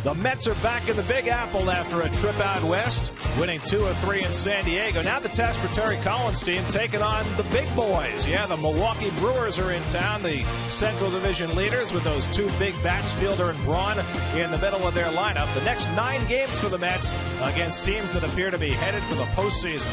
The Mets are back in the Big Apple after a trip out west, winning 2 of 3 in San Diego. Now the test for Terry Collins' team taking on the big boys. Yeah, the Milwaukee Brewers are in town, the Central Division leaders, with those two big bats, Fielder and Braun, in the middle of their lineup. The next 9 games for the Mets against teams that appear to be headed for the postseason.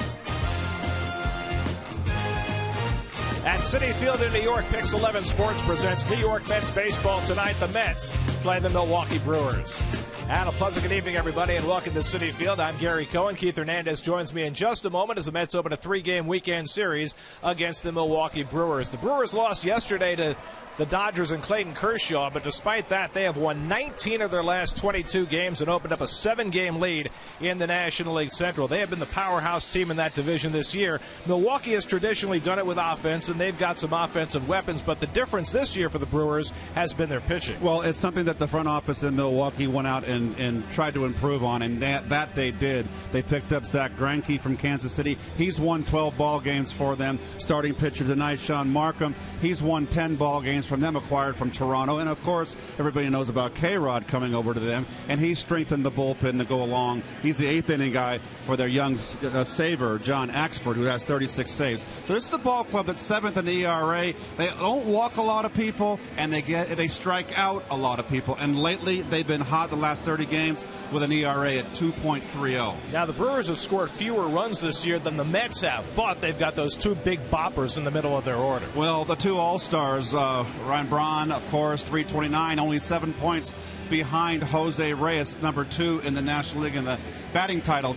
At Citi Field in New York, Pix 11 Sports presents New York Mets baseball tonight. The Mets play the Milwaukee Brewers. And a pleasant good evening, everybody, and welcome to Citi Field. I'm Gary Cohen. Keith Hernandez joins me in just a moment as the Mets open a 3-game weekend series against the Milwaukee Brewers. The Brewers lost yesterday to the Dodgers and Clayton Kershaw, but despite that, they have won 19 of their last 22 games and opened up a 7-game lead in the National League Central. They have been the powerhouse team in that division this year. Milwaukee has traditionally done it with offense, and they've got some offensive weapons, but the difference this year for the Brewers has been their pitching. Well, it's something that the front office in Milwaukee went out and tried to improve on, and that they did. They picked up Zach Greinke from Kansas City. He's won 12 ball games for them. Starting pitcher tonight, Sean Markham. He's won 10 ball games from them, acquired from Toronto. And, of course, everybody knows about K-Rod coming over to them, and he's strengthened the bullpen to go along. He's the 8th inning guy for their young saver, John Axford, who has 36 saves. So this is a ball club that's 7th in the ERA. They don't walk a lot of people, and they strike out a lot of people. And lately, they've been hot the last 30 games with an ERA at 2.30. Now, the Brewers have scored fewer runs this year than the Mets have, but they've got those two big boppers in the middle of their order. Well, the two All-Stars, Braun, of course, 329, only 7 points behind Jose Reyes, number 2 in the National League in the batting title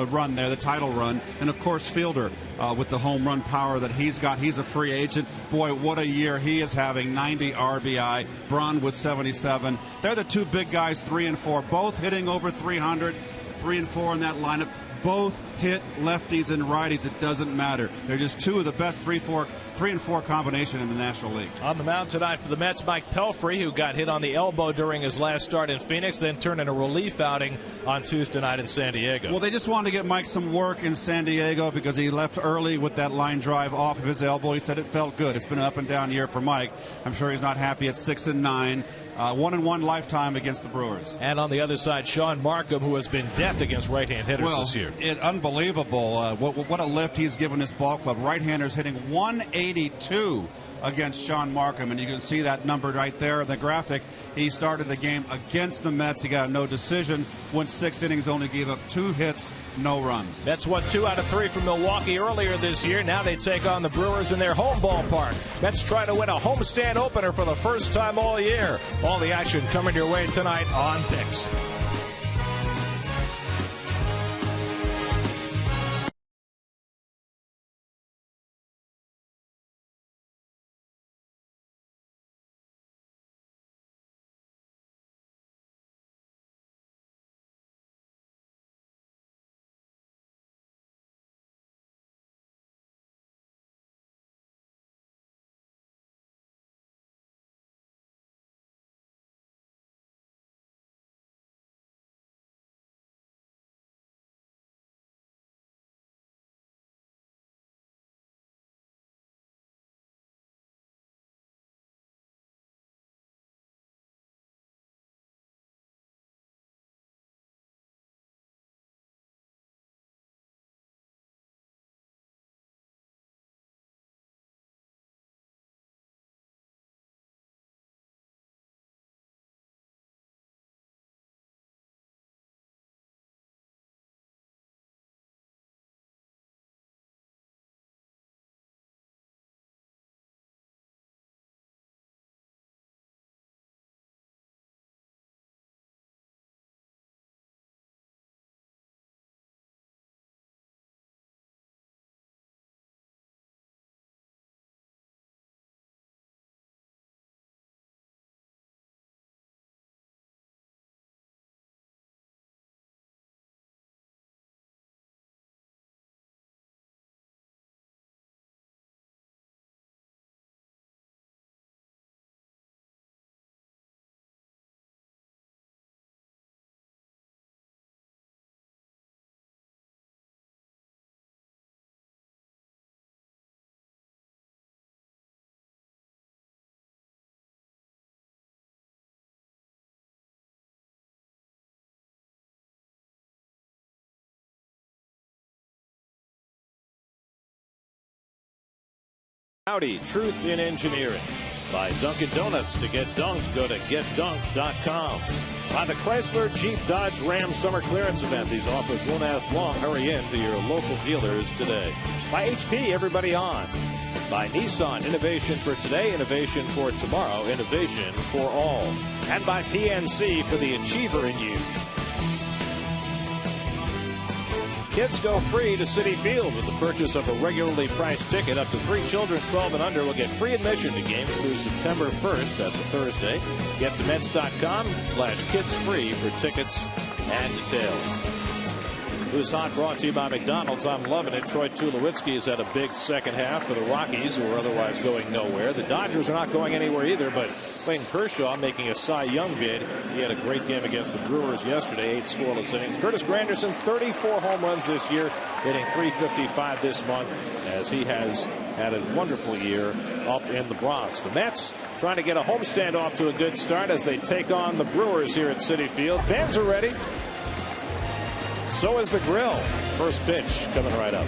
run there, the title run. And, of course, Fielder with the home run power that he's got. He's a free agent. Boy, what a year he is having, 90 RBI. Braun with 77. They're the two big guys, 3 and 4, both hitting over 300, 3 and 4 in that lineup. Both hit lefties and righties. It doesn't matter. They're just two of the best 3 and 4 combination in the National League. On the mound tonight for the Mets, Mike Pelfrey, who got hit on the elbow during his last start in Phoenix, then turned in a relief outing on Tuesday night in San Diego. Well, they just wanted to get Mike some work in San Diego because he left early with that line drive off of his elbow. He said it felt good. It's been an up and down year for Mike. I'm sure he's not happy at 6-9. 1-1 lifetime against the Brewers. And on the other side, Sean Markham, who has been death against right-hand hitters this year. Unbelievable. What a lift he's given this ball club. Right-handers hitting 182 against Sean Markham, and you can see that number right there in the graphic. He started the game against the Mets. He got a no decision, went 6 innings, only gave up 2 hits, no runs. Mets won 2 out of 3 from Milwaukee earlier this year. Now they take on the Brewers in their home ballpark. Mets try to win a homestand opener for the first time all year. All the action coming your way tonight on Pix. Howdy, Truth in Engineering. By Dunkin' Donuts. To get dunked, go to getdunked.com. By the Chrysler Jeep Dodge Ram Summer Clearance Event. These offers won't last long. Hurry in to your local dealers today. By HP, everybody on. By Nissan, innovation for today, innovation for tomorrow, innovation for all. And by PNC, for the achiever in you. Kids go free to Citi Field with the purchase of a regularly priced ticket. Up to 3 children 12 and under will get free admission to games through September 1st. That's a Thursday. Get to Mets.com/kidsfree for tickets and details. Who's Hot brought to you by McDonald's. I'm loving it. Troy Tulowitzki has had a big second half for the Rockies, who are otherwise going nowhere. The Dodgers are not going anywhere either, but Clayton Kershaw making a Cy Young bid. He had a great game against the Brewers yesterday, 8 scoreless innings. Curtis Granderson, 34 home runs this year, hitting .355 this month, as he has had a wonderful year up in the Bronx. The Mets trying to get a homestand off to a good start as they take on the Brewers here at Citi Field. Fans are ready. So is the grill. First pitch coming right up.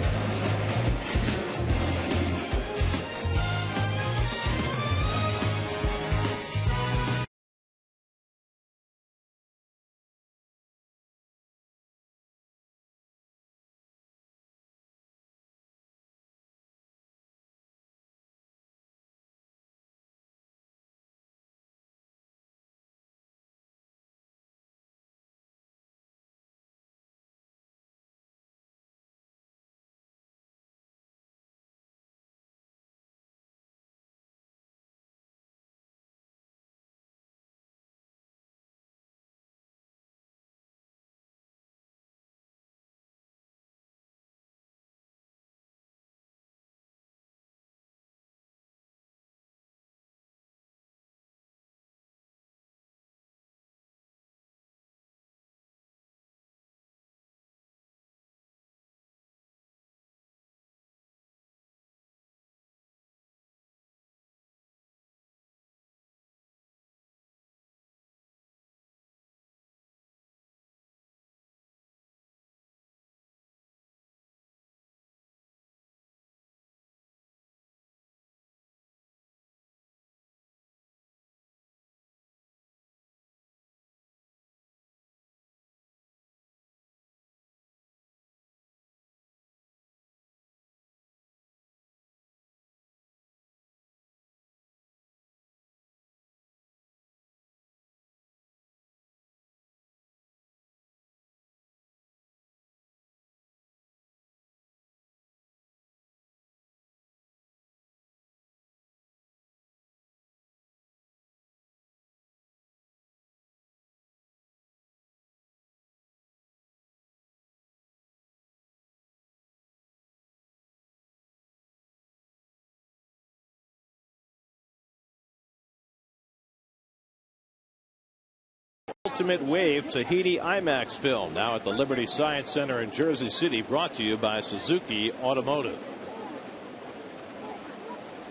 Ultimate Wave Tahiti IMAX film now at the Liberty Science Center in Jersey City, brought to you by Suzuki Automotive.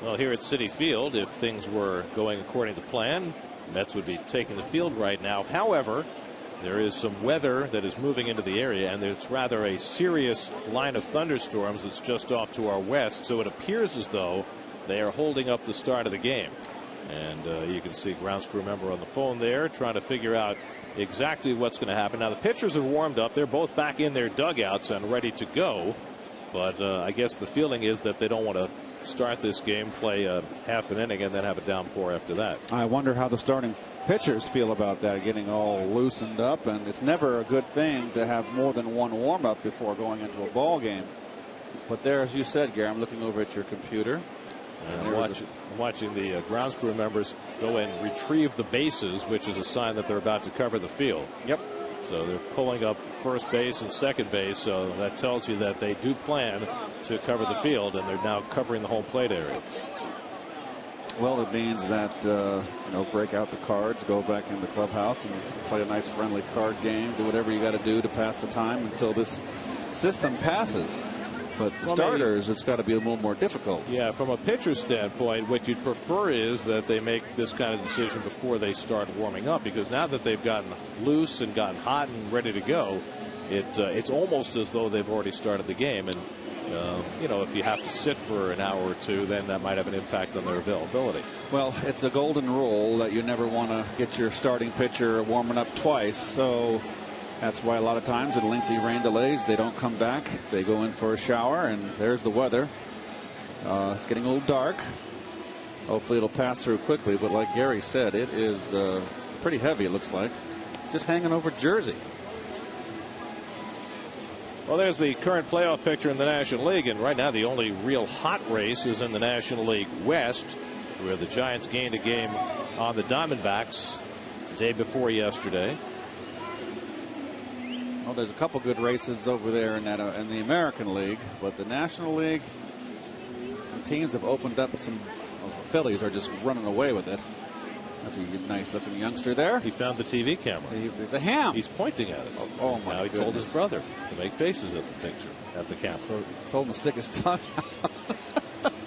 Well, here at Citi Field, if things were going according to plan, Mets would be taking the field right now. However, there is some weather that is moving into the area, and there's rather a serious line of thunderstorms that's just off to our west, so it appears as though they are holding up the start of the game. And you can see grounds crew member on the phone there trying to figure out exactly what's going to happen. Now the pitchers are warmed up. They're both back in their dugouts and ready to go. But I guess the feeling is that they don't want to start this game, play half an inning, and then have a downpour after that. I wonder how the starting pitchers feel about that, getting all loosened up. And it's never a good thing to have more than one warm-up before going into a ball game. But there, as you said, Gary, I'm looking over at your computer. And watching the grounds crew members go and retrieve the bases, which is a sign that they're about to cover the field. Yep. So they're pulling up first base and second base. So that tells you that they do plan to cover the field, and they're now covering the home plate area. Well, it means that, break out the cards, go back in the clubhouse and play a nice friendly card game, do whatever you got to do to pass the time until this system passes. But the starters, it's got to be a little more difficult. Yeah, from a pitcher's standpoint, what you'd prefer is that they make this kind of decision before they start warming up, because now that they've gotten loose and gotten hot and ready to go, it's almost as though they've already started the game. And You know, if you have to sit for an hour or two, then that might have an impact on their availability. Well, it's a golden rule that you never want to get your starting pitcher warming up twice. So that's why a lot of times in lengthy rain delays, they don't come back. They go in for a shower, and there's the weather. It's getting a little dark. Hopefully it'll pass through quickly, but like Gary said, it is pretty heavy, it looks like. Just hanging over Jersey. Well, there's the current playoff picture in the National League, and right now the only real hot race is in the National League West, where the Giants gained a game on the Diamondbacks the day before yesterday. Well, there's a couple good races over there in the American League, but the National League, some teams have opened up. Some Phillies are just running away with it. That's a nice-looking youngster there. He found the TV camera. It's a ham. He's pointing at it. Oh my! Now he told his brother to make faces at the picture, at the camera. So told him to stick his tongue out.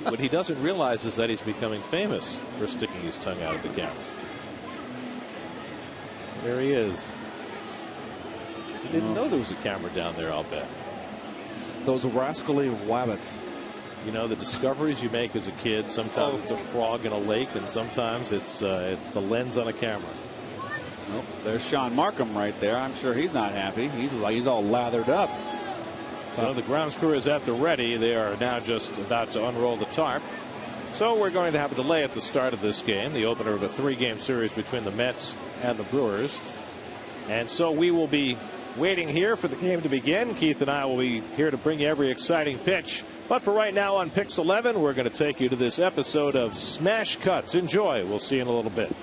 What he doesn't realize is that he's becoming famous for sticking his tongue out at the camera. There he is. He didn't know there was a camera down there, I'll bet. Those rascally wabbits. You know, the discoveries you make as a kid, sometimes it's a frog in a lake, and sometimes it's the lens on a camera. Nope. There's Sean Markham right there. I'm sure he's not happy. He's all lathered up. So the grounds crew is at the ready. They are now just about to unroll the tarp. So we're going to have a delay at the start of this game, the opener of a 3-game series between the Mets and the Brewers. And so we will be waiting here for the game to begin. Keith and I will be here to bring you every exciting pitch. But for right now on Pix 11, we're going to take you to this episode of Smash Cuts. Enjoy. We'll see you in a little bit.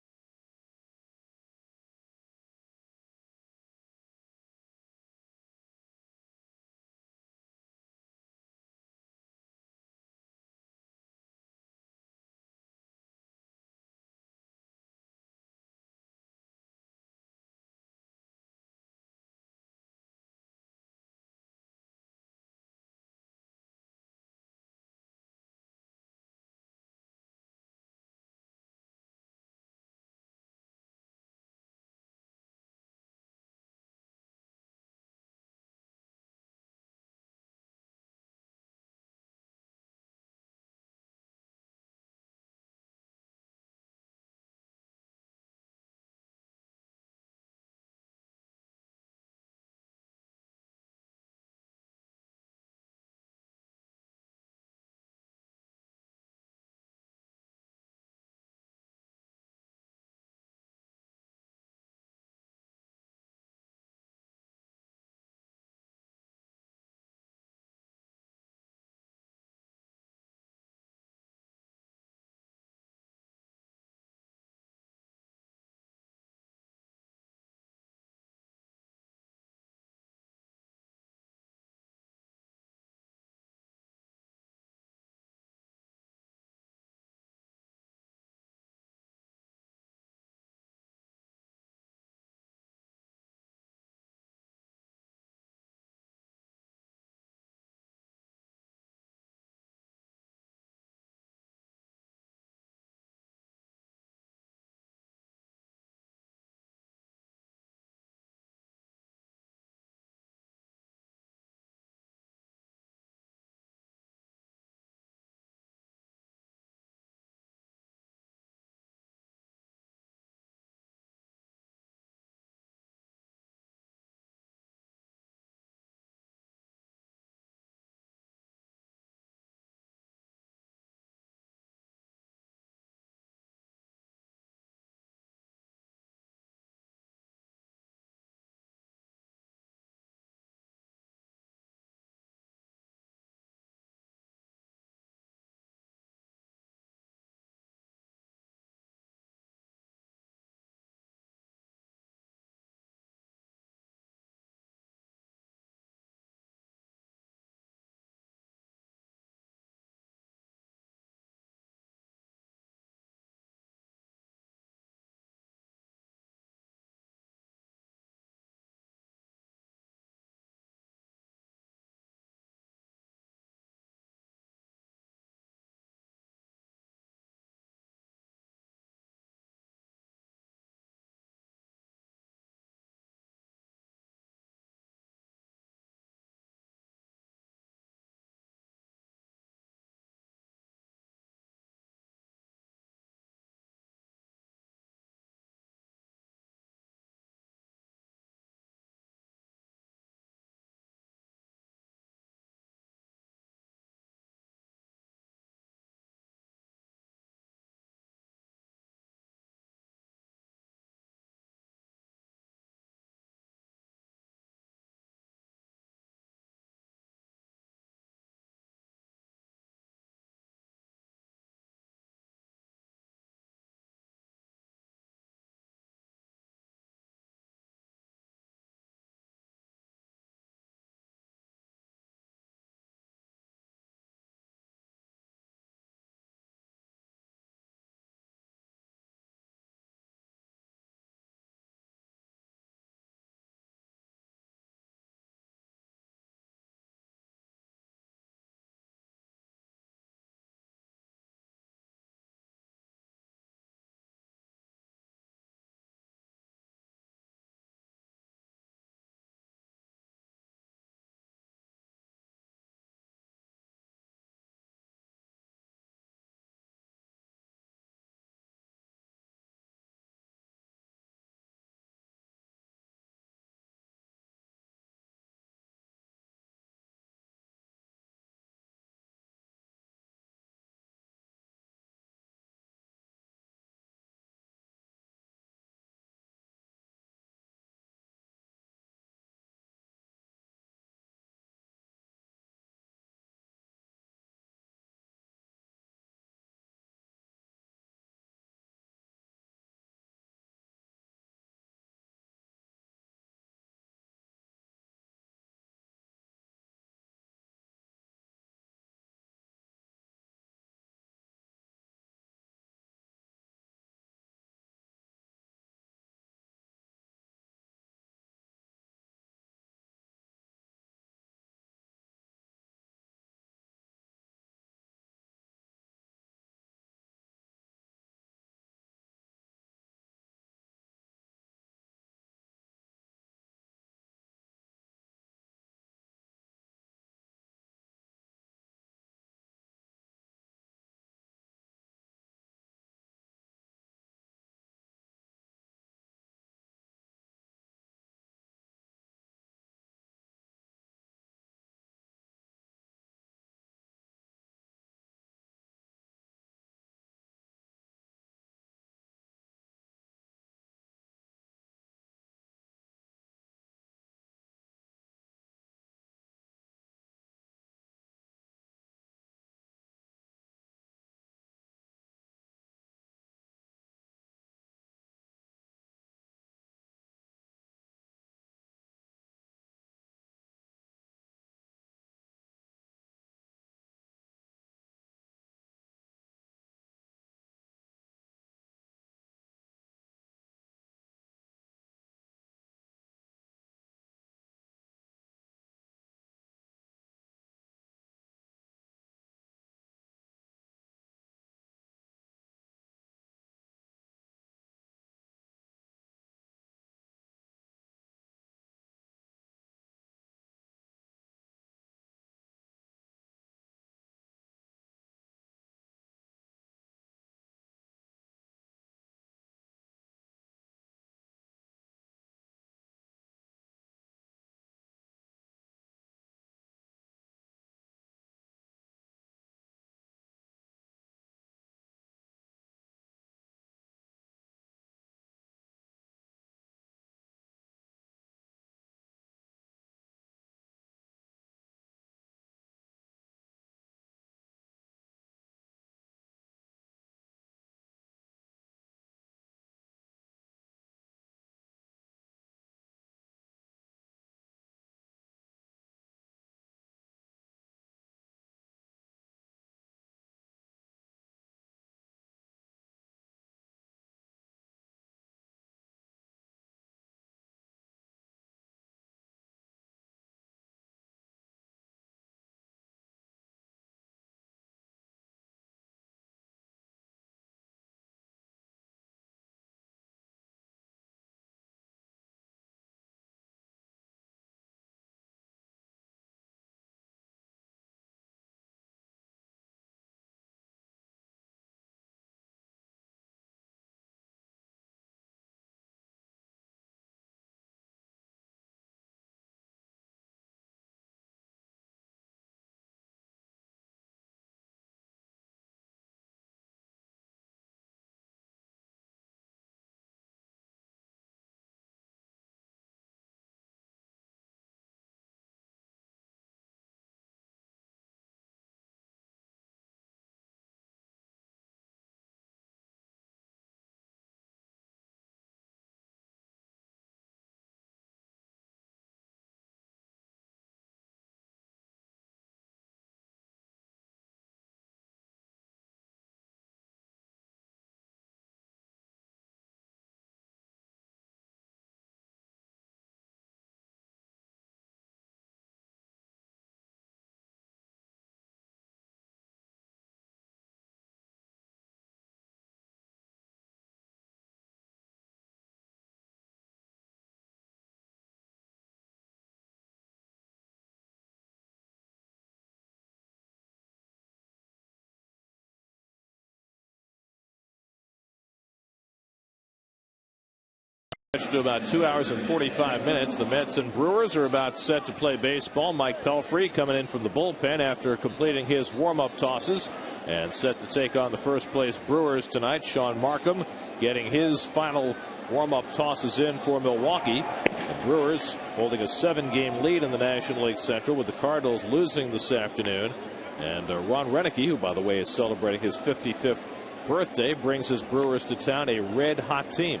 To about 2 hours and 45 minutes. The Mets and Brewers are about set to play baseball. Mike Pelfrey coming in from the bullpen after completing his warm-up tosses and set to take on the first place Brewers tonight. Sean Markham getting his final warm-up tosses in for Milwaukee. The Brewers holding a 7-game lead in the National League Central, with the Cardinals losing this afternoon. And Ron Renicky, who by the way is celebrating his 55th birthday, brings his Brewers to town, a red-hot team.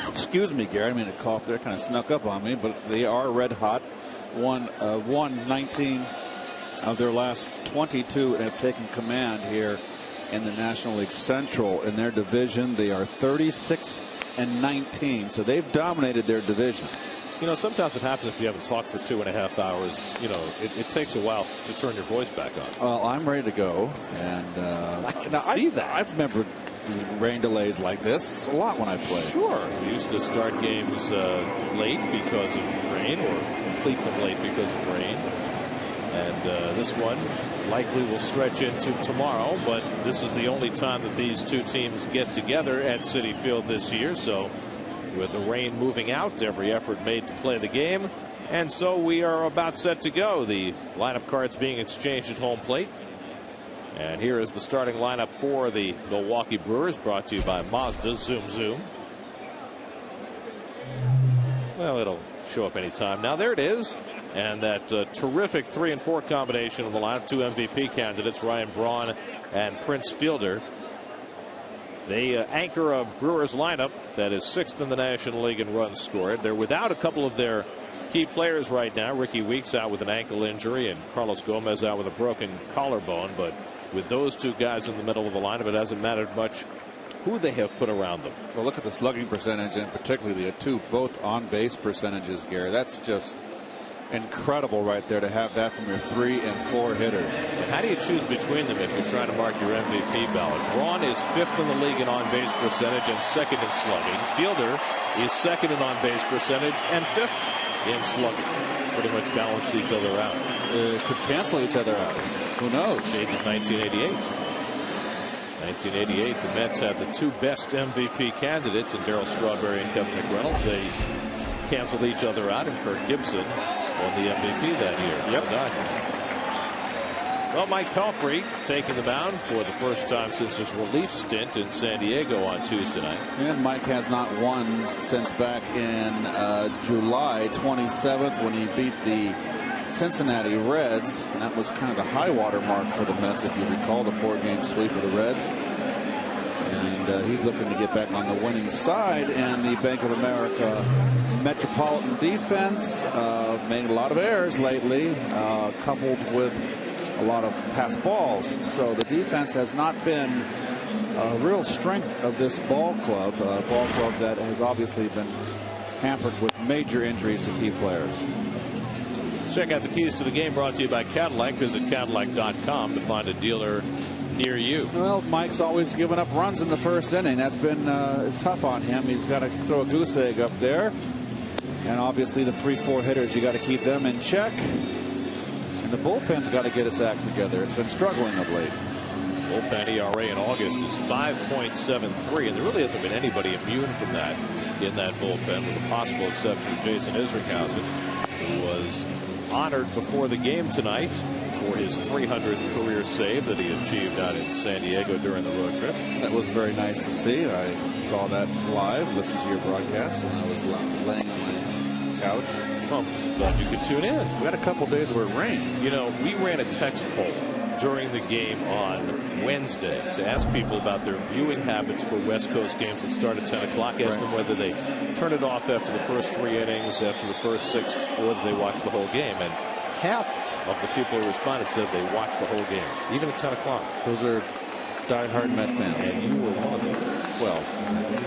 Excuse me, Gary. I mean, a cough there kind of snuck up on me, but they are red hot. Won 19 of their last 22 and have taken command here in the National League Central. In their division, they are 36-19, so they've dominated their division. You know, sometimes it happens if you haven't talked for 2.5 hours. You know, it takes a while to turn your voice back on. Well, I'm ready to go, and I can see that. I remember rain delays like this a lot when I played. Sure. We used to start games late because of rain, or complete them late because of rain. And this one likely will stretch into tomorrow, but this is the only time that these two teams get together at Citi Field this year. So with the rain moving out, every effort made to play the game. And so we are about set to go. The lineup cards being exchanged at home plate. And here is the starting lineup for the Milwaukee Brewers, brought to you by Mazda. Zoom, zoom. Well, it'll show up anytime. Now, there it is. And that terrific 3 and 4 combination of the lineup. 2 MVP candidates, Ryan Braun and Prince Fielder. They anchor a Brewers lineup that is 6th in the National League in runs scored. They're without a couple of their key players right now. Ricky Weeks out with an ankle injury, and Carlos Gomez out with a broken collarbone. But with those two guys in the middle of the lineup, it hasn't mattered much who they have put around them. Well, look at the slugging percentage, and particularly the both on base percentages, Gary. That's just incredible right there to have that from your 3 and 4 hitters. And how do you choose between them if you're trying to mark your MVP ballot? Braun is 5th in the league in on base percentage and 2nd in slugging. Fielder is 2nd in on base percentage and 5th in slugging. Pretty much balanced each other out. Could cancel each other out. Who knows? Shades of 1988. 1988, the Mets had the 2 best MVP candidates in Darryl Strawberry and Kevin McReynolds. They canceled each other out, and Kirk Gibson won the MVP that year. Yep. Well, Mike Pelfrey taking the mound for the first time since his relief stint in San Diego on Tuesday night. And Mike has not won since back in July 27th when he beat the Cincinnati Reds. And that was kind of the high water mark for the Mets, if you recall, the 4-game sweep of the Reds. And he's looking to get back on the winning side. And the Bank of America Metropolitan defense made a lot of errors lately, coupled with a lot of pass balls. So the defense has not been a real strength of this ball club, a ball club that has obviously been hampered with major injuries to key players. Check out the keys to the game, brought to you by Cadillac. Visit Cadillac.com to find a dealer near you. Well, Mike's always given up runs in the first inning. That's been tough on him. He's got to throw a goose egg up there. And obviously the 3-4 hitters, you got to keep them in check. And the bullpen's got to get its act together. It's been struggling of late. Bullpen ERA in August is 5.73, and there really hasn't been anybody immune from that in that bullpen, with the possible exception of Jason Isringhausen, who was honored before the game tonight for his 300th career save that he achieved out in San Diego during the road trip. That was very nice to see. I saw that live, listened to your broadcast when I was laying on my couch. Well, glad you could tune in. We had a couple days where it rained. You know, we ran a text poll during the game on Wednesday to ask people about their viewing habits for West Coast games that start at 10 o'clock. Ask them whether they turn it off after the first 3 innings, after the first 6, or whether they watch the whole game. And half of the people who responded said they watched the whole game, even at 10 o'clock. Those are diehard Met fans. And you were one of them. Well,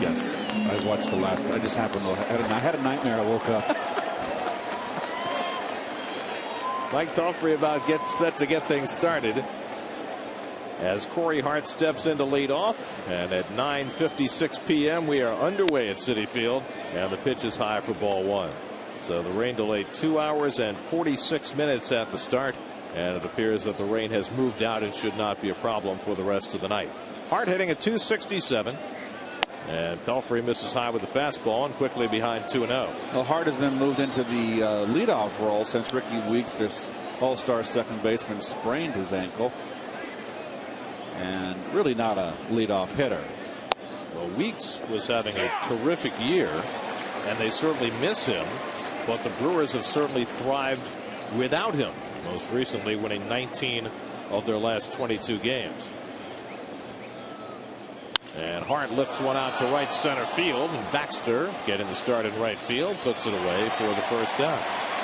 yes. I watched the last. I just happened to. I had a nightmare. I woke up. Mike Pelfrey about set to get things started as Corey Hart steps in to lead off. And at 9:56 p.m. we are underway at Citi Field, and the pitch is high for ball 1. So the rain delayed 2 hours and 46 minutes at the start, and it appears that the rain has moved out and should not be a problem for the rest of the night. Hart hitting at 267. And Pelfrey misses high with the fastball and quickly behind 2-0. Well, Hart has been moved into the leadoff role since Ricky Weeks, their all-star second baseman, sprained his ankle. And really not a leadoff hitter. Well, Weeks was having a terrific year, and they certainly miss him. But the Brewers have certainly thrived without him, most recently winning 19 of their last 22 games. And Hart lifts one out to right center field, and Baxter getting the start in right field, puts it away for the first down.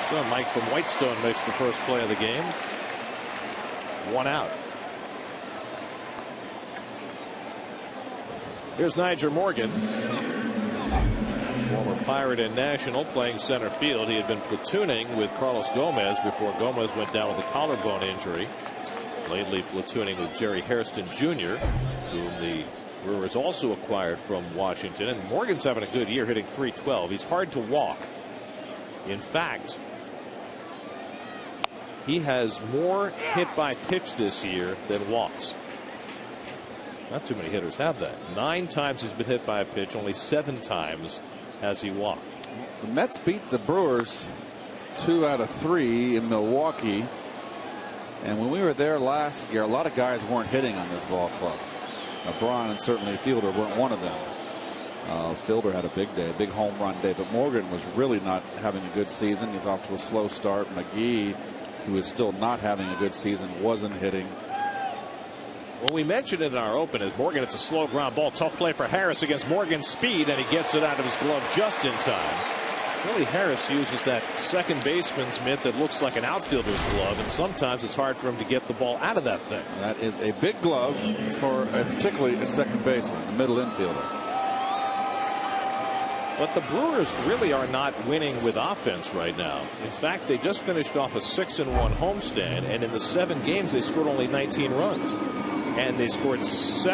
So Mike from Whitestone makes the first play of the game. 1 out. Here's Nyjer Morgan, former Pirate and National, playing center field. He had been platooning with Carlos Gomez before Gomez went down with a collarbone injury. Lately platooning with Jerry Hairston Jr., whom the Brewers also acquired from Washington. And Morgan's having a good year, hitting .312. He's hard to walk. In fact, he has more hit by pitch this year than walks. Not too many hitters have that. 9 times he's been hit by a pitch, only 7 times has he walked. The Mets beat the Brewers 2 out of 3 in Milwaukee. And when we were there last year, a lot of guys weren't hitting on this ball club. Braun and certainly Fielder weren't one of them. Fielder had a big day, a big home run day, but Morgan was really not having a good season. He's off to a slow start. McGee, who is still not having a good season, wasn't hitting. Well, we mentioned it in our open as Morgan, it's a slow ground ball. Tough play for Harris against Morgan's speed, and he gets it out of his glove just in time. Really, Harris uses that second baseman's mitt that looks like an outfielder's glove, and sometimes it's hard for him to get the ball out of that thing. That is a big glove for particularly a second baseman, a middle infielder. But the Brewers really are not winning with offense right now. In fact, they just finished off a 6-1 homestand, and in the 7 games they scored only 19 runs. And they scored 6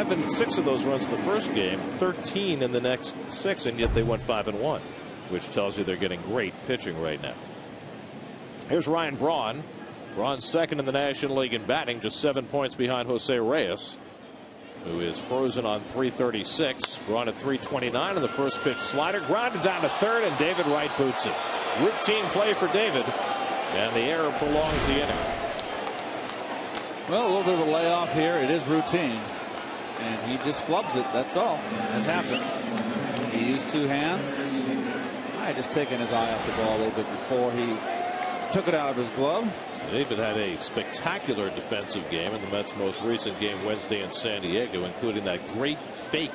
of those runs in the first game, 13 in the next 6, and yet they went 5-1, which tells you they're getting great pitching right now. Here's Ryan Braun. Braun's second in the National League in batting, just 7 points behind Jose Reyes, who is frozen on .336. Braun at .329 in the first pitch slider, grounded down to third, and David Wright boots it. Routine play for David, and the error prolongs the inning. Well, a little bit of a layoff here. It is routine, and he just flubs it. That's all. It happens. He used 2 hands. I had just taken his eye off the ball a little bit before he took it out of his glove. David had a spectacular defensive game in the Mets' most recent game Wednesday in San Diego, including that great fake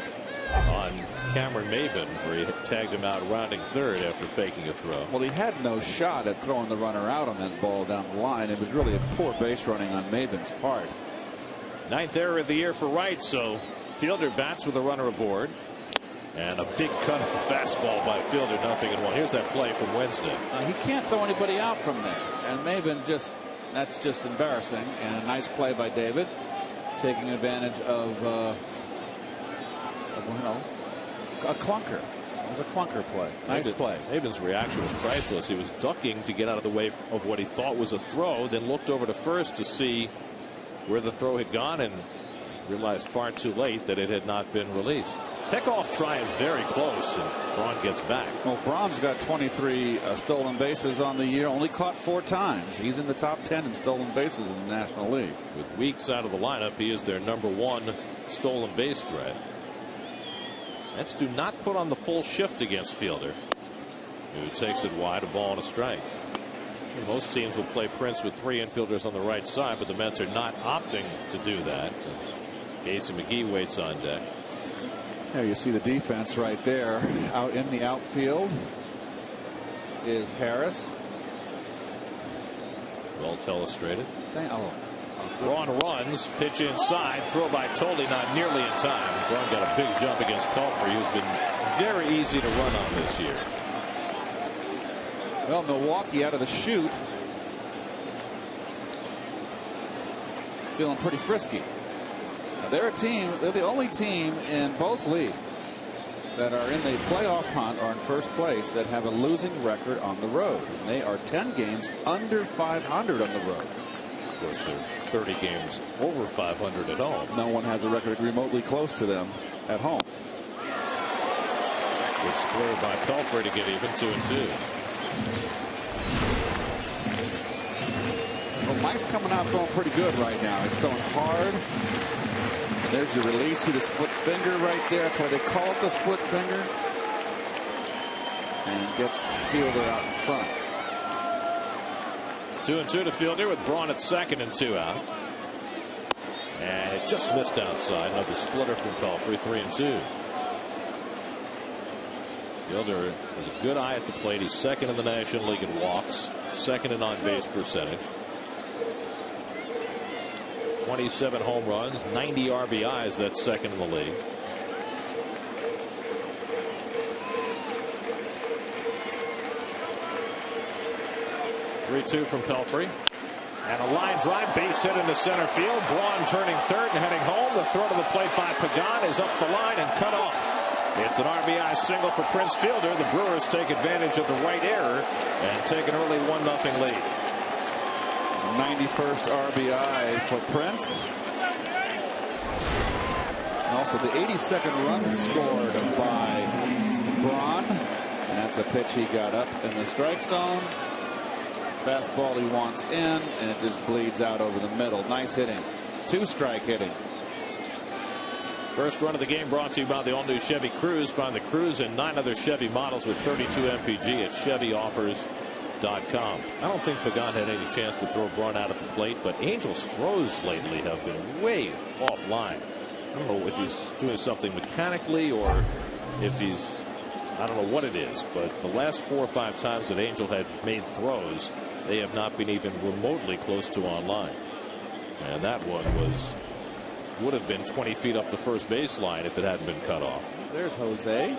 on Cameron Maybin, where he tagged him out rounding third after faking a throw. Well, he had no shot at throwing the runner out on that ball down the line. It was really a poor base running on Maybin's part. 9th error of the year for Wright, so Fielder bats with a runner aboard. And a big cut at the fastball by Fielder, 0-1. Here's that play from Wednesday. He can't throw anybody out from there. And Maybin that's just embarrassing. And a nice play by David, taking advantage of a clunker. It was a clunker play. Nice play. Maybin's reaction was priceless. He was ducking to get out of the way of what he thought was a throw, then looked over to first to see where the throw had gone and realized far too late that it had not been released. Pickoff trying very close, and Braun gets back. Well, Braun's got 23 stolen bases on the year, only caught 4 times. He's in the top 10 in stolen bases in the National League. With Weeks out of the lineup, he is their #1 stolen base threat. Mets do not put on the full shift against Fielder, who takes it wide, a ball and a strike. Most teams will play Prince with 3 infielders on the right side, but the Mets are not opting to do that. Casey McGee waits on deck. There you see the defense right there. Out in the outfield is Harris. Well illustrated. Oh. Braun runs, pitch inside, throw by Tolle, not nearly in time. Braun got a big jump against Pelfrey, who's been very easy to run on this year. Well, Milwaukee out of the chute, feeling pretty frisky. Now, they're the only team in both leagues that are in the playoff hunt or in first place that have a losing record on the road. And they are 10 games under 500 on the road. Of course, they're 30 games over 500 at home. No one has a record remotely close to them at home. explored by Pelfrey to get even 2-2. Well, Mike's coming out throwing pretty good right now. He's throwing hard. There's your release. See the split finger right there. That's why they call it the split finger. And gets Fielder out in front. 2-2 to Fielder with Braun at second and 2 out. And it just missed outside. Another splitter from Pelfrey. 3-2. Fielder has a good eye at the plate. He's second in the National League in walks, second in on-base percentage. 27 home runs, 90 RBIs. That's second in the league. Three-two from Pelfrey. And a line drive, base hit into center field. Braun turning third and heading home. The throw to the plate by Pagan is up the line and cut off. It's an RBI single for Prince Fielder. The Brewers take advantage of the right error and take an early 1-0 lead. 91st RBI for Prince. And also the 82nd run scored by Braun. And that's a pitch he got up in the strike zone. Fastball he wants in, and it just bleeds out over the middle. Nice hitting. 2-strike hitting. First run of the game brought to you by the all-new Chevy Cruze. Find the Cruze and 9 other Chevy models with 32 mpg at ChevyOffers.com. I don't think Pagan had any chance to throw Braun out at the plate, but Angel's throws lately have been way offline. I don't know if he's doing something mechanically or if he's, I don't know what it is, but the last 4 or 5 times that Angel had made throws, they have not been even remotely close to online. And that one would have been 20 feet up the first baseline if it hadn't been cut off. There's Jose.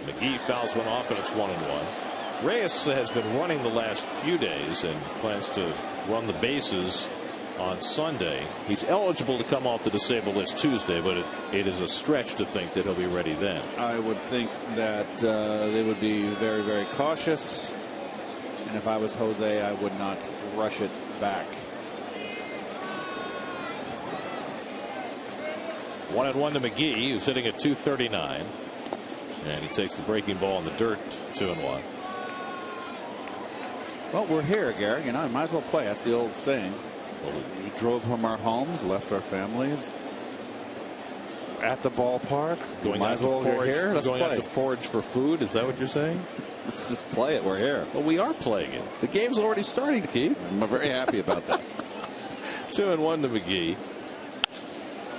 McGee fouls one off, and it's 1-1. Reyes has been running the last few days and plans to run the bases on Sunday. He's eligible to come off the disabled list Tuesday, but it is a stretch to think that he'll be ready then. I would think that they would be very, very cautious. And if I was Jose, I would not rush it back. 1-1 to McGee, who's hitting at .239. And he takes the breaking ball in the dirt. 2-1. Well, we're here, Gary. You know, I might as well play. That's the old saying. Well, we drove from our homes, left our families at the ballpark. Going out to forage, here. Let's going out to forage for food. Is that what you're saying? Let's just play it. We're here. Well, we are playing it. The game's already starting, Keith. I'm very happy about that. 2-1 to McGee.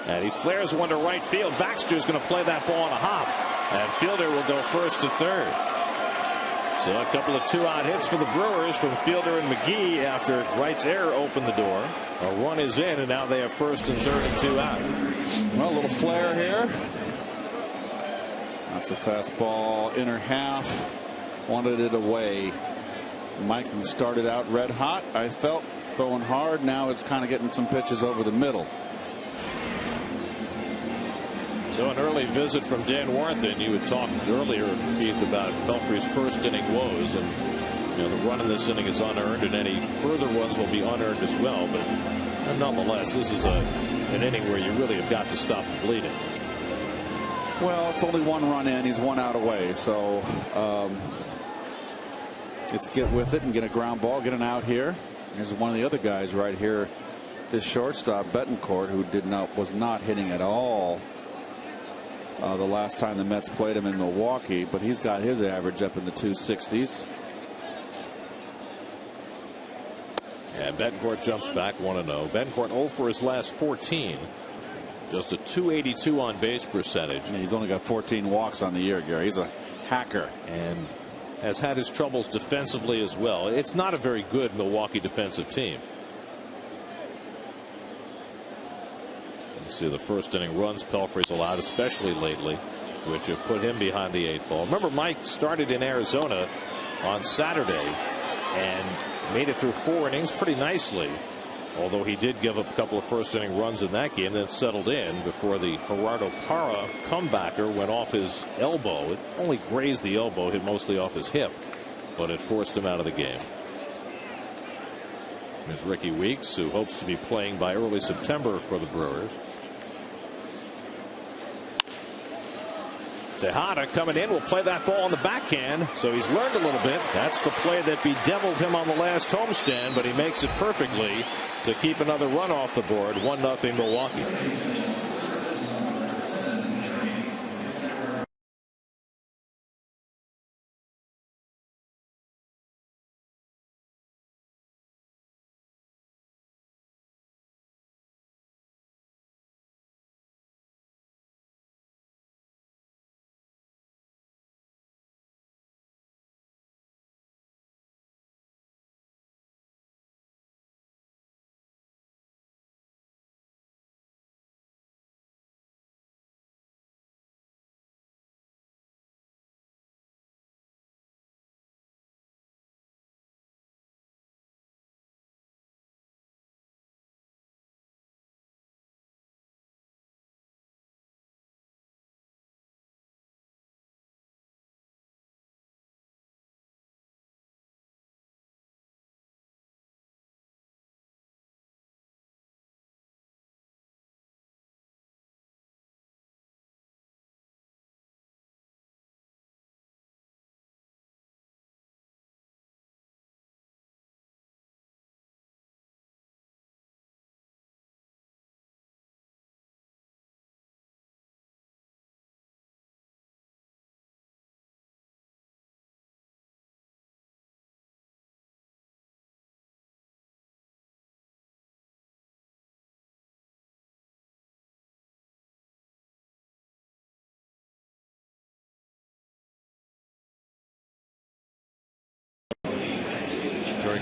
And he flares one to right field. Baxter's going to play that ball on a hop. And Fielder will go first to third. So a couple of 2-out hits for the Brewers from Fielder and McGee after Wright's error opened the door. A run is in, and now they have first and third and 2 out. Well, a little flare here. That's a fastball, inner half. Wanted it away. Mike, who started out red hot, I felt throwing hard. Now it's kind of getting some pitches over the middle. So an early visit from Dan Warthen. You had talked earlier, Keith, about Pelfrey's first inning woes, and you know the run in this inning is unearned, and any further ones will be unearned as well. But nonetheless, this is an inning where you really have got to stop the bleeding. Well, it's only 1 run in. He's 1 out away, so let's get with it and get a ground ball, get an out here. Here's one of the other guys right here, this shortstop Betancourt, who was not hitting at all. The last time the Mets played him in Milwaukee, but he's got his average up in the 260s. And Betancourt jumps back 1-0. Betancourt 0 for his last 14. Just a .282 on base percentage. Yeah, he's only got 14 walks on the year, Gary. He's a hacker. And has had his troubles defensively as well. It's not a very good Milwaukee defensive team. See the first inning runs Pelfrey's allowed, especially lately, which have put him behind the 8 ball. Remember, Mike started in Arizona on Saturday and made it through 4 innings pretty nicely, although he did give up a couple of first inning runs in that game, then settled in before the Gerardo Parra comebacker went off his elbow. It only grazed the elbow, hit mostly off his hip, but it forced him out of the game. There's Ricky Weeks, who hopes to be playing by early September for the Brewers. Tejada coming in will play that ball on the backhand, so he's learned a little bit. That's the play that bedeviled him on the last homestand, but he makes it perfectly to keep another run off the board. 1-0 Milwaukee.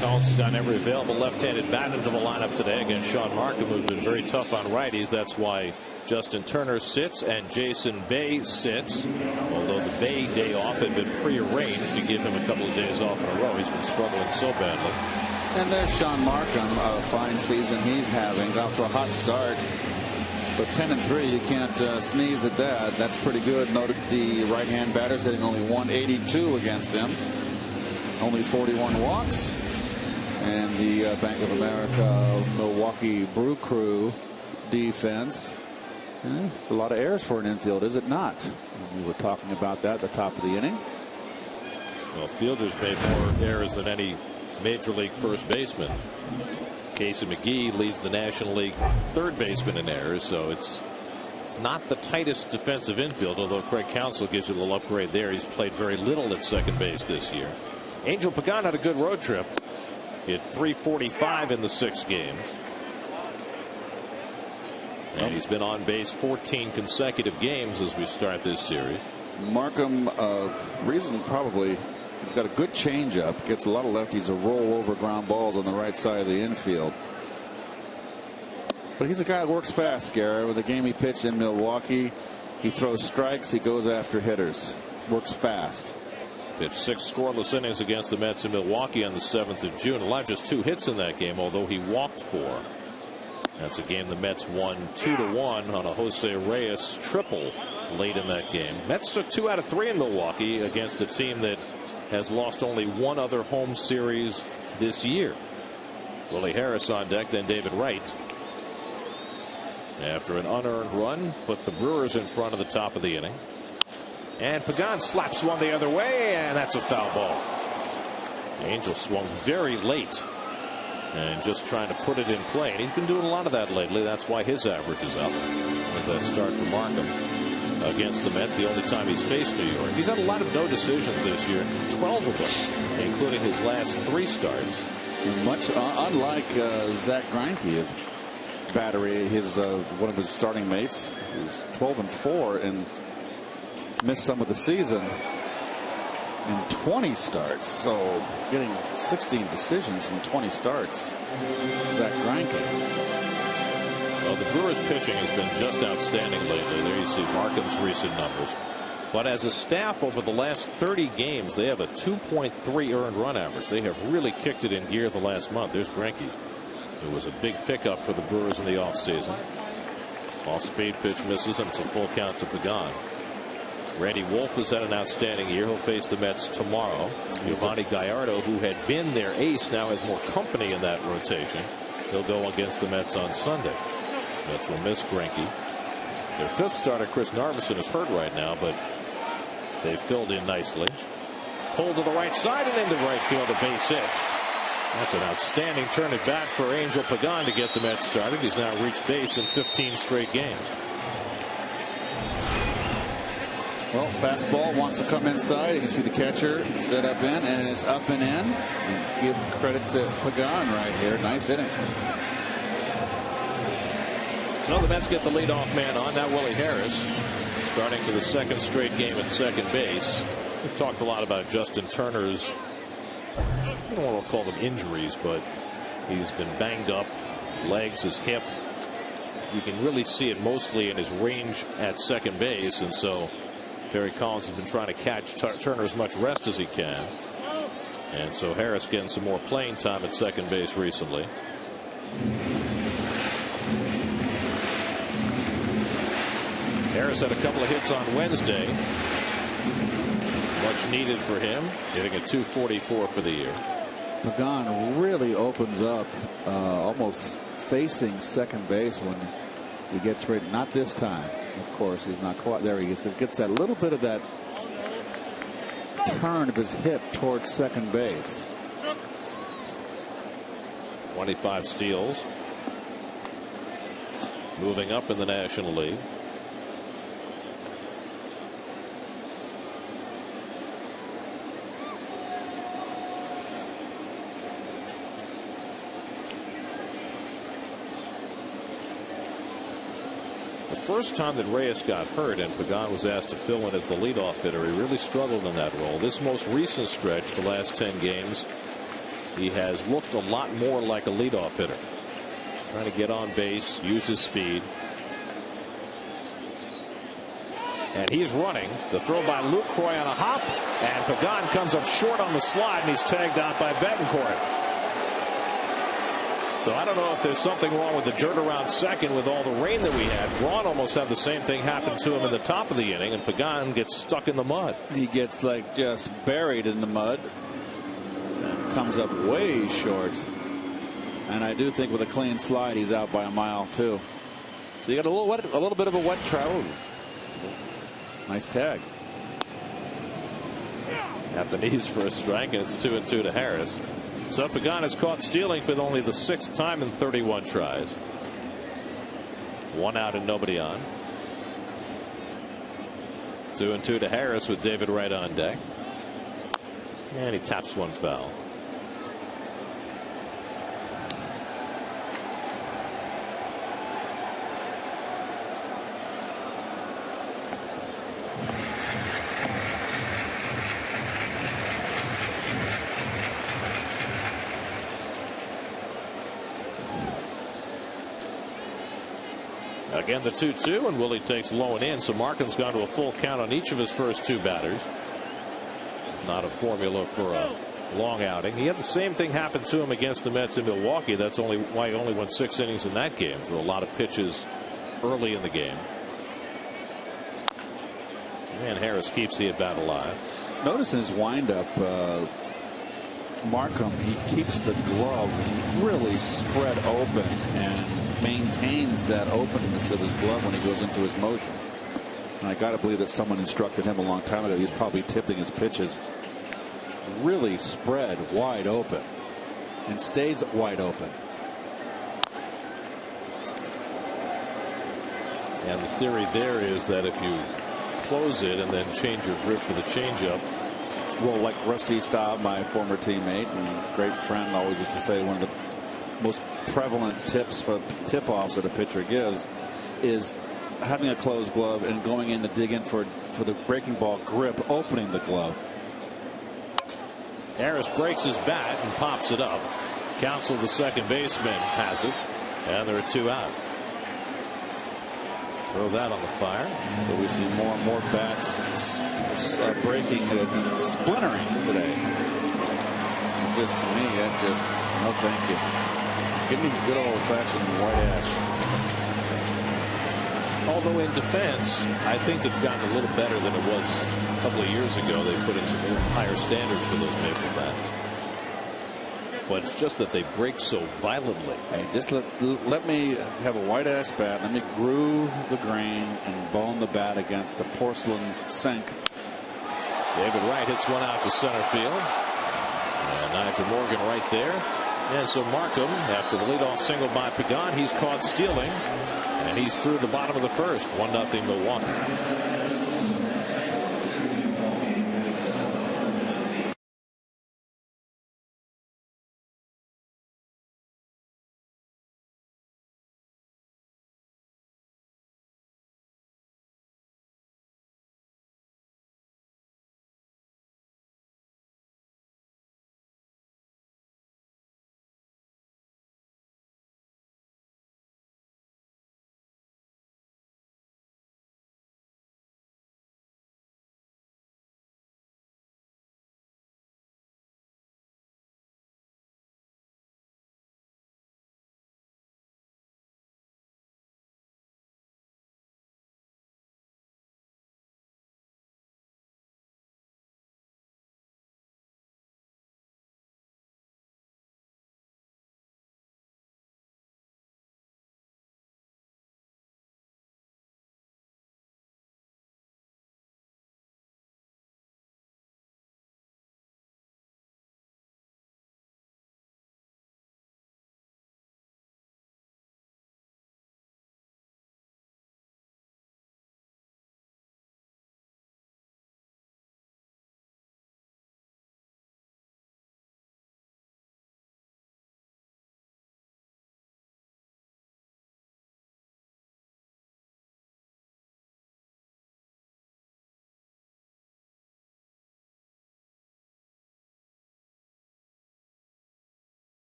Collins has gotten every available left-handed bat into the lineup today against Sean Markham, who's been very tough on righties. That's why Justin Turner sits and Jason Bay sits, although the Bay day off had been prearranged to give him a couple of days off in a row. He's been struggling so badly. And there's Sean Markham, a fine season he's having. Off to a hot start. But 10-3, you can't sneeze at that. That's pretty good. Noted the right-hand batters hitting only 182 against him. Only 41 walks. And the Bank of America Milwaukee Brew Crew defense. It's a lot of errors for an infield, is it not? We were talking about that at the top of the inning. Well, fielders made more errors than any major league first baseman. Casey McGee leads the National League third baseman in errors, so it's not the tightest defensive infield, although Craig Counsell gives you a little upgrade there. He's played very little at second base this year. Angel Pagan had a good road trip. He had 345 in the 6 games. And he's been on base 14 consecutive games as we start this series. Markham, reason probably, he's got a good changeup, gets a lot of lefties to roll over ground balls on the right side of the infield. But he's a guy that works fast, Gary. With the game he pitched in Milwaukee, he throws strikes, he goes after hitters, works fast. Pitched 6 scoreless innings against the Mets in Milwaukee on the 7th of June. Allowed just 2 hits in that game, although he walked 4. That's a game the Mets won 2-1 on a Jose Reyes triple late in that game. Mets took 2 out of 3 in Milwaukee against a team that has lost only 1 other home series this year. Willie Harris on deck, then David Wright. After an unearned run, put the Brewers in front of the top of the inning. And Pagan slaps one the other way, and that's a foul ball. The Angels swung very late and just trying to put it in play. And he's been doing a lot of that lately. That's why his average is up. With that start for Markham against the Mets, the only time he's faced New York. He's had a lot of no decisions this year, 12 of them, including his last 3 starts. Much unlike Zach Greinke, his battery, one of his starting mates, was 12-4 and missed some of the season in 20 starts. So getting 16 decisions in 20 starts. Zach Greinke. Well, the Brewers pitching has been just outstanding lately. There you see Markham's recent numbers. But as a staff over the last 30 games, they have a 2.3 earned run average. They have really kicked it in gear the last month. There's Greinke. It was a big pickup for the Brewers in the offseason. Off-speed pitch misses, and it's a full count to Pagan. Randy Wolf has had an outstanding year. He'll face the Mets tomorrow. Giovanni Gallardo, who had been their ace, now has more company in that rotation. He'll go against the Mets on Sunday. Mets will miss Greinke. Their 5th starter, Chris Narveson, is hurt right now, but They filled in nicely. Pulled to the right side and into right field, a base hit. That's an outstanding turn at bat for Angel Pagan to get the Mets started. He's now reached base in 15 straight games. Well, fastball wants to come inside. You can see the catcher set up in, and it's up and in. And give credit to Pagan right here. Nice hitting. So the Mets get the leadoff man on. Now Willie Harris, starting for the second straight game at second base. We've talked a lot about Justin Turner's, I don't want to call them injuries, but he's been banged up, legs, his hip. You can really see it mostly in his range at second base, and so Terry Collins has been trying to catch Turner as much rest as he can. And so Harris getting some more playing time at second base recently. Harris had a couple of hits on Wednesday. Much needed for him, hitting a .244 for the year. Pagan really opens up, almost facing second base when he gets ready. Not this time, of course. He's not quite there. He gets that little bit of that turn of his hip towards second base. 25 steals. Moving up in the National League. The first time that Reyes got hurt and Pagan was asked to fill in as the leadoff hitter, he really struggled in that role. This most recent stretch, the last 10 games, he has looked a lot more like a leadoff hitter, trying to get on base, use his speed. And he's running. The throw by Lucroy on a hop, and Pagan comes up short on the slide, and he's tagged out by Betancourt. So I don't know if there's something wrong with the dirt around second with all the rain that we had. Braun almost had the same thing happen to him in the top of the inning, and Pagan gets stuck in the mud. He gets like just buried in the mud. Comes up way short. And I do think with a clean slide, he's out by a mile too. So you got a little bit of a wet travel. Nice tag. At the knees for a strike, and it's 2-2 to Harris. So Pagan is caught stealing for only the 6th time in 31 tries. 1 out and nobody on. 2-2 to Harris with David Wright on deck. And he taps one foul. Again, the 2-2, and Willie takes low and in, so Markham's gone to a full count on each of his first 2 batters. It's not a formula for a long outing. He had the same thing happen to him against the Mets in Milwaukee. That's why he only went 6 innings in that game, threw a lot of pitches early in the game. And Harris keeps the at-bat alive. Notice in his windup, Markham, he keeps the glove really spread open and maintains that openness of his glove when he goes into his motion. And I got to believe that someone instructed him a long time ago. He's probably tipping his pitches really spread wide open and stays wide open. And the theory there is that if you close it and then change your grip for the changeup. Well, like Rusty Staub, my former teammate and great friend, always used to say one of the most prevalent tips for tip-offs that a pitcher gives is having a closed glove and going in to dig in for the breaking ball grip, opening the glove. Harris breaks his bat and pops it up. Counsell, the second baseman, has it, and there are 2 out. Throw that on the fire. So we see more and more bats breaking and splintering today. Just to me, that just no thank you. Give me good old-fashioned white ash. Although in defense, I think it's gotten a little better than it was a couple of years ago. They put in some higher standards for those maple bats. But it's just that they break so violently. Hey, just let me have a white ash bat. Let me groove the grain and bone the bat against a porcelain sink. David Wright hits one out to center field. And Nigel Morgan right there. And so Markham, after the leadoff single by Pagan, he's caught stealing. And he's through the bottom of the first. 1-0 Milwaukee.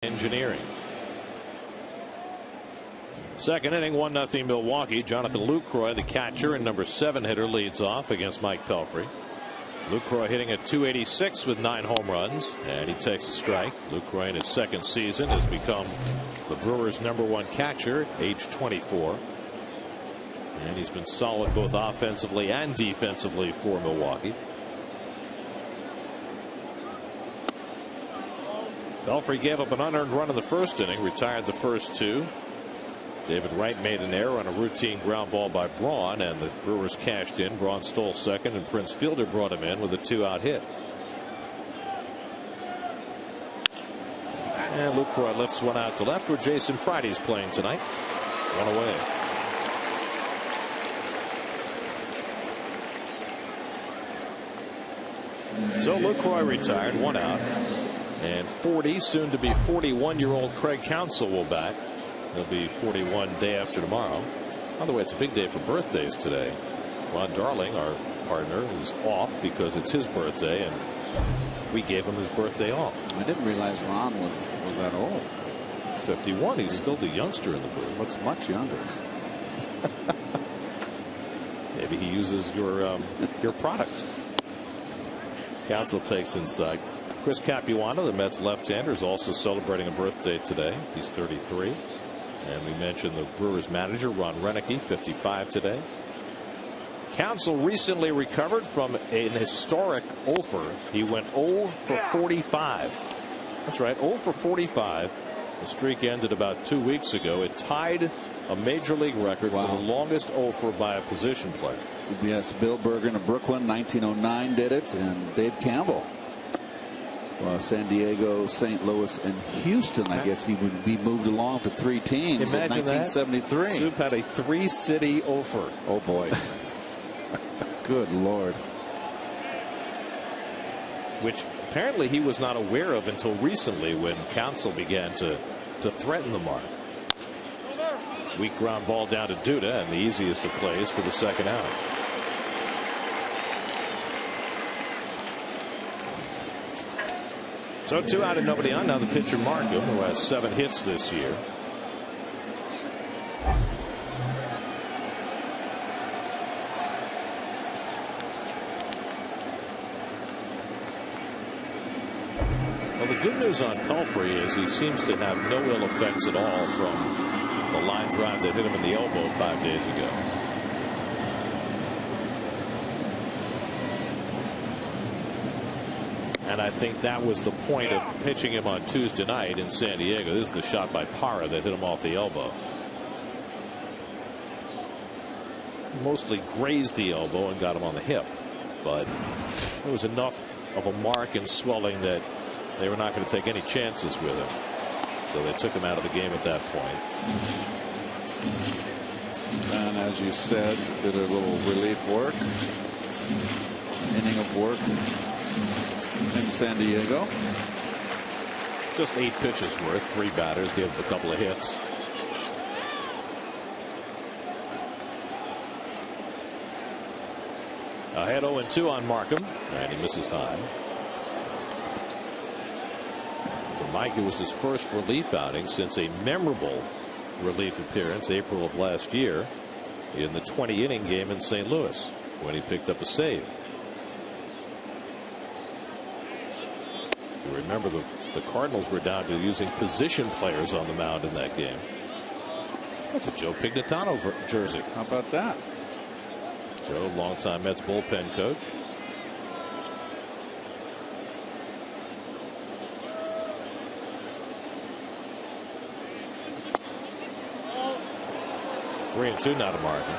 Engineering. Second inning, 1-0 Milwaukee. Jonathan Lucroy, the catcher and number 7 hitter, leads off against Mike Pelfrey. Lucroy hitting at .286 with 9 home runs, and he takes a strike. Lucroy in his second season has become the Brewers' #1 catcher, age 24. And he's been solid both offensively and defensively for Milwaukee. Pelfrey gave up an unearned run in the first inning, retired the first 2. David Wright made an error on a routine ground ball by Braun, and the Brewers cashed in. Braun stole second, and Prince Fielder brought him in with a 2-out hit. And Lucroy lifts one out to left, where Jason Pridey's playing tonight. One away. So Lucroy retired, 1 out. And 40, soon to be 41-year-old Craig Counsell will bat. He'll be 41 day after tomorrow. By the way, it's a big day for birthdays today. Ron Darling, our partner, is off because it's his birthday, and we gave him his birthday off. I didn't realize Ron was that old. 51. He's still the youngster in the booth. Looks much younger. Maybe he uses your products. Counsell takes inside. Chris Capuano, the Mets left-hander, is also celebrating a birthday today. He's 33. And we mentioned the Brewers manager, Ron Renicky, 55 today. Counsell recently recovered from an historic offer. He went 0 for 45. That's right, 0 for 45. The streak ended about 2 weeks ago. It tied a major league record for the longest offer by a position player. Yes, Bill Bergen of Brooklyn, 1909 did it, and Dave Campbell. San Diego, St. Louis, and Houston. I guess he would be moved along to 3 teams in 1973. That. Soup had a 3-city offer. Oh boy. Good Lord. Which apparently he was not aware of until recently, when Counsell began to threaten the mark. Weak ground ball down to Duda, and the easiest of plays for the second out. So 2 out and nobody on. Now the pitcher Markham, who has 7 hits this year. Well, the good news on Pelfrey is he seems to have no ill effects at all from the line drive that hit him in the elbow 5 days ago. And I think that was the point of pitching him on Tuesday night in San Diego. This is the shot by Parra that hit him off the elbow. Mostly grazed the elbow and got him on the hip. But it was enough of a mark and swelling that they were not going to take any chances with him. So they took him out of the game at that point. And as you said, did a little relief work. Inning of work in San Diego. Just 8 pitches worth, 3 batters, gave him a couple of hits. Ahead 0-2 on Markham, and he misses high. For Mike, it was his first relief outing since a memorable relief appearance April of last year in the 20-inning game in St. Louis when he picked up a save. You remember the Cardinals were down to using position players on the mound in that game. That's a Joe Pignatano jersey. How about that? Joe, longtime Mets bullpen coach. Three and two now to Markham.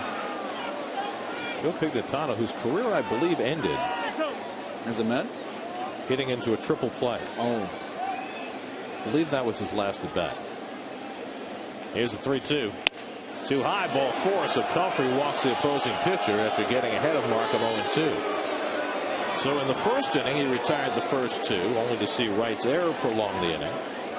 Joe Pignatano, whose career I believe ended As a Met, hitting into a triple play. Oh, I believe that was his last at bat. Here's a 3-2. Too high, ball 4. So Pelfrey walks the opposing pitcher after getting ahead of Markham 0-2. So in the first inning, he retired the first 2, only to see Wright's error prolong the inning.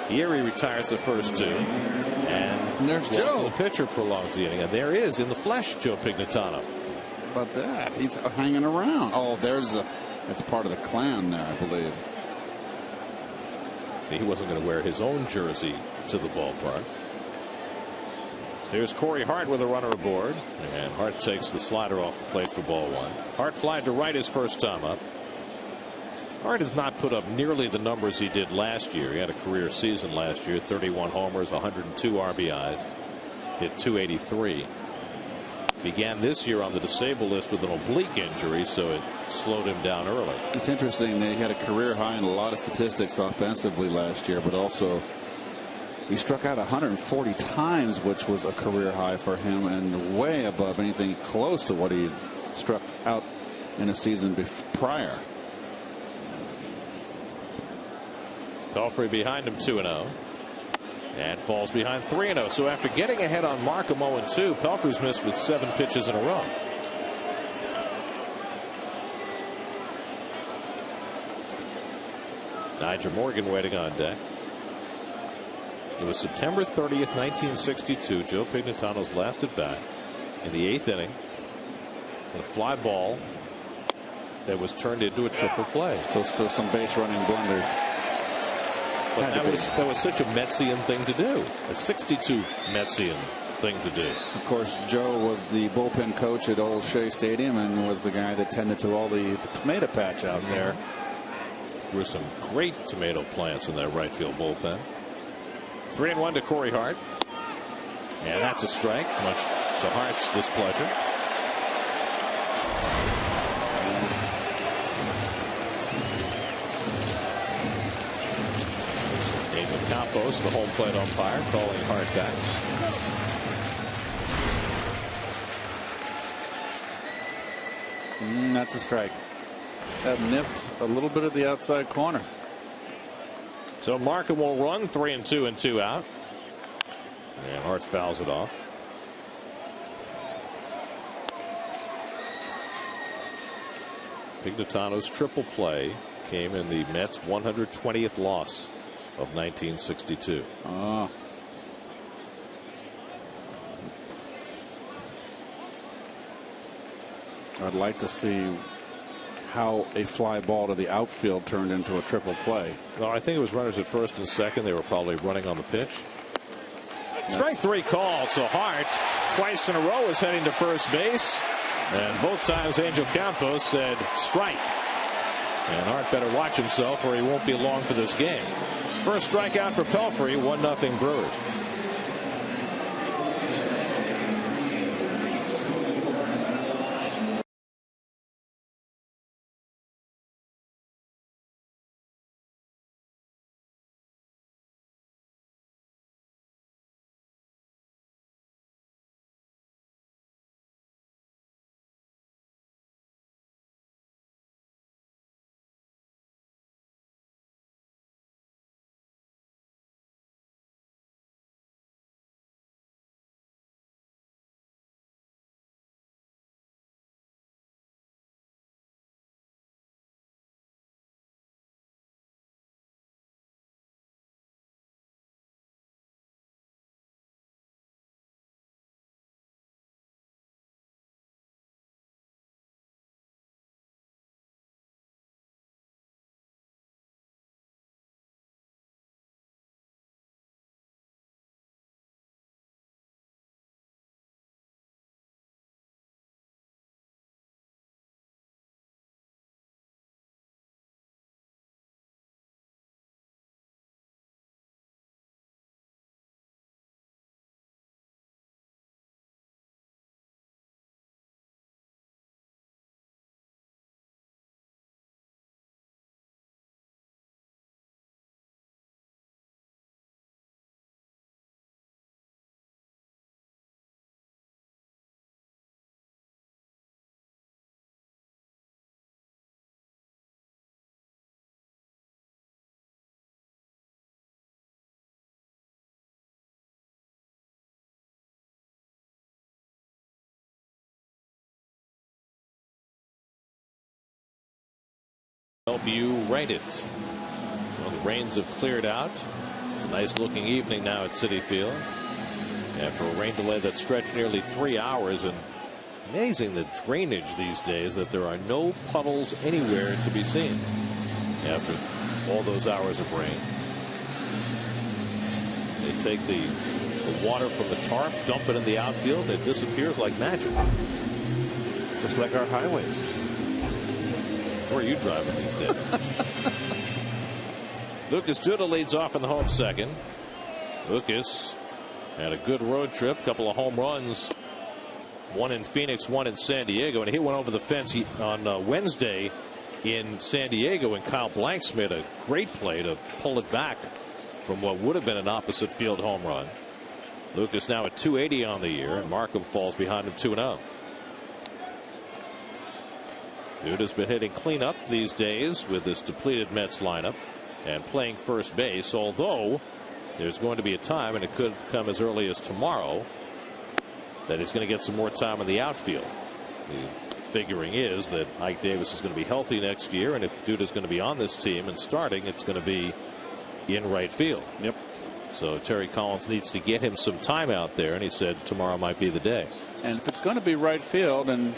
Here he retires the first 2, and there's Joe. The pitcher prolongs the inning, and there is in the flesh Joe Pignatano. How about that? He's hanging around. Oh, that's part of the clan there, I believe. See, he wasn't going to wear his own jersey to the ballpark. Here's Corey Hart with a runner aboard, and Hart takes the slider off the plate for ball 1. Hart flied to right his first time up. Hart has not put up nearly the numbers he did last year. He had a career season last year, 31 homers, 102 RBIs, hit .283. Began this year on the disabled list with an oblique injury, so it slowed him down early. It's interesting that he had a career high in a lot of statistics offensively last year, but also he struck out 140 times, which was a career high for him, and way above anything close to what he had struck out in a season prior. Pelfrey behind him 2-0. And falls behind 3-0. So after getting ahead on Markham 0-2, Pelfrey's missed with 7 pitches in a row. Nigel Morgan waiting on deck. It was September 30th, 1962, Joe Pignatano's last at bat in the 8th inning. A fly ball that was turned into a triple play. So some base running blunders. But that was such a Metsian thing to do. A 62 Metsian thing to do. Of course, Joe was the bullpen coach at Old Shea Stadium and was the guy that tended to all the tomato patch out there. There were some great tomato plants in that right field bullpen. 3-1 to Corey Hart. And that's a strike, much to Hart's displeasure. Campos, the home plate umpire, calling Hart back. That's a strike. That nipped a little bit of the outside corner. So Markham will run 3-2 and 2 out. And Hart fouls it off. Pignatano's triple play came in the Mets' 120th loss of 1962. I'd like to see how a fly ball to the outfield turned into a triple play. Well, I think it was runners at first and second. They were probably running on the pitch. Strike 3 called. So Hart twice in a row is heading to first base. And both times Angel Campos said strike. And Hart better watch himself or he won't be long for this game. First strikeout for Pelfrey, 1-0 Brewers. have you rated? Well, the rains have cleared out. It's a nice looking evening now at Citi Field after a rain delay that stretched nearly 3 hours. And amazing the drainage these days, that there are no puddles anywhere to be seen after all those hours of rain. They take the water from the tarp, dump it in the outfield, and it disappears like magic. Just like our highways. Where are you driving these days? Lucas Duda leads off in the home second. Lucas had a good road trip, couple of home runs, one in Phoenix, one in San Diego, and he went over the fence on Wednesday in San Diego, and Kyle Blanks made a great play to pull it back from what would have been an opposite field home run. Lucas now at 280 on the year, and Markham falls behind him 2-0. Duda's been hitting cleanup these days with this depleted Mets lineup and playing first base, although there's going to be a time, and it could come as early as tomorrow, that he's going to get some more time in the outfield. The figuring is that Ike Davis is going to be healthy next year, and if Duda's going to be on this team and starting, it's going to be in right field. Yep. So Terry Collins needs to get him some time out there, and he said tomorrow might be the day. And if it's going to be right field, and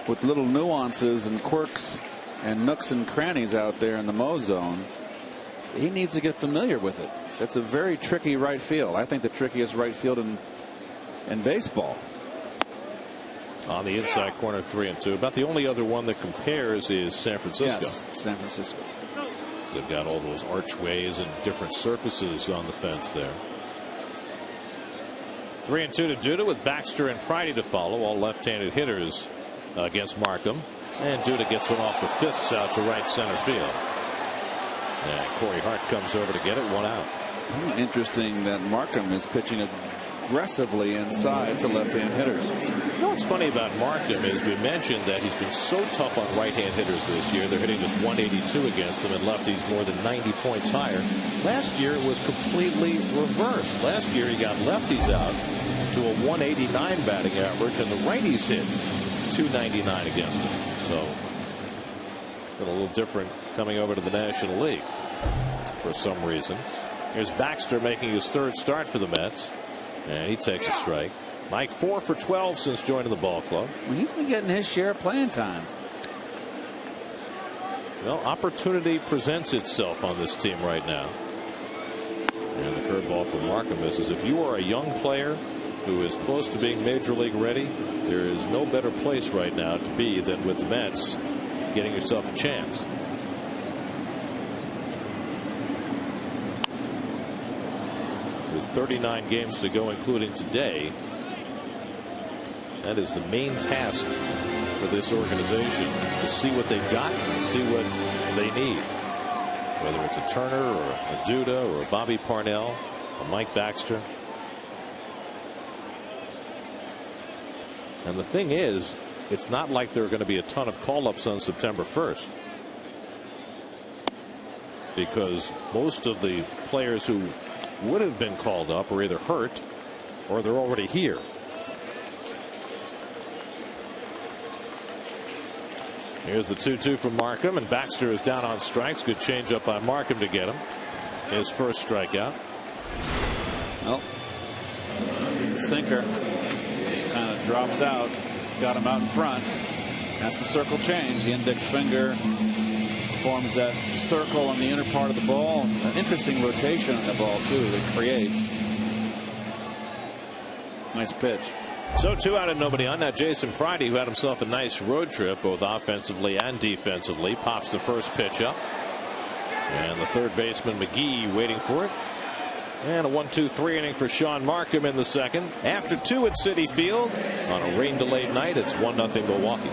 with little nuances and quirks and nooks and crannies out there in the Mo zone, he needs to get familiar with it. It's a very tricky right field. I think the trickiest right field in baseball. On the inside corner, 3-2. About the only other one that compares is San Francisco. Yes, San Francisco. They've got all those archways and different surfaces on the fence there. 3-2 to Duda, with Baxter and Pridey to follow, all left-handed hitters against Markham. And Duda gets one off the fists out to right center field. And Corey Hart comes over to get it, 1 out. Interesting that Markham is pitching aggressively inside to left-hand hitters. You know what's funny about Markham is we mentioned that he's been so tough on right-hand hitters this year. They're hitting just 182 against them, and lefties more than 90 points higher. Last year it was completely reversed. Last year he got lefties out to a 189 batting average, and the righties hit 299 against him. So a little different coming over to the National League for some reason. Here's Baxter making his third start for the Mets, and he takes a strike. Mike 4 for 12 since joining the ball club. Well, he's been getting his share of playing time. Well, opportunity presents itself on this team right now. And the curveball from Markham is if you are a young player who is close to being major league ready, there is no better place right now to be than with the Mets, getting yourself a chance. With 39 games to go, including today, that is the main task for this organization, to see what they've got and see what they need. Whether it's a Turner or a Duda or a Bobby Parnell, a Mike Baxter. And the thing is, it's not like there are going to be a ton of call-ups on September 1st. Because most of the players who would have been called up are either hurt or they're already here. Here's the 2-2 from Markham, and Baxter is down on strikes. Good changeup by Markham to get him. His first strikeout. Well, sinker kind of drops out. Got him out in front. That's the circle change. The index finger forms that circle on the inner part of the ball. An interesting rotation on the ball, too, that creates. Nice pitch. So 2 out and nobody on. Now Jason Pridey, who had himself a nice road trip both offensively and defensively, pops the first pitch up, and the third baseman McGee waiting for it, and a 1-2-3 inning for Sean Markham in the second. After 2 at Citi Field on a rain delayed night, it's 1-0 Milwaukee.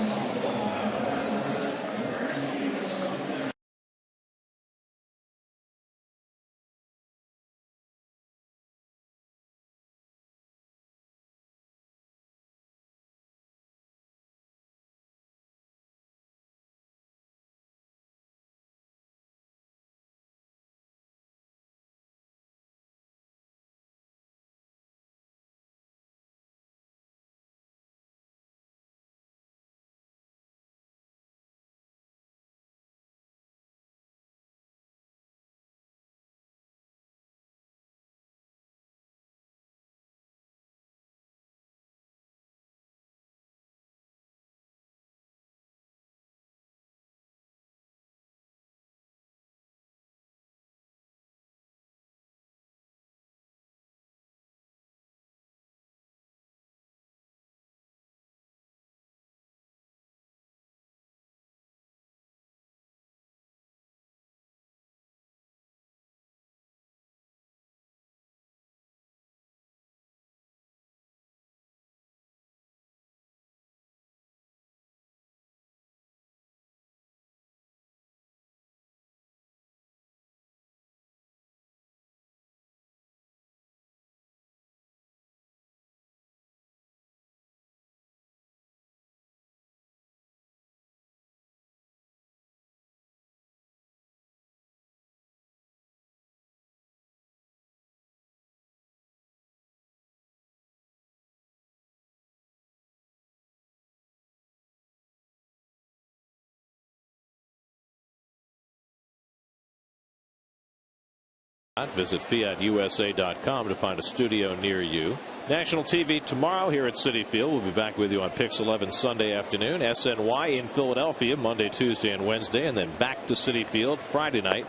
Visit fiatusa.com to find a studio near you. National TV tomorrow here at Citi Field. We'll be back with you on Pix 11 Sunday afternoon. SNY in Philadelphia Monday, Tuesday, and Wednesday, and then back to Citi Field Friday night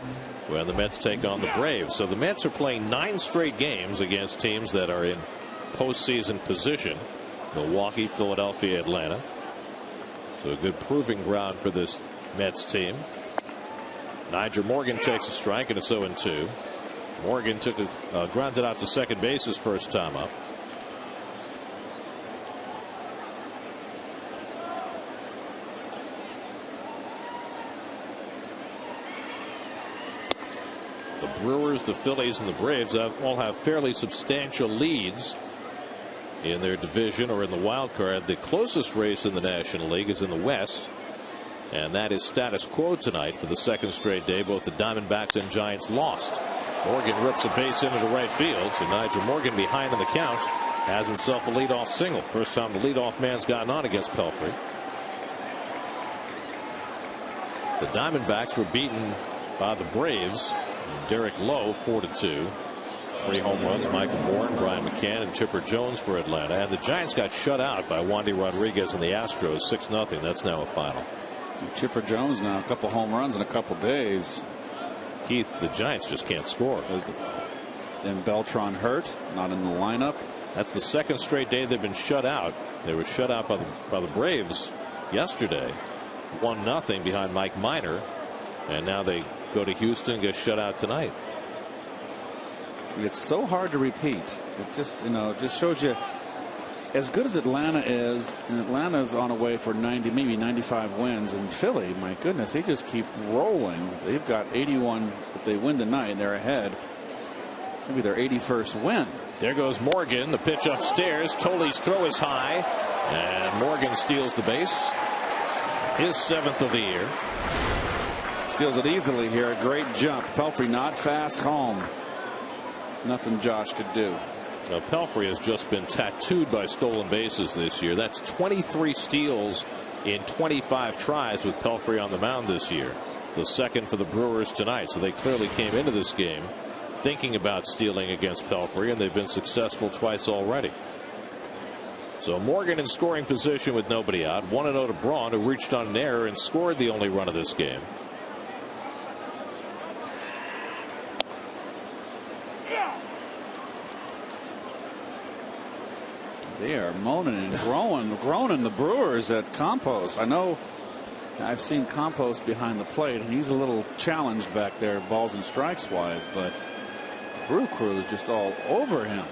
when the Mets take on the Braves. So the Mets are playing 9 straight games against teams that are in postseason position. Milwaukee, Philadelphia, Atlanta. So a good proving ground for this Mets team. Nyjer Morgan takes a strike, and it's 0-2. Morgan took a grounded out to second base his first time up. The Brewers, the Phillies, and the Braves all have fairly substantial leads in their division or in the wild card. The closest race in the National League is in the West, and that is status quo tonight for the second straight day. Both the Diamondbacks and Giants lost. Morgan rips a base into the right field, so Nyjer Morgan behind in the count has himself a leadoff single. First time the leadoff man's gotten on against Pelfrey. The Diamondbacks were beaten by the Braves. Derek Lowe 4-2. 3 home runs, Michael Bourne, Brian McCann, and Chipper Jones for Atlanta. And the Giants got shut out by Wandy Rodriguez and the Astros 6-0. That's now a final. Chipper Jones now a couple home runs in a couple days. Keith, the Giants just can't score. And Beltran hurt, not in the lineup. That's the second straight day they've been shut out. They were shut out by the Braves yesterday, 1-0 behind Mike Minor, and now they go to Houston and get shut out tonight. It's so hard to repeat. It just just shows you as good as Atlanta is, and Atlanta's on a way for 90, maybe 95 wins. And Philly, my goodness, they just keep rolling. They've got 81. If they win tonight, they're ahead. It's going to be their 81st win. There goes Morgan. The pitch upstairs. Toley's throw is high, and Morgan steals the base. His 7th of the year. Steals it easily here. A great jump. Pelfrey not fast home. Nothing Josh could do. Now, Pelfrey has just been tattooed by stolen bases this year. That's 23 steals in 25 tries with Pelfrey on the mound this year. The second for the Brewers tonight. So they clearly came into this game thinking about stealing against Pelfrey, and they've been successful twice already. So Morgan in scoring position with nobody out. 1-0 to Braun, who reached on an error and scored the only run of this game. They are moaning and groaning the Brewers at Campos. I know I've seen Campos behind the plate, and he's a little challenged back there, balls and strikes wise, but the Brew Crew is just all over him.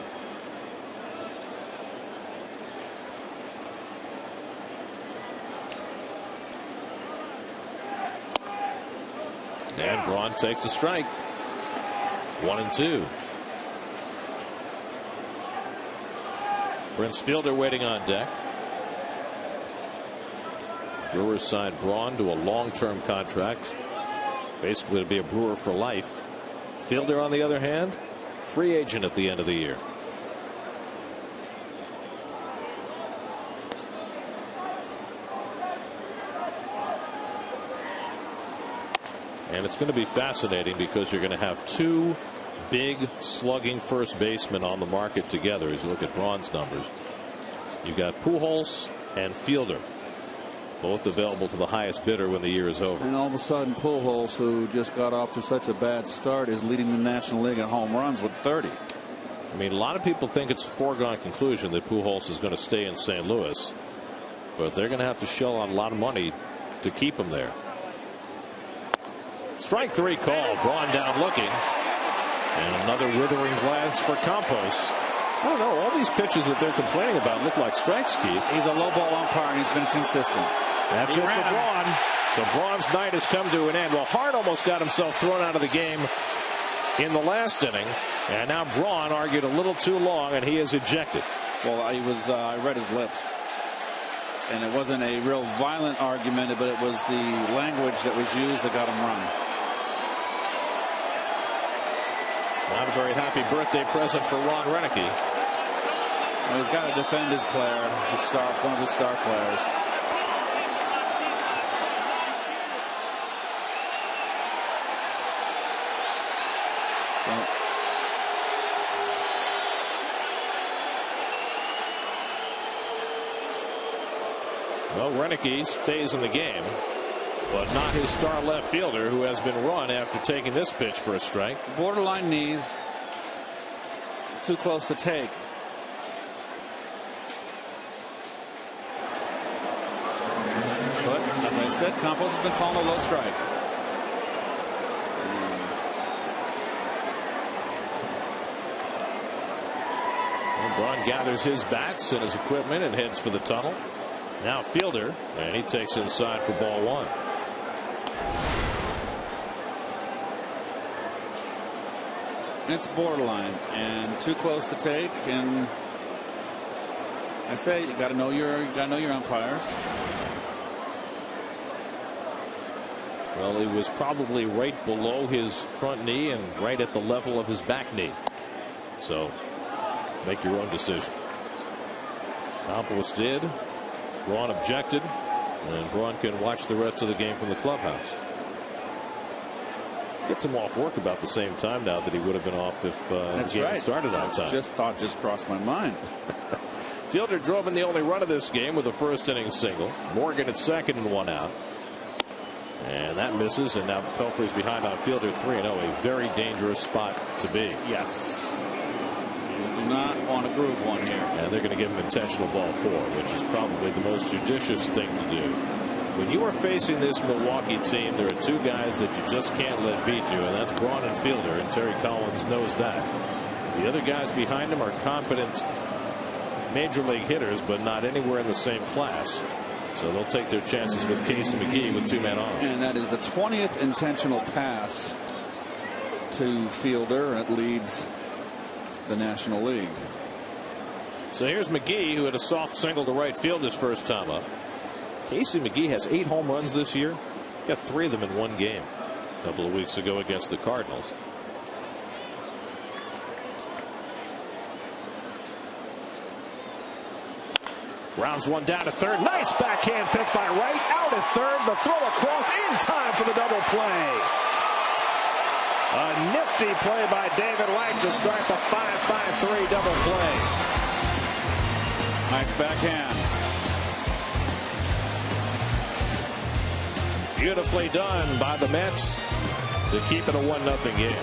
And Braun takes a strike. 1-2. Prince Fielder waiting on deck. Brewers signed Braun to a long-term contract. Basically to be a Brewer for life. Fielder, on the other hand, free agent at the end of the year. And it's going to be fascinating because you're going to have 2 big slugging first basemen on the market together. As you look at Braun's numbers, you've got Pujols and Fielder, both available to the highest bidder when the year is over. And all of a sudden Pujols, who just got off to such a bad start, is leading the National League in home runs with 30. I mean, a lot of people think it's a foregone conclusion that Pujols is going to stay in St. Louis, but they're going to have to shell out a lot of money to keep him there. Strike 3 call. Braun down looking. And another withering glance for Campos. I don't know. All these pitches that they're complaining about look like strikes, Keith. He's a low ball umpire, and he's been consistent. That's it for Braun. So Braun's night has come to an end. Well, Hart almost got himself thrown out of the game in the last inning. And now Braun argued a little too long, and he is ejected. Well, I read his lips. And it wasn't a real violent argument, but it was the language that was used that got him run. Not a very happy birthday present for Ron Renicky. Well, he's got to defend his player, one of his star players. Well, Renicky stays in the game, but not his star left fielder, who has been run after taking this pitch for a strike. Borderline knees. Too close to take. But as I said, Campos has been calling a low strike. Well, Braun gathers his bats and his equipment and heads for the tunnel. Now fielder, and he takes inside for ball one. It's borderline and too close to take, and I say you got to know your umpires. Well, he was probably right below his front knee and right at the level of his back knee. So make your own decision. Campos did. Braun objected, and Braun can watch the rest of the game from the clubhouse. Gets him off work about the same time now that he would have been off if the game had started on time. Just crossed my mind. Fielder drove in the only run of this game with a first inning single. Morgan at second and one out. And that misses, and now Pelfrey's behind on fielder 3-0. A very dangerous spot to be. Yes. You do not want to groove one here. And they're going to give him intentional ball 4, which is probably the most judicious thing to do. When you are facing this Milwaukee team, there are two guys that you just can't let beat you, and that's Braun and fielder, and Terry Collins knows that. The other guys behind him are competent major league hitters, but not anywhere in the same class. So they'll take their chances with Casey McGee with 2 men on. And that is the 20th intentional pass to fielder, and it leads the National League. So here's McGee, who had a soft single to right field his first time up. Casey McGee has 8 home runs this year. Got 3 of them in one game a couple of weeks ago against the Cardinals. Rounds one down to third. Nice backhand pick by Wright. Out at third. The throw across in time for the double play. A nifty play by David Wright to start the 5-5-3 double play. Nice backhand. Beautifully done by the Mets to keep it a 1-0 game.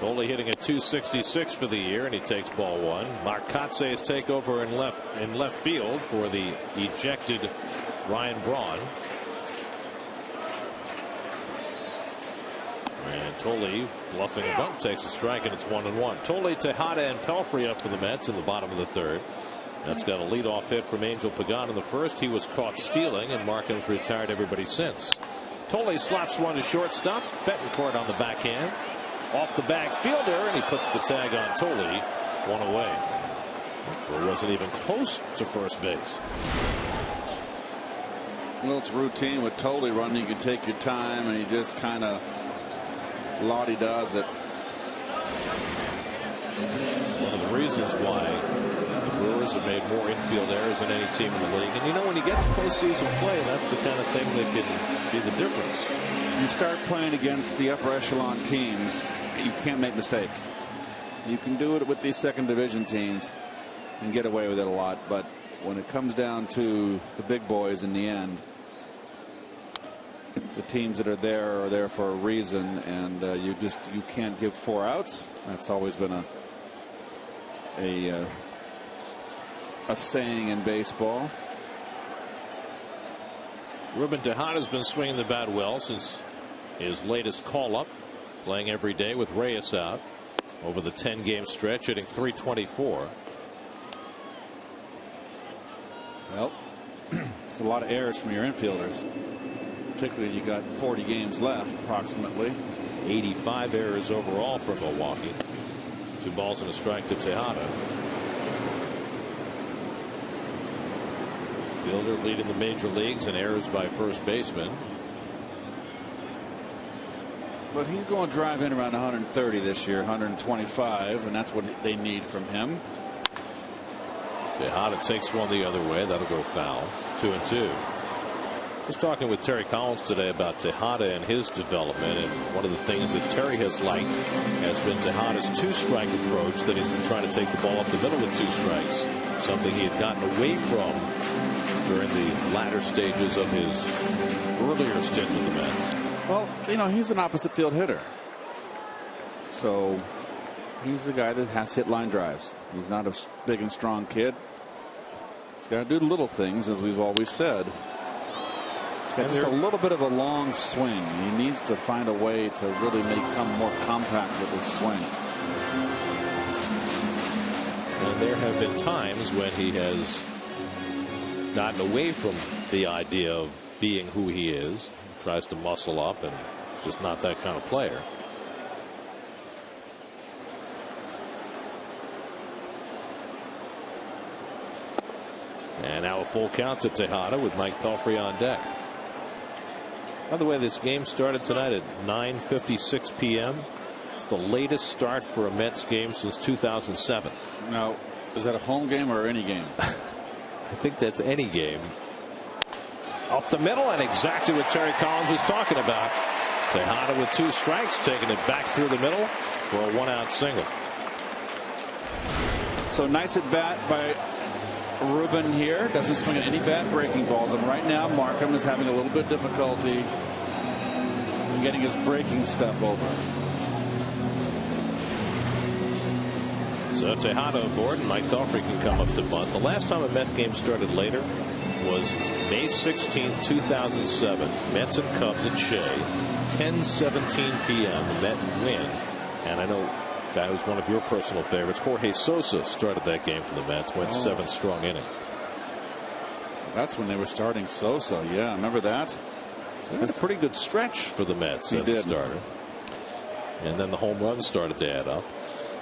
Only hitting a .266 for the year, and he takes ball 1. Markatse's takeover in left field for the ejected Ryan Braun. And Tolle bluffing bunt takes a strike, and it's 1-1. Tolle, Tejada, and Pelfrey up for the Mets in the bottom of the third. That's got a leadoff hit from Angel Pagan in the first. He was caught stealing, and Markham's retired everybody since. Tolley slaps one to shortstop. Betancourt on the backhand. Off the bag fielder, and he puts the tag on Tolley. One away. It wasn't even close to first base. Well, it's routine with Tolley running. You can take your time, and he just kind of la-di-does it. One of the reasons why the Brewers have made more infield errors than any team in the league. And you know, when you get to postseason play, that's the kind of thing that can be the difference. You start playing against the upper echelon teams, you can't make mistakes. You can do it with these second division teams and get away with it a lot, but when it comes down to the big boys in the end, the teams that are there for a reason, and you can't give 4 outs. That's always been a saying in baseball. Ruben Tejada's been swinging the bat well since his latest call up, playing every day with Reyes out over the 10-game stretch, hitting .324. Well, it's a lot of errors from your infielders. Particularly, you got 40 games left, approximately. 85 errors overall for Milwaukee. 2 balls and a strike to Tejada. Fielder leading the major leagues in errors by first baseman. But he's going to drive in around 130 this year, 125, and that's what they need from him. Tejada takes one the other way. That'll go foul. 2-2. I was talking with Terry Collins today about Tejada and his development, and one of the things that Terry has liked has been Tejada's 2-strike approach, that he's been trying to take the ball up the middle with 2 strikes, something he had gotten away from during the latter stages of his earlier stint with the Mets. Well, you know, he's an opposite field hitter, so he's the guy that has hit line drives. He's not a big and strong kid. He's got to do the little things, as we've always said. He's got just a little bit of a long swing. He needs to find a way to really become more compact with his swing. And there have been times when he has gotten away from the idea of being who he is, tries to muscle up, and he's just not that kind of player. And now a full count to Tejada with Mike Pelfrey on deck. By the way, this game started tonight at 9:56 p.m. It's the latest start for a Mets game since 2007. Now, is that a home game or any game? I think that's any game. Up the middle, and exactly what Terry Collins was talking about. Tejada with 2 strikes, taking it back through the middle for a 1-out single. So nice at bat by Ruben here. Doesn't swing at any bad breaking balls, and right now Markham is having a little bit of difficulty getting his breaking stuff over. So Tejada aboard, and Mike Pelfrey can come up to bunt. The last time a Met game started later was May 16th, 2007. Mets and Cubs at Shea, 10:17 p.m. The Met win. And I know a guy who's one of your personal favorites, Jorge Sosa, started that game for the Mets, went 7 strong innings. That's when they were starting Sosa. Yeah, remember that? That's a pretty good stretch for the Mets as a starter. And then the home runs started to add up.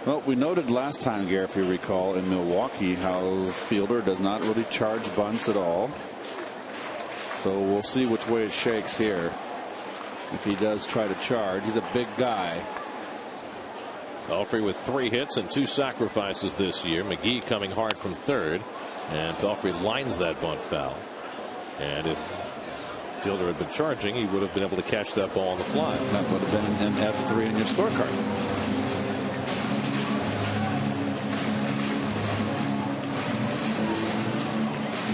Well, we noted last time, Gary, if you recall, in Milwaukee, how Fielder does not really charge bunts at all. So we'll see which way it shakes here. If he does try to charge, he's a big guy. Pelfrey with 3 hits and 2 sacrifices this year. McGee coming hard from third, and Pelfrey lines that bunt foul. And if Fielder had been charging, he would have been able to catch that ball on the fly. That would have been an F3 in your scorecard.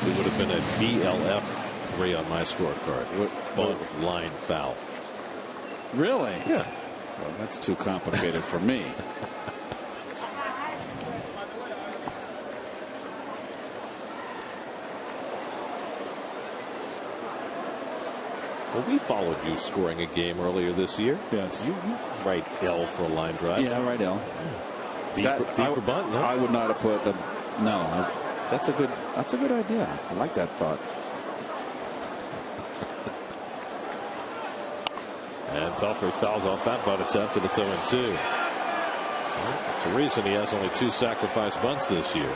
It would have been a BLF3 on my scorecard. Bunt, line, foul. Really? Yeah. Well, that's too complicated for me. Well, we followed you scoring a game earlier this year. Yes. You write L for a line drive. Yeah, right L. B for bunt. No? I would not have put a no. That's a good idea. I like that thought. Pelfrey fouls off that bunt attempt, and it's 0-2. That's the reason he has only 2 sacrifice bunts this year.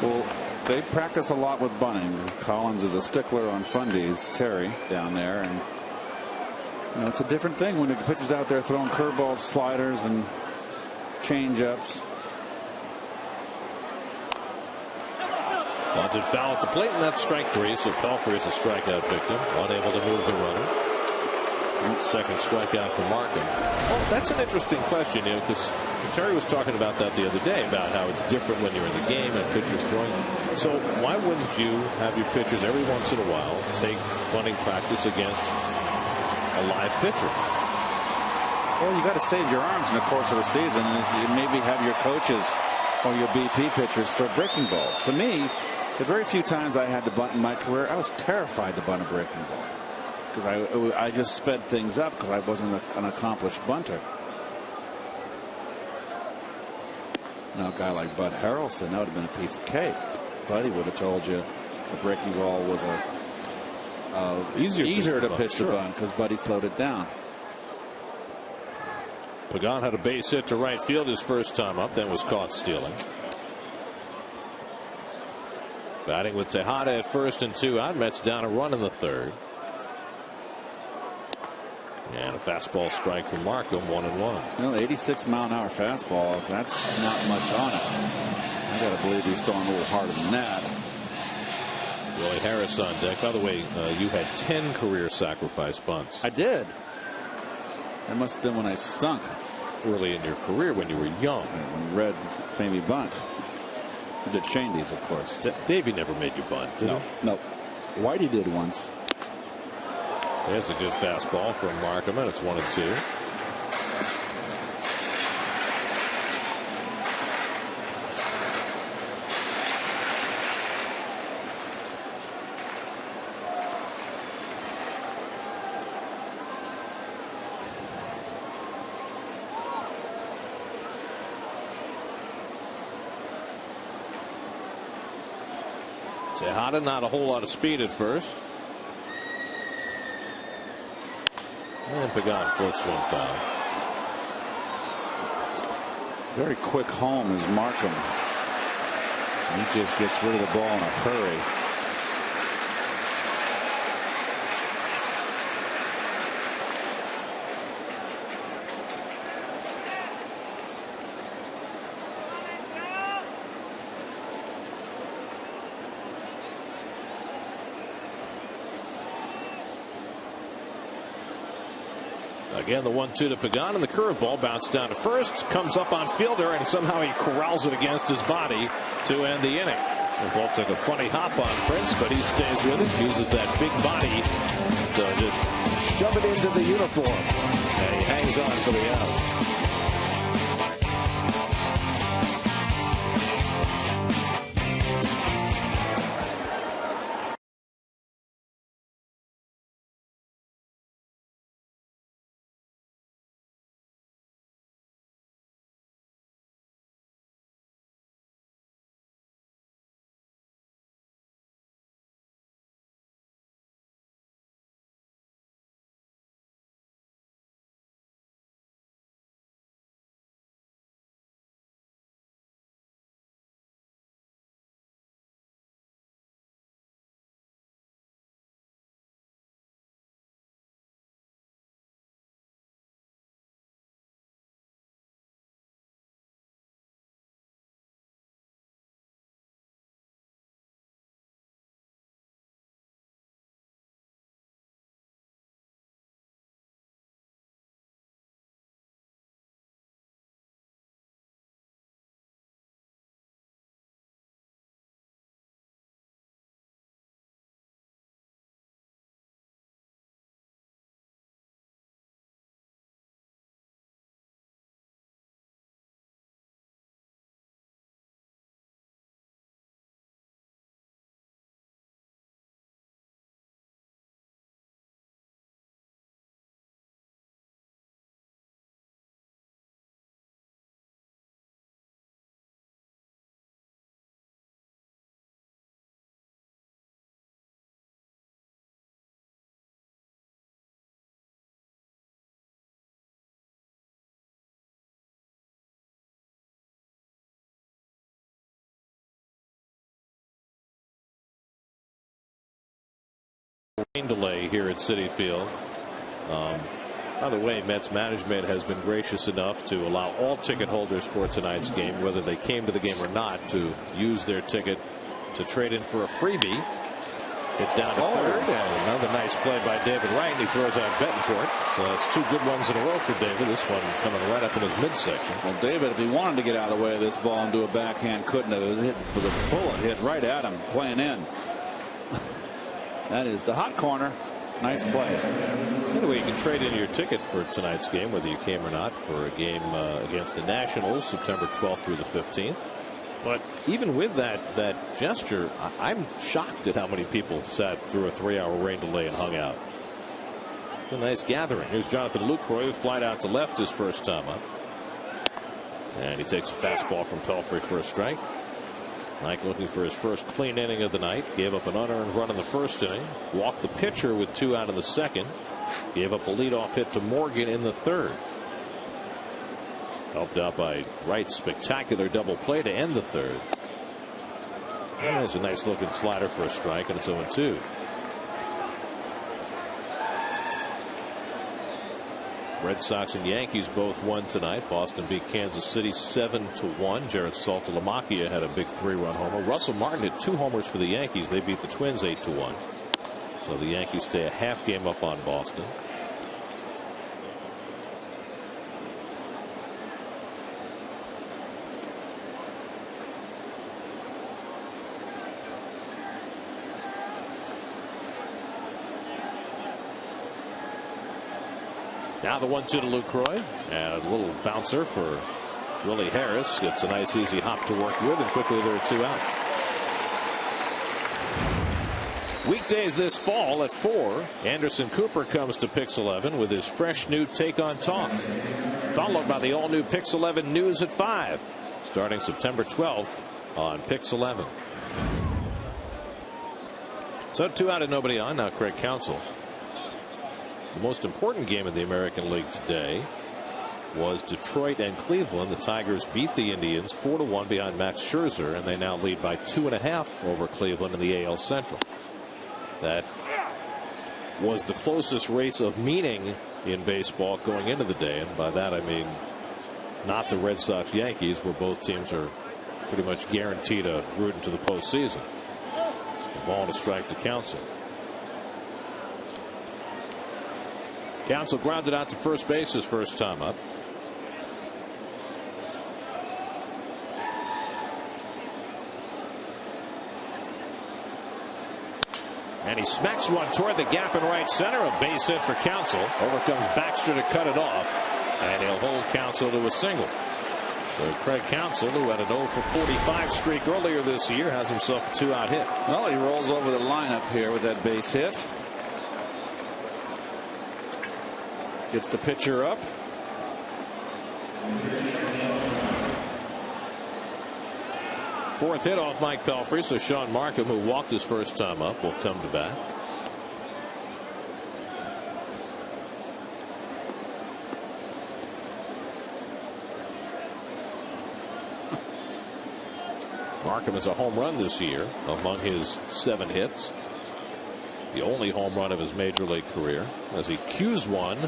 Well, they practice a lot with bunting. Collins is a stickler on fundies, Terry down there, and you know, it's a different thing when the pitcher's out there throwing curveballs, sliders, and change-ups. Bunted foul at the plate, and that's strike 3. So Pelfrey is a strikeout victim, unable to move the runner. Second strikeout for Markham. Well, that's an interesting question, because Terry was talking about that the other day, about how it's different when you're in the game and pitchers throwing. So why wouldn't you have your pitchers every once in a while take bunting practice against a live pitcher? Well, you got to save your arms in the course of a season, and you maybe have your coaches or your BP pitchers throw breaking balls. To me, the very few times I had to bunt in my career, I was terrified to bunt a breaking ball, because I just sped things up because I wasn't an accomplished bunter. Now, a guy like Bud Harrelson, that would have been a piece of cake. Buddy would have told you a breaking ball was easier to pitch the bunt because Buddy slowed it down. Pagan had a base hit to right field his first time up, then was caught stealing. Batting with Tejada at first and 2 out. Mets down a run in the 3rd. And a fastball strike from Markham, 1-1. Well, 86-mile-an-hour fastball, that's not much on it. I got to believe he's throwing a little harder than that. Willie Harris on deck. By the way, you had 10 career sacrifice bunts. I did. That must have been when I stunk. Early in your career when you were young. When Red made me bunt. I did Shandy's, of course. Davey never made you bunt, did he? No. Whitey did once. There's a good fastball from Markham, and it's 1-2. Tejada, not a whole lot of speed at first. And Pagan floats one foul. Very quick home is Markham. He just gets rid of the ball in a hurry. Again, the 1-2 to Pagan, and the curveball bounced down to first, comes up on fielder, and somehow he corrals it against his body to end the inning. They both took a funny hop on Prince, but he stays with it, uses that big body to just shove it into the uniform, and he hangs on for the out. Rain delay here at Citi Field. By the way, Mets management has been gracious enough to allow all ticket holders for tonight's game, whether they came to the game or not, to use their ticket to trade in for a freebie. Hit down to third, and another nice play by David Wright. He throws out Betancourt. So that's two good ones in a row for David. This one coming right up in his midsection. Well, David, if he wanted to get out of the way of this ball and do a backhand, couldn't have. It was hit with a bullet hit right at him, playing in. That is the hot corner. Nice play. Anyway, you can trade in your ticket for tonight's game, whether you came or not, for a game against the Nationals, September 12th through the 15th. But even with that gesture, I'm shocked at how many people sat through a 3-hour rain delay and hung out. It's a nice gathering. Here's Jonathan Lucroy, who flied out to left his first time up. And he takes a fastball from Pelfrey for a strike. Mike looking for his first clean inning of the night. Gave up an unearned run in the first inning. Walked the pitcher with 2 out in the second. Gave up a leadoff hit to Morgan in the third. Helped out by Wright's spectacular double play to end the third. And there's a nice looking slider for a strike, and it's 0-2. Red Sox and Yankees both won tonight. Boston beat Kansas City 7-1. Jared Saltalamacchia had a big 3-run homer. Russell Martin hit 2 homers for the Yankees. They beat the Twins 8-1. So the Yankees stay a half game up on Boston. Now the 1-2 to Lucroy, and a little bouncer for Willie Harris. Gets a nice easy hop to work with, and quickly there are 2 outs. Weekdays this fall at 4, Anderson Cooper comes to Pix 11 with his fresh new take on talk, followed by the all new Pix 11 news at 5, starting September 12th on Pix 11. So 2 out and nobody on. Now Craig Counsell. The most important game in the American League today was Detroit and Cleveland. The Tigers beat the Indians 4-1 behind Max Scherzer, and they now lead by 2.5 over Cleveland in the AL Central. That was the closest race of meaning in baseball going into the day, and by that I mean not the Red Sox Yankees, where both teams are pretty much guaranteed a route into the postseason. The ball and a strike to Counsell. Counsell grounded out to first base his first time up. And he smacks one toward the gap in right center. A base hit for Counsell. Over comes Baxter to cut it off, and he'll hold Counsell to a single. So Craig Counsell, who had an 0 for 45 streak earlier this year, has himself a 2-out hit. Well, he rolls over the lineup here with that base hit. Gets the pitcher up. Fourth hit off Mike Pelfrey, so Sean Markham, who walked his first time up, will come to bat. Markham has a home run this year among his 7 hits. The only home run of his major league career, as he cues one,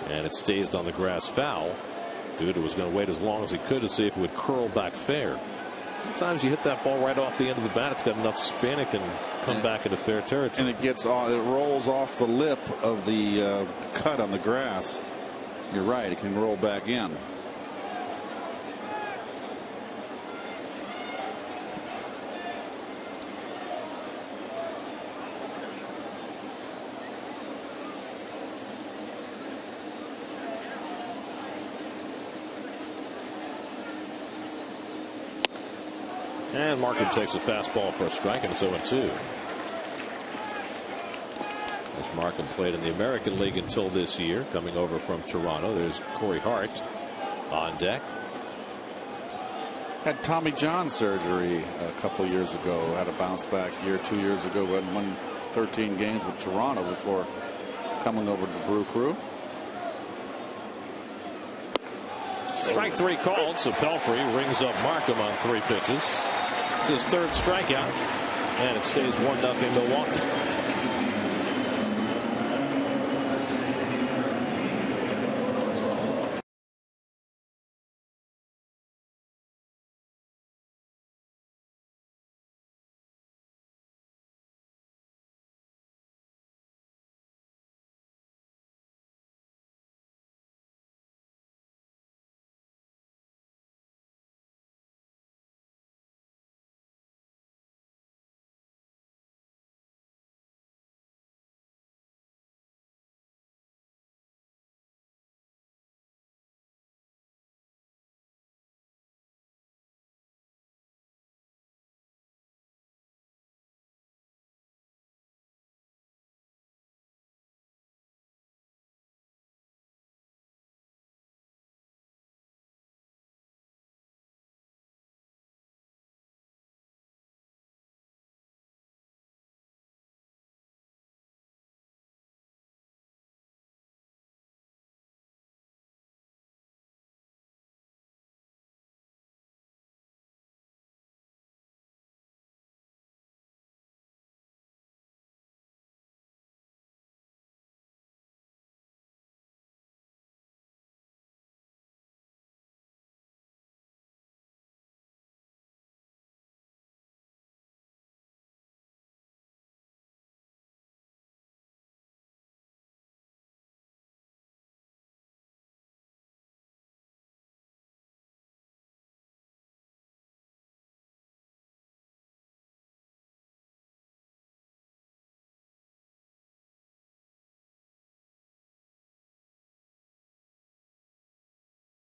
and it stays on the grass foul. Dude was going to wait as long as he could to see if it would curl back fair. Sometimes you hit that ball right off the end of the bat. It's got enough spin, it can come back into fair territory. And it rolls off the lip of the cut on the grass. You're right, it can roll back in. And Markham takes a fastball for a strike, and it's 0-2. As Markham played in the American League until this year, coming over from Toronto. There's Corey Hart on deck. Had Tommy John surgery a couple years ago. Had a bounce back year 2 years ago. Won 13 games with Toronto before coming over to the Brew Crew. Strike 3 called, so Pelfrey rings up Markham on 3 pitches. It's his 3rd strikeout, and it stays 1-0 Milwaukee.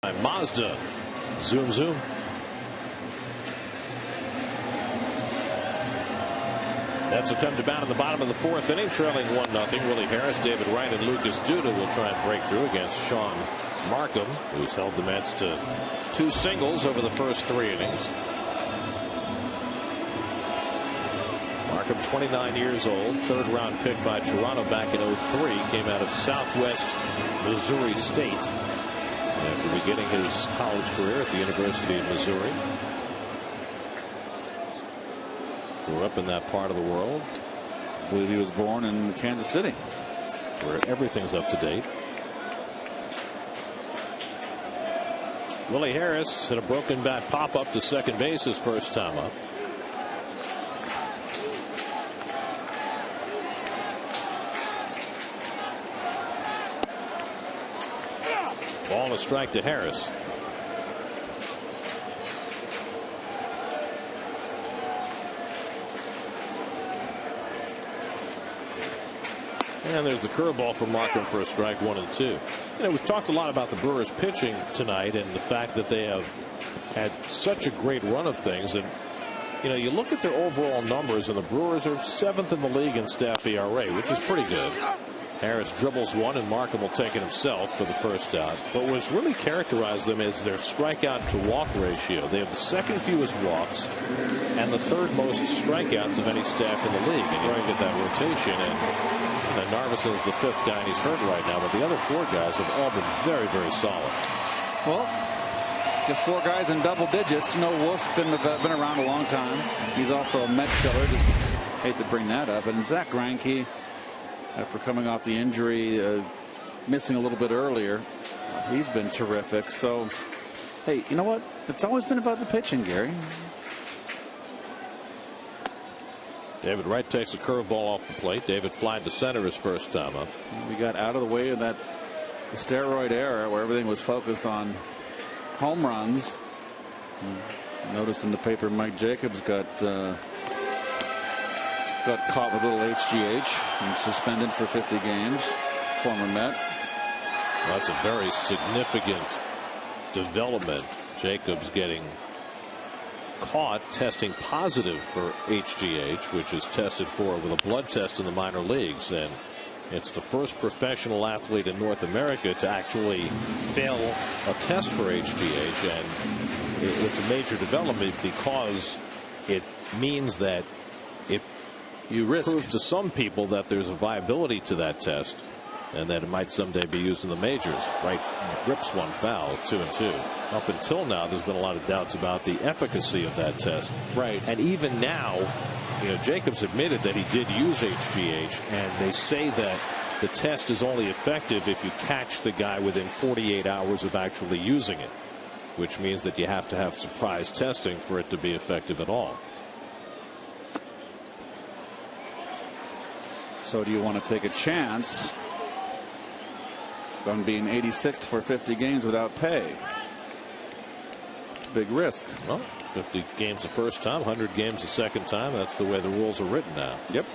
Mazda. Zoom, zoom. Mets will come to bat in the bottom of the fourth inning, trailing 1-0. Willie Harris, David Wright, and Lucas Duda will try and break through against Sean Markham, who's held the Mets to 2 singles over the first 3 innings. Markham, 29 years old, 3rd round pick by Toronto back in '03, came out of Southwest Missouri State after beginning his college career at the University of Missouri. Grew up in that part of the world. I believe he was born in Kansas City, where everything's up to date. Willie Harris hit a broken bat pop up to second base his first time up. Ball and a strike to Harris. And there's the curveball from Markham for a strike, 1-2. You know, we've talked a lot about the Brewers pitching tonight and the fact that they have had such a great run of things. And, you know, you look at their overall numbers, and the Brewers are 7th in the league in staff ERA, which is pretty good. Harris dribbles one, and Markham will take it himself for the first out. But what's really characterized them is their strikeout to walk ratio. They have the 2nd fewest walks and the 3rd most strikeouts of any staff in the league. And you look at that rotation, and Narveson is the 5th guy, and he's hurt right now. But the other 4 guys have all been very, very solid. Well, the 4 guys in double digits. No, Wolf's been around a long time. He's also a Met killer. Just hate to bring that up. And Zach Greinke, after coming off the injury, missing a little bit earlier, he's been terrific. So, hey, you know what? It's always been about the pitching, Gary. David Wright takes a curveball off the plate. David flied to center his first time up. We got out of the way of that steroid era where everything was focused on home runs. Notice in the paper Mike Jacobs got caught with a little HGH and suspended for 50 games. Former Met. Well, that's a very significant development. Jacobs getting caught testing positive for HGH, which is tested for with a blood test in the minor leagues, and it's the first professional athlete in North America to actually fail a test for HGH, and it's a major development because it means that you proves to some people that there's a viability to that test and that it might someday be used in the majors. Wright rips one foul, 2-2. Up until now, there's been a lot of doubts about the efficacy of that test. Right. And even now, you know, Jacobs admitted that he did use HGH, and they say that the test is only effective if you catch the guy within 48 hours of actually using it, which means that you have to have surprise testing for it to be effective at all. So do you want to take a chance on being 86th for 50 games without pay? Big risk. Well, 50 games the first time, 100 games the second time. That's the way the rules are written now. Yep.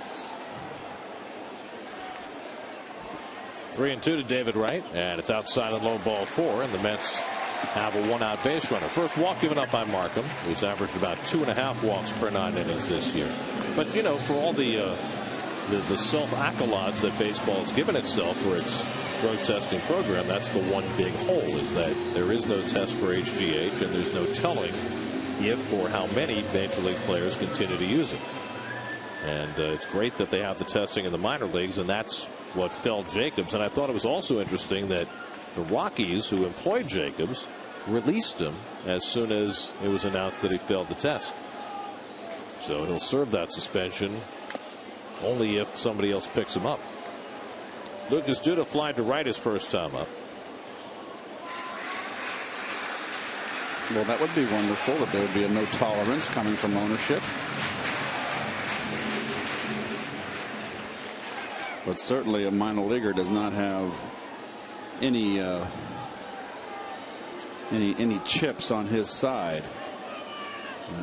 3-2 to David Wright, and it's outside on low ball 4, and the Mets have a 1-out base runner. First walk given up by Markham, who's averaged about 2.5 walks per 9 innings this year. But, you know, for all the self-accolades that baseball has given itself for its drug testing program, that's the one big hole, is that there is no test for HGH, and there's no telling if or how many major league players continue to use it. And it's great that they have the testing in the minor leagues, and that's what felled Jacobs. And I thought it was also interesting that the Rockies, who employed Jacobs, released him as soon as it was announced that he failed the test. So he'll serve that suspension only if somebody else picks him up. Lucas Duda flied to right his first time up. Well, that would be wonderful that there would be a no tolerance coming from ownership. But certainly a minor leaguer does not have any chips on his side.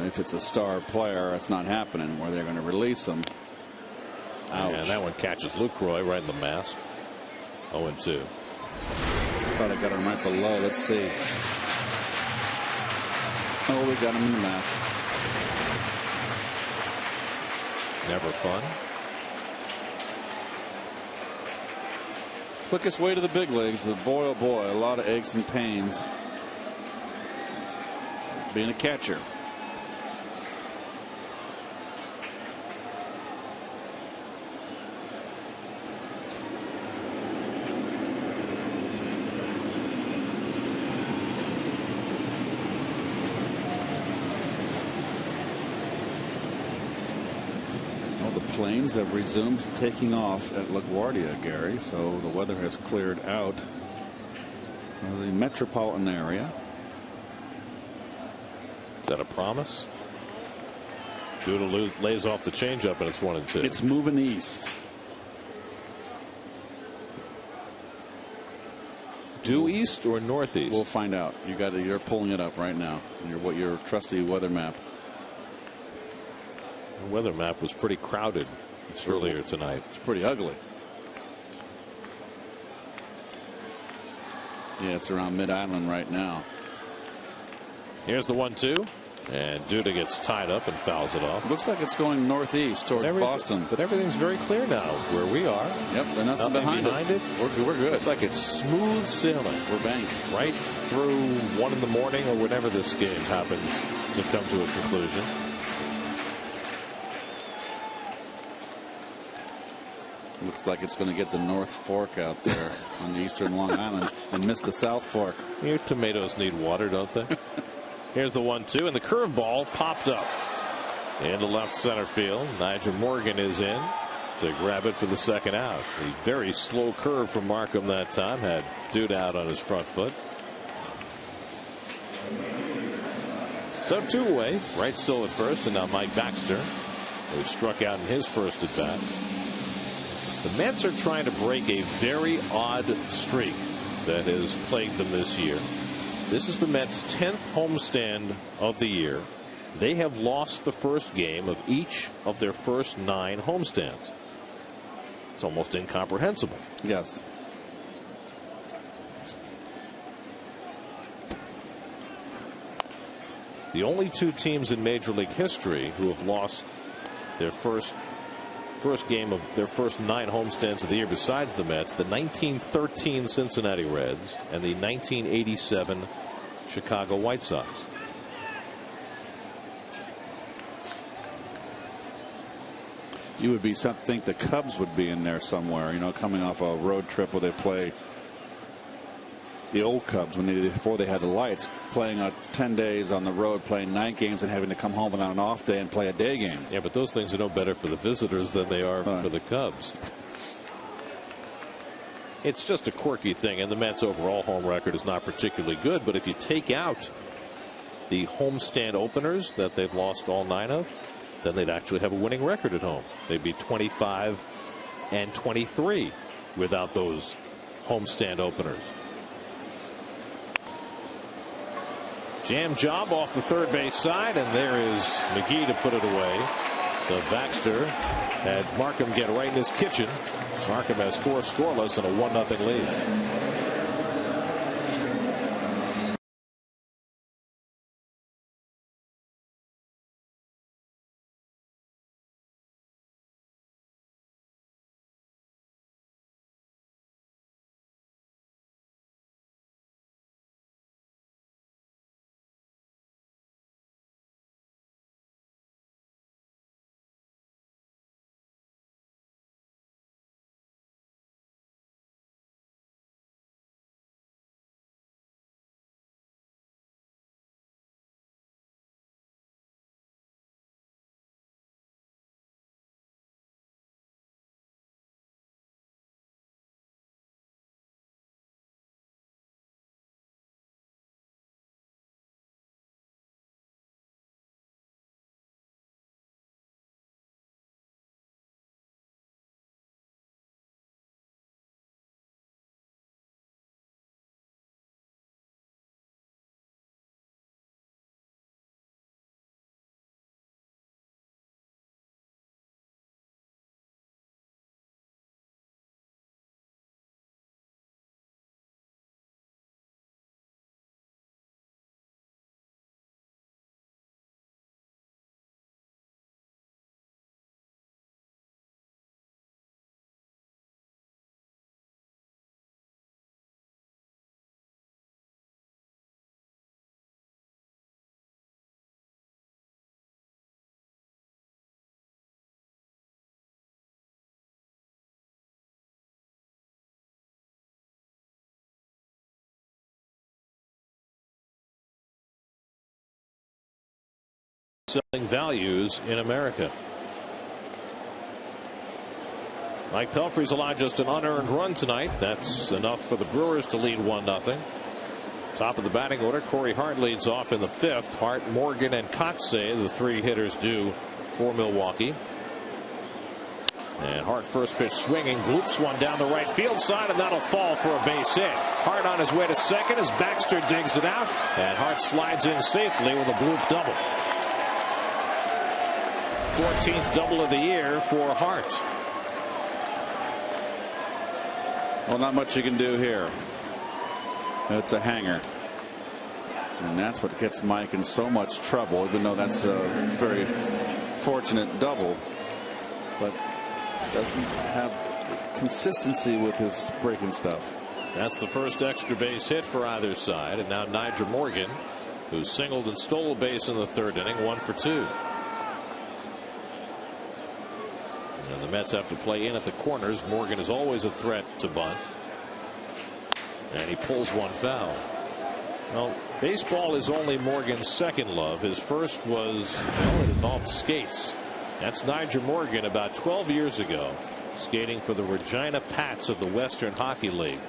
If it's a star player, it's not happening where they're going to release him. Ouch. And that one catches Lucroy right in the mask. 0-2. Thought I got him right below. Let's see. Oh, we got him in the mask. Never fun. Quickest way to the big leagues, but boy, oh boy, a lot of aches and pains being a catcher. Planes have resumed taking off at LaGuardia, Gary, so the weather has cleared out of the metropolitan area. Is that a promise? Doodle lays off the changeup, and it's 1-2. It's moving east. Due east or northeast? We'll find out. You're pulling it up right now. Your trusty weather map. The weather map was pretty crowded earlier tonight. It's pretty ugly. Yeah, it's around Mid-Island right now. Here's the 1-2, and Duda gets tied up and fouls it off. Looks like it's going northeast towards Boston. But everything's very clear now where we are. Yep, there's nothing behind it. We're good. Looks like it's smooth sailing. We're banked. Right through 1 in the morning or whenever this game happens to come to a conclusion. Looks like it's going to get the North Fork out there on the eastern Long Island and miss the South Fork. Your tomatoes need water, don't they? Here's the 1-2, and the curveball popped up into left center field. Nigel Morgan is in to grab it for the second out. A very slow curve from Markham that time had Dude out on his front foot. So 2 away. Wright still at first, and now Mike Baxter, who struck out in his first at bat. The Mets are trying to break a very odd streak that has plagued them this year. This is the Mets' 10th homestand of the year. They have lost the first game of each of their first 9 homestands. It's almost incomprehensible. Yes. The only 2 teams in Major League history who have lost their first game of their first 9 homestands of the year besides the Mets, the 1913 Cincinnati Reds and the 1987 Chicago White Sox. You would think the Cubs would be in there somewhere, coming off a road trip where they play the old Cubs before they had the lights, playing 10 days on the road, playing night games and having to come home on an off day and play a day game. Yeah, but those things are no better for the visitors than they are for the Cubs. It's just a quirky thing, and the Mets' overall home record is not particularly good, but if you take out the homestand openers that they've lost all 9 of, then they'd actually have a winning record at home. They'd be 25-23 without those homestand openers. Jam job off the third base side, and there is McGee to put it away. So Baxter had Markham get right in his kitchen. Markham has 4 scoreless and a 1-0 lead. selling values in America. Mike Pelfrey's allowed just an unearned run tonight. That's enough for the Brewers to lead 1-0. Top of the batting order, Corey Hart leads off in the 5th. Hart, Morgan, and Kotsay, the 3 hitters due for Milwaukee. And Hart first pitch swinging, bloops one down the right field side, and that'll fall for a base hit. Hart on his way to second as Baxter digs it out, and Hart slides in safely with a bloop double. 14th double of the year for Hart. Well, not much you can do here. It's a hanger. And that's what gets Mike in so much trouble, even though that's a very fortunate double. But doesn't have consistency with his breaking stuff. That's the first extra base hit for either side. And now Nyjer Morgan, who singled and stole a base in the 3rd inning, 1 for 2. And the Mets have to play in at the corners. Morgan is always a threat to bunt. And he pulls one foul. Well, baseball is only Morgan's second love. His first was, well, it involved skates. That's Nyjer Morgan about 12 years ago, skating for the Regina Pats of the Western Hockey League.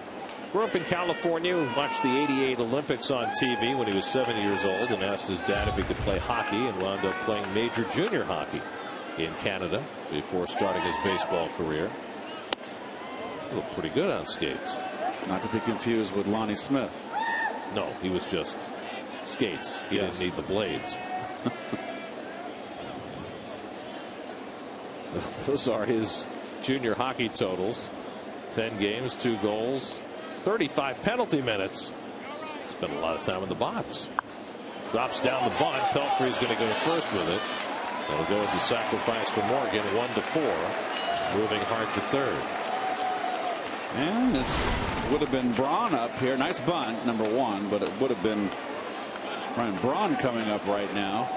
Grew up in California, watched the '88 Olympics on TV when he was 7 years old, and asked his dad if he could play hockey, and wound up playing major junior hockey in Canada before starting his baseball career. Looked pretty good on skates. Not to be confused with Lonnie Smith. No, he was just skates. He didn't need the blades. Those are his junior hockey totals. 10 games, 2 goals, 35 penalty minutes. Spent a lot of time in the box. Drops down the bunt. Pelfrey is going to go first with it. That'll go as a sacrifice for Morgan, 1-4, moving Hart to 3rd. And it would have been Braun up here. Nice bunt, number 1, but it would have been Ryan Braun coming up right now.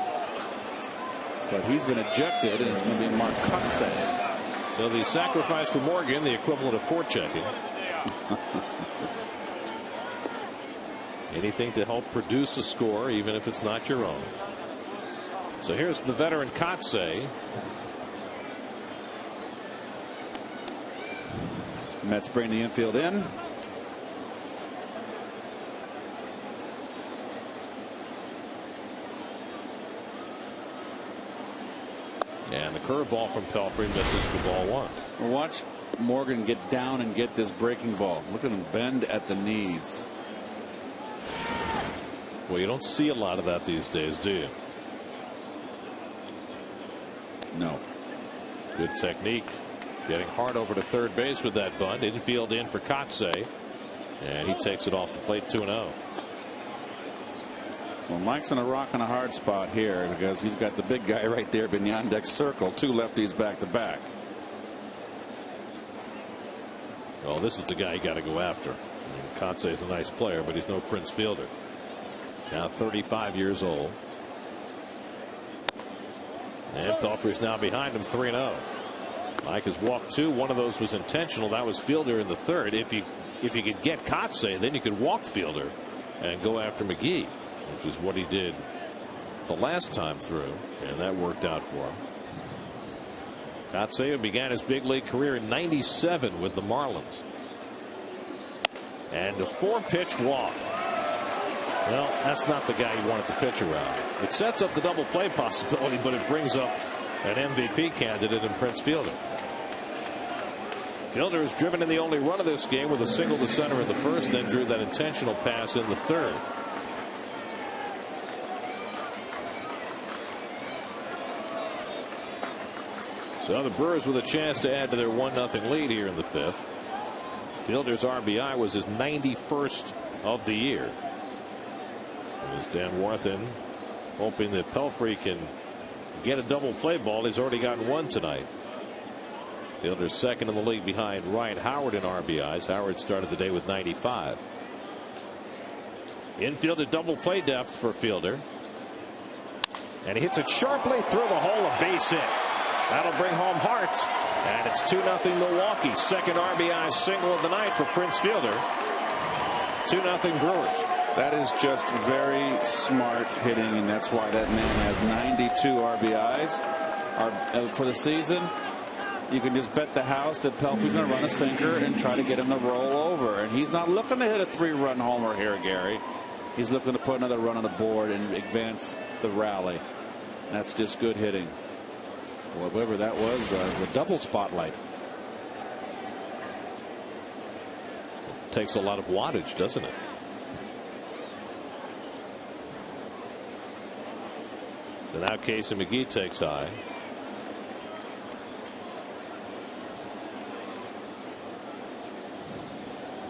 But he's been ejected, and it's going to be Mark Kotsay. So the sacrifice for Morgan, the equivalent of forechecking. Anything to help produce a score, even if it's not your own. So here's the veteran Kotsay. Mets bring the infield in. And the curveball from Pelfrey misses for ball 1. Well, watch Morgan get down and get this breaking ball. Look at him bend at the knees. Well, you don't see a lot of that these days, do you? No. Good technique. Getting Hart over to 3rd base with that bunt. Infield in for Kotsay. And he takes it off the plate, 2-0. Well, Mike's in a rock and a hard spot here because he's got the big guy right there beyond deck circle. 2 lefties back to back. Well, this is the guy you got to go after. Kotsay is a nice player, but he's no Prince Fielder. Now 35 years old. And Pelfrey's now behind him, 3-0. Mike has walked 2. One of those was intentional. That was Fielder in the 3rd. If you could get Kotsay, then you could walk Fielder and go after McGee, which is what he did the last time through, and that worked out for him. Kotsay began his big league career in '97 with the Marlins. And a 4-pitch walk. Well, that's not the guy you wanted to pitch around. It sets up the double play possibility, but it brings up an MVP candidate in Prince Fielder. Fielder is driven in the only run of this game with a single to center in the 1st, then drew that intentional pass in the 3rd. So the Brewers with a chance to add to their 1-0 lead here in the 5th. Fielder's RBI was his 91st of the year. As Dan Warthen hoping that Pelfrey can get a double play ball. He's already gotten 1 tonight. Fielder's 2nd in the league behind Ryan Howard in RBIs. Howard started the day with 95. Infield at double play depth for Fielder. And he hits it sharply through the hole, a base hit. That'll bring home Hart. And it's 2-0 Milwaukee. 2nd RBI single of the night for Prince Fielder. 2-0 Brewers. That is just very smart hitting, and that's why that man has 92 RBIs for the season. You can just bet the house that Pelfrey's going to run a sinker and try to get him to roll over. And he's not looking to hit a 3-run homer here, Gary. He's looking to put another run on the board and advance the rally. That's just good hitting. Well, whatever that was, the double spotlight. Takes a lot of wattage, doesn't it? So now Casey McGee takes high.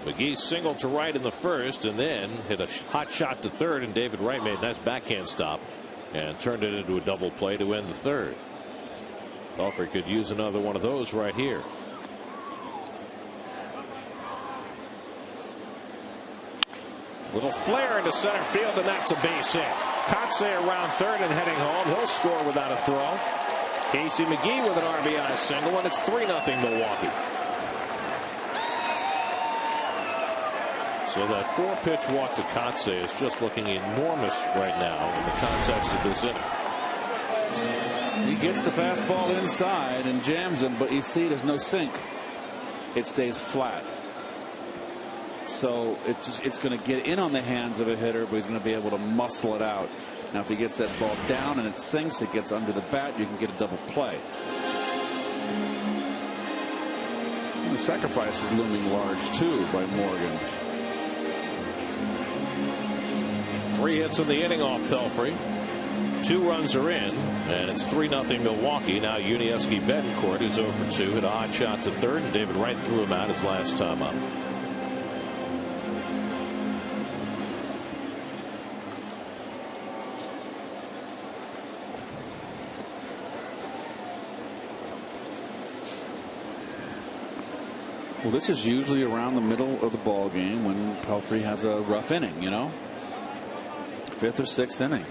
McGee singled to right in the first and then hit a hot shot to third, and David Wright made a nice backhand stop and turned it into a double play to end the third. Pelfrey could use another one of those right here. Little flare into center field, and that's a base hit. Kotsay around third and heading home. He'll score without a throw. Casey McGee with an RBI single, and it's 3-0 Milwaukee. So that 4-pitch walk to Kotsay is just looking enormous right now in the context of this inning. He gets the fastball inside and jams him, but you see there's no sink. It stays flat. So it's going to get in on the hands of a hitter, but he's going to be able to muscle it out. Now if he gets that ball down and it sinks, it gets under the bat, you can get a double play. And the sacrifice is looming large too by Morgan. 3 hits in the inning off Pelfrey. 2 runs are in, and it's 3-0 Milwaukee. Now Yuniesky Betancourt, who's 0 for 2, hit a hot shot to third, and David Wright threw him out his last time up. Well, this is usually around the middle of the ball game when Pelfrey has a rough inning, you know. 5th or 6th inning.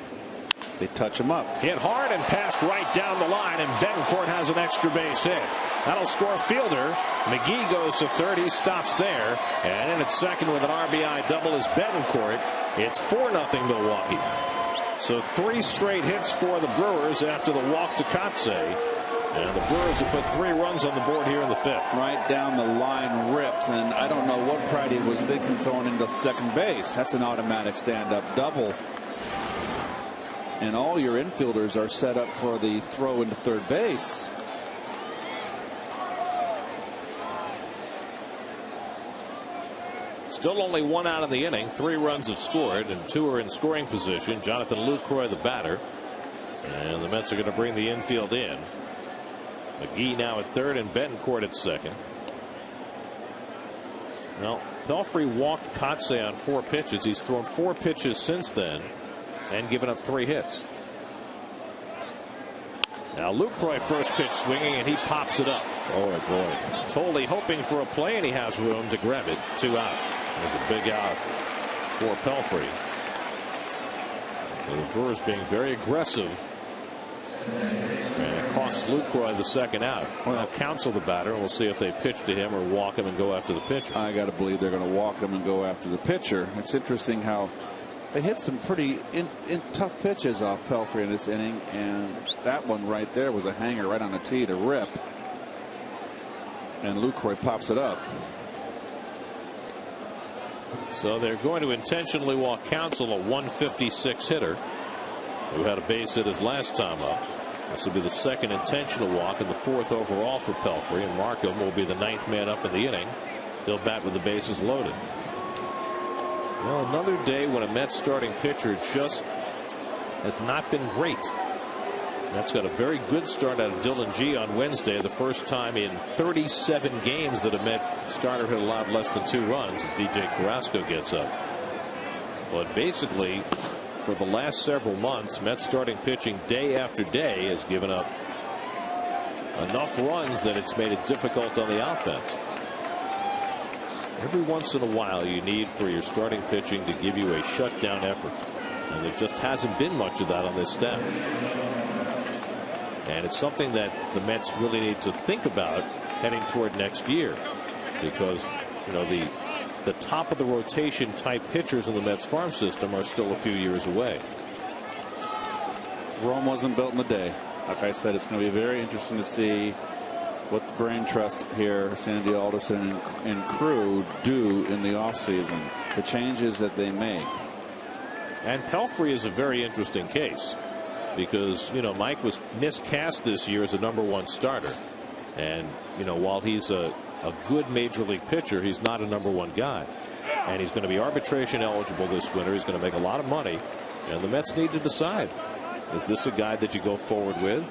They touch him up. Hit hard and passed right down the line, and Betancourt has an extra base hit. That'll score fielder. McGee goes to third. He stops there. And in at second with an RBI double is Betancourt. It's 4-0 Milwaukee. So 3 straight hits for the Brewers after the walk to Kotsay. And the Brewers have put 3 runs on the board here in the 5th. Right down the line, ripped, and I don't know what Priddy was thinking throwing into second base. That's an automatic stand-up double. And all your infielders are set up for the throw into third base. Still only 1 out in the inning. 3 runs have scored, and 2 are in scoring position. Jonathan Lucroy, the batter. And the Mets are going to bring the infield in. McGee now at third and Betancourt at second. Well, Pelfrey walked Kotsay on 4 pitches. He's thrown 4 pitches since then and given up 3 hits. Now Lucroy first pitch swinging, and he pops it up. Oh boy. Totally hoping for a play, and he has room to grab it. 2 out. There's a big out for Pelfrey. So the Brewers being very aggressive. And it costs Lucroy the second out. Well, counsel the batter, and we'll see if they pitch to him or walk him and go after the pitcher. I got to believe they're going to walk him and go after the pitcher. It's interesting how they hit some pretty tough pitches off Pelfrey in this inning, and that one right there was a hanger right on the tee to rip. And Lucroy pops it up. So they're going to intentionally walk Counsell, a 156 hitter who had a base hit his last time up. This will be the second intentional walk and the 4th overall for Pelfrey, and Markham will be the 9th man up in the inning. He'll bat with the bases loaded. Well, another day when a Mets starting pitcher just has not been great. Mets got a very good start out of Dylan Gee on Wednesday, the first time in 37 games that a Met starter had allowed less than 2 runs as DJ Carrasco gets up. But basically, for the last several months, Mets starting pitching day after day has given up enough runs that it's made it difficult on the offense. Every once in a while you need for your starting pitching to give you a shutdown effort, and there just hasn't been much of that on this staff. And it's something that the Mets really need to think about heading toward next year, because you know the the top of the rotation type pitchers in the Mets farm system are still a few years away. Rome wasn't built in a day. Like I said, it's going to be very interesting to see what the brain trust here, Sandy Alderson and crew, do in the offseason, the changes that they make. And Pelfrey is a very interesting case because, you know, Mike was miscast this year as a #1 starter. And, you know, while he's a good major league pitcher, he's not a #1 guy. And he's going to be arbitration eligible this winter. He's going to make a lot of money. And the Mets need to decide, is this a guy that you go forward with?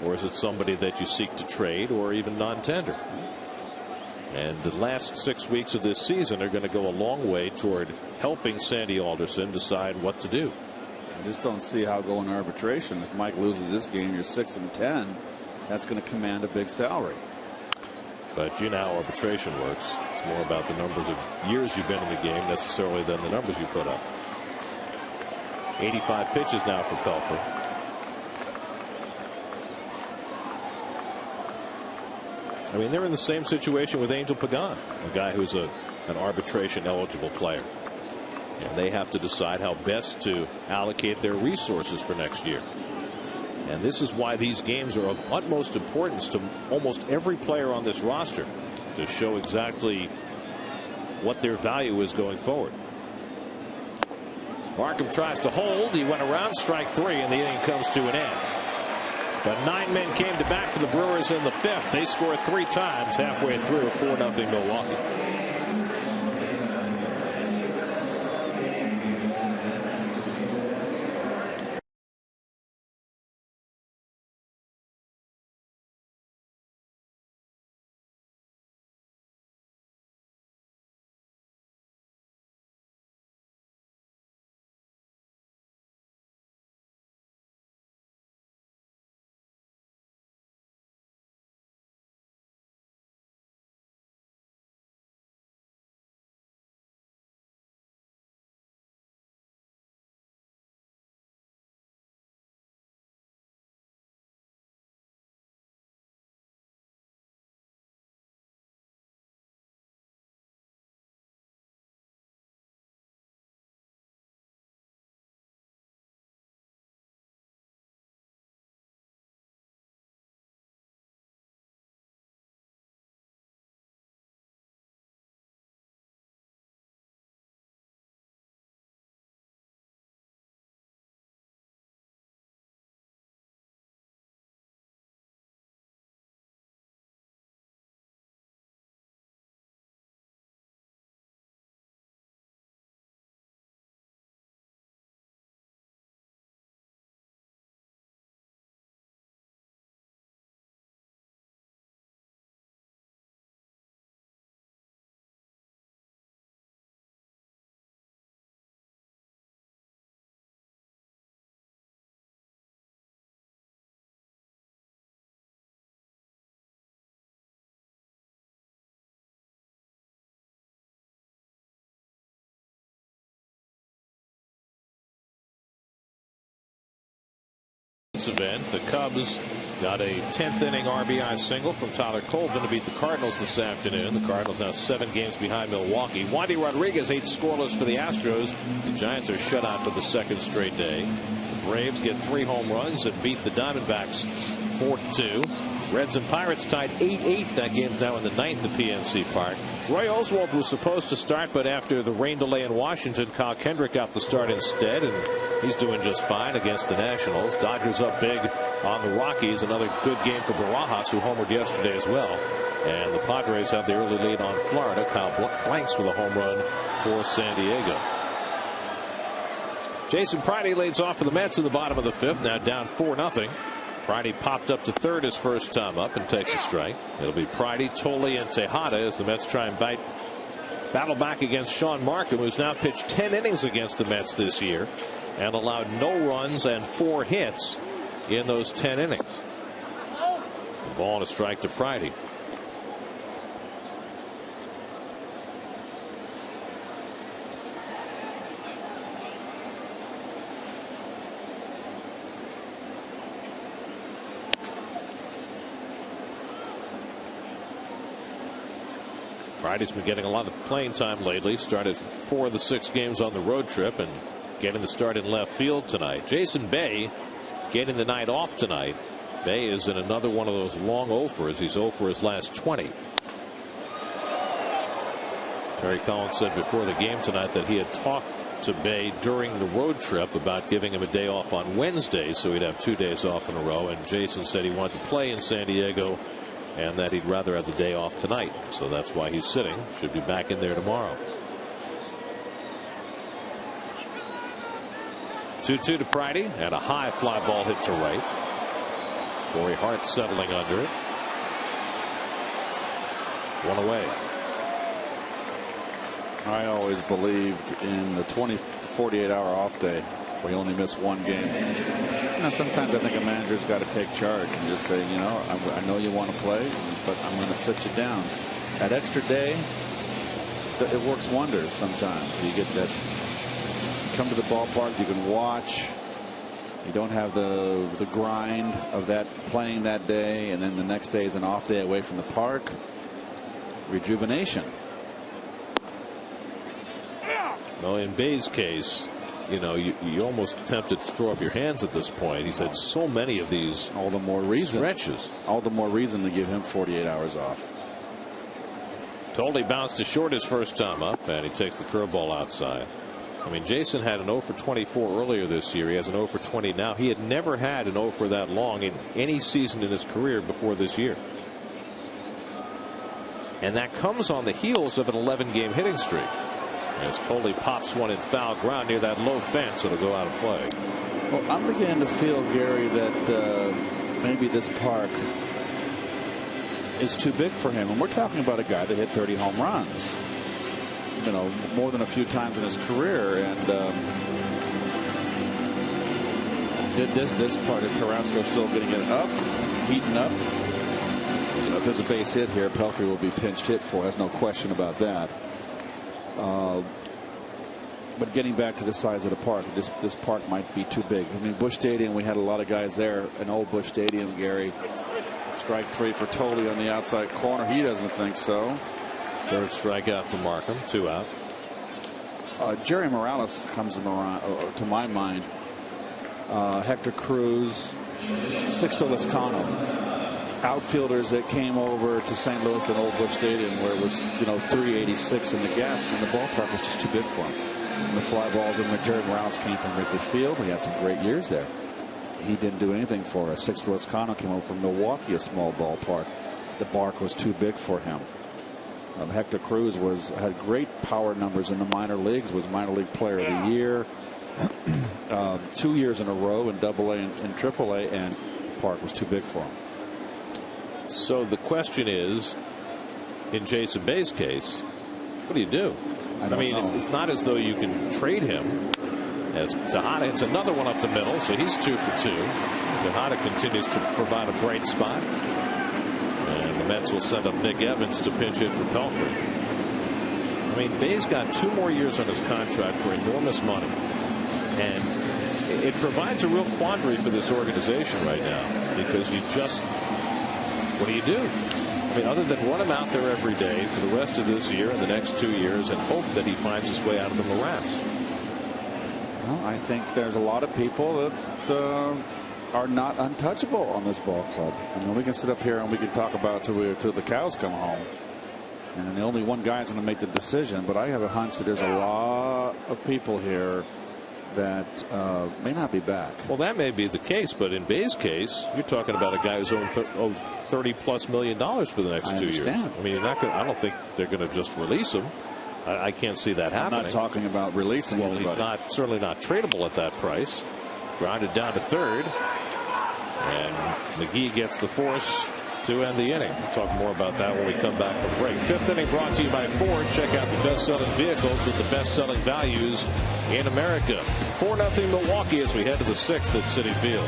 Or is it somebody that you seek to trade or even non-tender? And the last 6 weeks of this season are going to go a long way toward helping Sandy Alderson decide what to do. I just don't see how going to arbitration. If Mike loses this game, you're 6-10. That's going to command a big salary. But you know how arbitration works. It's more about the numbers of years you've been in the game necessarily than the numbers you put up. 85 pitches now for Pelfrey. I mean, they're in the same situation with Angel Pagan, a guy who's an arbitration eligible player. And they have to decide how best to allocate their resources for next year. And this is why these games are of utmost importance to almost every player on this roster, to show exactly what their value is going forward. Markham tries to hold. He went around, strike 3, and the inning comes to an end. But 9 men came to bat for the Brewers in the 5th. They scored 3 times halfway through, 4-0 Milwaukee. Event, the Cubs got a 10th inning RBI single from Tyler Colvin to beat the Cardinals this afternoon. The Cardinals now 7 games behind Milwaukee. Wandy Rodriguez 8 scoreless for the Astros. The Giants are shut out for the 2nd straight day. The Braves get 3 home runs and beat the Diamondbacks 4-2. Reds and Pirates tied 8-8. That game's now in the 9th at PNC Park. Roy Oswalt was supposed to start, but after the rain delay in Washington, Kyle Kendrick got the start instead, and he's doing just fine against the Nationals. Dodgers up big on the Rockies. Another good game for Barajas, who homered yesterday as well. And the Padres have the early lead on Florida. Kyle Blanks with a home run for San Diego. Jason Pridey leads off for the Mets in the bottom of the 5th, now down 4-0. Pridey popped up to 3rd his first time up and takes a strike. It'll be Pridey, Tolle, and Tejada as the Mets try and battle back against Sean Markham, who's now pitched 10 innings against the Mets this year and allowed no runs and 4 hits in those 10 innings. The ball and a strike to Pridey. Frieday's been getting a lot of playing time lately. Started 4 of the 6 games on the road trip and getting the start in left field tonight. Jason Bay getting the night off tonight. Bay is in another one of those long offers. He's 0 for his last 20. Terry Collins said before the game tonight that he had talked to Bay during the road trip about giving him a day off on Wednesday so he'd have 2 days off in a row, and Jason said he wanted to play in San Diego and that he'd rather have the day off tonight, so that's why he's sitting. Should be back in there tomorrow. 2-2 to Friday and a high fly ball hit to right. Corey Hart settling under it. 1 away. I always believed in the 48-hour off day where you only miss 1 game. You know, sometimes I think a manager's got to take charge and just say, you know, I know you want to play, but I'm going to sit you down. That extra day, it works wonders sometimes. You get that, you come to the ballpark, you can watch. You don't have the grind of that playing that day, and then the next day is an off day away from the park. Rejuvenation. Well, in Bay's case, you know, you almost tempted to throw up your hands at this point. He's had so many of these all the more reason stretches. All the more reason to give him 48 hours off. Totally bounced to short his first time up, and he takes the curveball outside. I mean, Jason had an 0 for 24 earlier this year. He has an 0 for 20 now. He had never had an 0 for that long in any season in his career before this year. And that comes on the heels of an 11-game hitting streak. As Tolley pops one in foul ground near that low fence, it'll go out of play. Well, I'm beginning to feel, Gary, that maybe this park is too big for him. And we're talking about a guy that hit 30 home runs, you know, more than a few times in his career. And did this part of Carrasco still getting it up, heating up? You know, if there's a base hit here, Pelfrey will be pinch hit for. There's no question about that. But getting back to the size of the park, this park might be too big. I mean, Busch Stadium, we had a lot of guys there. An old Busch Stadium, Gary. Strike 3 for Tolley on the outside corner. He doesn't think so. Third strikeout for Markham. 2 out. Jerry Morales comes to my mind. Hector Cruz, Sixto Lezcano. Outfielders that came over to St. Louis and Old Busch Stadium where it was, you know, 386 in the gaps, and the ballpark was just too big for him. And the fly balls, and when Jerry Morales came from Wrigley Field, he had some great years there. He didn't do anything for us. Sixto Lezcano came over from Milwaukee, a small ballpark. The bark was too big for him. Hector Cruz had great power numbers in the minor leagues, was minor league player of the year 2 years in a row in AA and AAA, and the park was too big for him. So the question is, in Jason Bay's case, what do you do? I mean, it's not as though you can trade him. As Tejada hits another one up the middle, so he's 2 for 2. Tejada continues to provide a bright spot. And the Mets will send up Nick Evans to pinch hit for Pelfrey. I mean, Bay's got 2 more years on his contract for enormous money. And it provides a real quandary for this organization right now, because you just, what do you do? I mean, other than run him out there every day for the rest of this year and the next 2 years and hope that he finds his way out of the morass. Well, I think there's a lot of people that are not untouchable on this ball club. I mean, we can sit up here and we can talk about till the cows come home. And the only one guy is going to make the decision. But I have a hunch that there's a lot of people here that may not be back. Well, that may be the case, but in Bay's case, you're talking about a guy who's owed $30+ million for the next 2 years. I mean, you're not going. I don't think they're going to just release him. I can't see that happening. I'm not talking about releasing well, anybody. He's certainly not tradable at that price. Grounded down to third, and McGee gets the force to end the inning. We'll talk more about that when we come back from break. Fifth inning brought to you by Ford. Check out the best-selling vehicles with the best-selling values in America. 4-0 Milwaukee as we head to the 6th at Citi Field.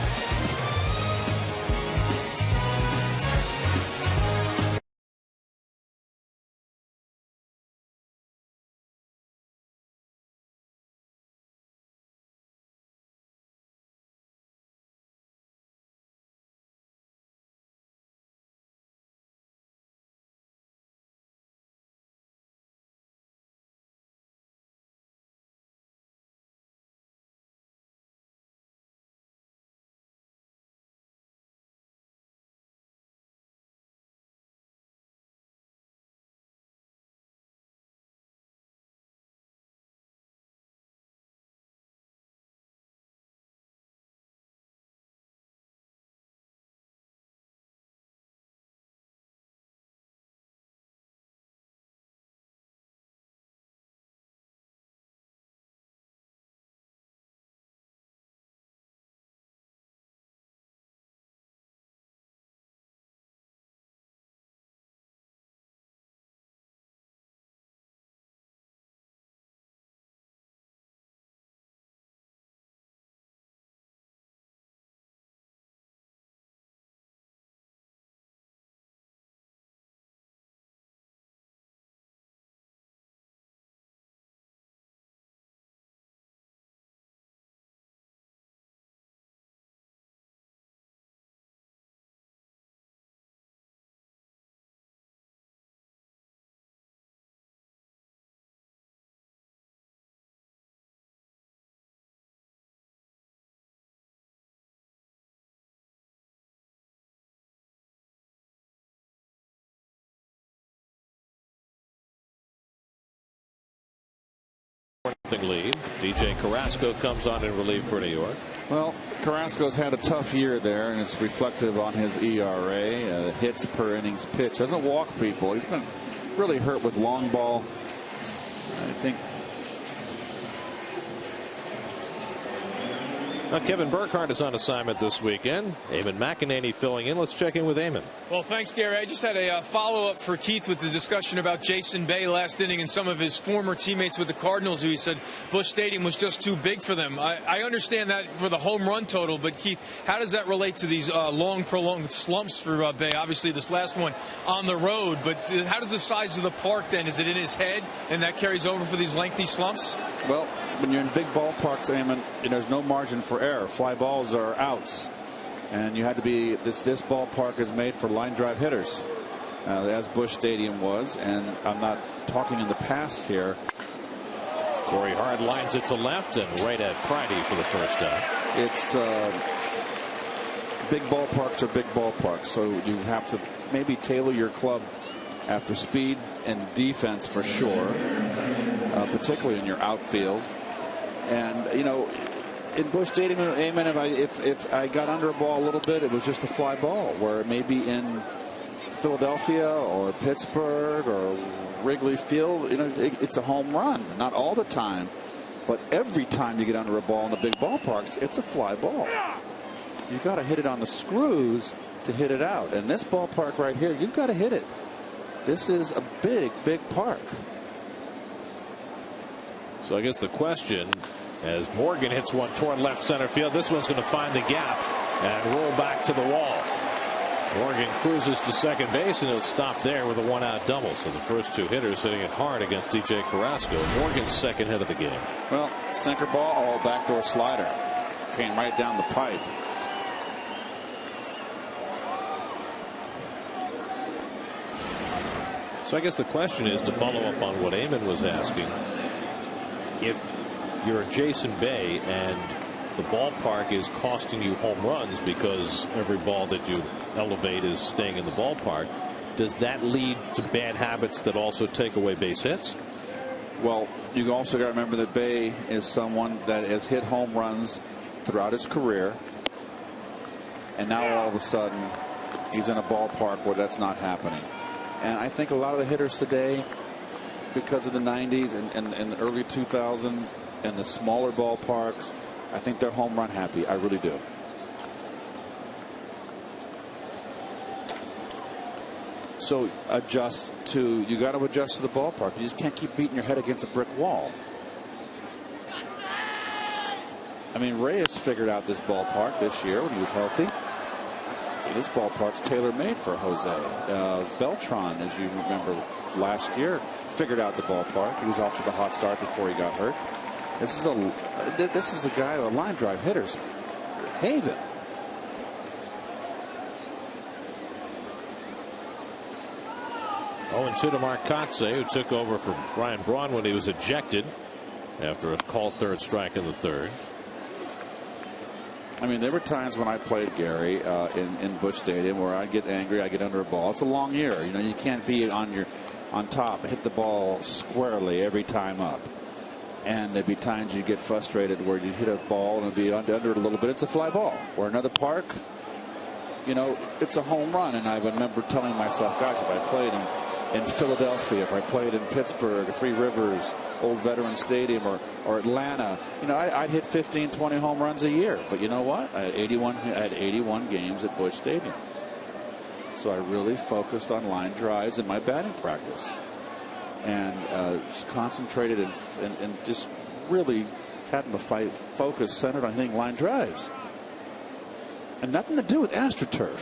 2-0 lead. DJ Carrasco comes on in relief for New York. Well, Carrasco's had a tough year there, and it's reflective on his ERA. Hits per innings pitched. Doesn't walk people. He's been really hurt with long ball. I think. Now Kevin Burkhardt is on assignment this weekend. Eamon McEnany filling in. Let's check in with Eamon. Well, thanks, Gary. I just had a follow-up for Keith with the discussion about Jason Bay last inning and some of his former teammates with the Cardinals who he said Busch Stadium was just too big for them. I understand that for the home run total, but Keith, how does that relate to these long, prolonged slumps for Bay? Obviously, this last one on the road, but how does the size of the park then? Is it in his head, and that carries over for these lengthy slumps? Well, when you're in big ballparks, Eamon, there's no margin for error. Fly balls are outs, and you had to be this ballpark is made for line drive hitters, as Busch Stadium was. And I'm not talking in the past here. Corey Hart lines it to left and right at Pridey for the first out. It's big ballparks are big ballparks, so you have to maybe tailor your club after speed and defense for sure, particularly in your outfield. And in Busch Stadium, Eamon, if I got under a ball a little bit, it was just a fly ball. Where maybe in Philadelphia or Pittsburgh or Wrigley Field, it's a home run. Not all the time, but every time you get under a ball in the big ballparks, it's a fly ball. You got to hit it on the screws to hit it out. And this ballpark right here, you've got to hit it. This is a big, big park. So I guess the question, as Morgan hits one toward left center field, this one's going to find the gap and roll back to the wall. Morgan cruises to second base, and he'll stop there with a one-out double. So the first two hitters hitting it hard against DJ Carrasco. Morgan's second hit of the game. Well, sinker ball, backdoor slider. Came right down the pipe. So I guess the question is, to follow up on what Eamon was asking, if you're Jason Bay and the ballpark is costing you home runs because every ball that you elevate is staying in the ballpark, does that lead to bad habits that also take away base hits? Well, you also got to remember that Bay is someone that has hit home runs throughout his career, and now all of a sudden he's in a ballpark where that's not happening. And I think a lot of the hitters today, because of the 90s and the early 2000s and the smaller ballparks, I think they're home run happy. I really do. So you got to adjust to the ballpark. You just can't keep beating your head against a brick wall. I mean, Reyes figured out this ballpark this year when he was healthy. This ballpark's tailor-made for Jose. Beltran, as you remember last year, figured out the ballpark. He was off to the hot start before he got hurt. This is a guy, a line drive hitter's haven. Oh, and to Mark Kotze, who took over for Brian Braun when he was ejected after a called third strike in the third. I mean, there were times when I played, Gary, in Busch Stadium where I'd get angry, I'd get under a ball. It's a long year. You can't be on top, hit the ball squarely every time up. And there'd be times you get frustrated where you hit a ball and it'd be under it a little bit. It's a fly ball. Or another park, it's a home run. And I remember telling myself, gosh, if I played in Philadelphia, if I played in Pittsburgh, Three Rivers, Old Veteran Stadium, or Atlanta, I'd hit 15, 20 home runs a year. But you know what? I had 81 games at Busch Stadium. So I really focused on line drives in my batting practice. And concentrated and just really had my focus centered on hitting line drives. And nothing to do with AstroTurf.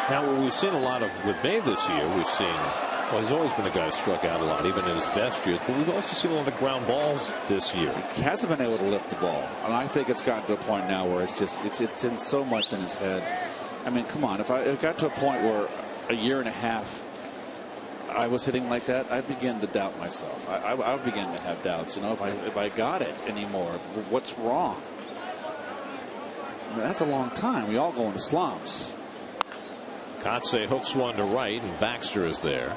Now, what we've seen a lot of with Bay this year, he's always been a guy who struck out a lot, even in his best years, but we've also seen a lot of ground balls this year. He hasn't been able to lift the ball. And I think it's gotten to a point now where it's in so much in his head. I mean, come on, if it got to a point where a year and a half I was hitting like that, I begin to doubt myself. I would begin to have doubts, if I got it anymore, what's wrong? I mean, that's a long time. We all go into slumps. Kotze hooks one to right, and Baxter is there.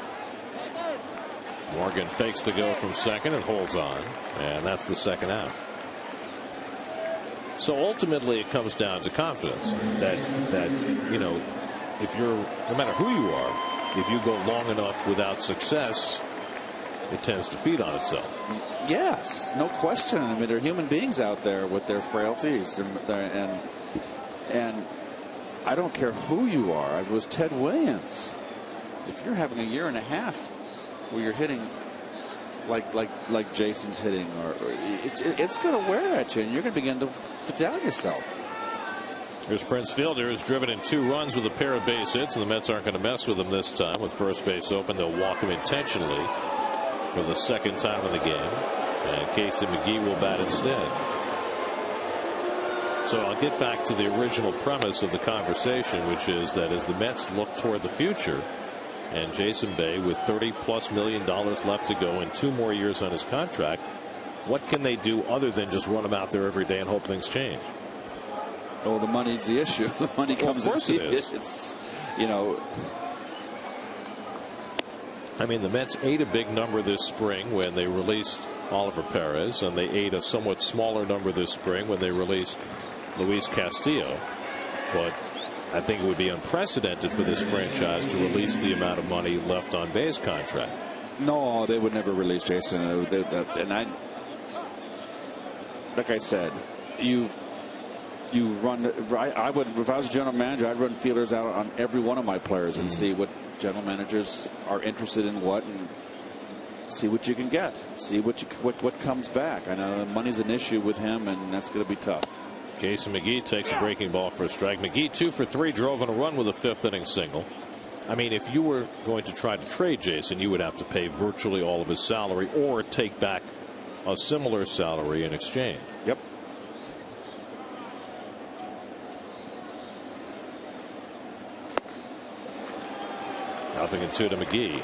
Morgan fakes the go from second and holds on, and that's the second out. So ultimately it comes down to confidence that you know, if you're, no matter who you are, if you go long enough without success, it tends to feed on itself. Yes, no question. I mean, there are human beings out there with their frailties, and I don't care who you are. It was Ted Williams. If you're having a year and a half where you're hitting like Jason's hitting, or it's going to wear at you, and you're going to begin to doubt yourself. Here's Prince Fielder, who's driven in 2 runs with a pair of base hits, and the Mets aren't going to mess with him this time. With first base open, they'll walk him intentionally for the second time in the game, and Casey McGee will bat instead. So I'll get back to the original premise of the conversation, which is that as the Mets look toward the future, and Jason Bay with $30+ million left to go and 2 more years on his contract, what can they do other than just run him out there every day and hope things change? Oh, the money's the issue. The money comes. Well, of course it is. It's, you know. I mean, the Mets ate a big number this spring when they released Oliver Perez, and they ate a somewhat smaller number this spring when they released Luis Castillo. But I think it would be unprecedented for this franchise to release the amount of money left on Bay's contract. No, they would never release Jason. And like I said, you run. I would, if I was a general manager, I'd run feelers out on every one of my players and see what general managers are interested in, and see what you can get. See what comes back. I know money's an issue with him, and that's going to be tough. Casey McGee takes a breaking ball for a strike. McGee 2 for 3, drove in a run with a 5th inning single. I mean, if you were going to try to trade Jason, you would have to pay virtually all of his salary or take back a similar salary in exchange. Yep. Nothing in 2 to McGee.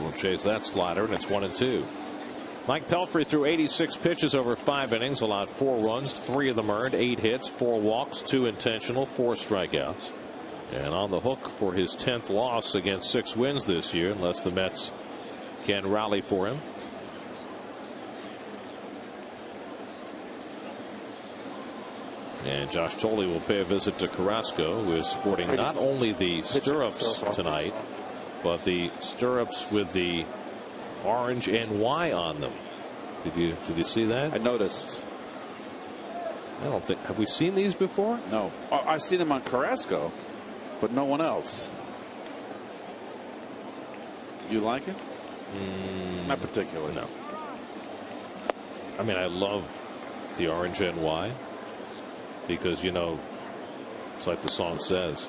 We'll chase that slider, and it's 1-2. Mike Pelfrey threw 86 pitches over 5 innings, allowed 4 runs, 3 of them earned, 8 hits, 4 walks, 2 intentional, 4 strikeouts. And on the hook for his 10th loss against 6 wins this year, unless the Mets can rally for him. And Josh Tolley will pay a visit to Carrasco, who is sporting not only the stirrups tonight, but the stirrups with the orange NY on them. Did you see that? I noticed. I don't think, have we seen these before? No. I've seen them on Carrasco, but no one else. You like it? Not particularly. No. I mean, I love the orange NY because, you know, it's like the song says,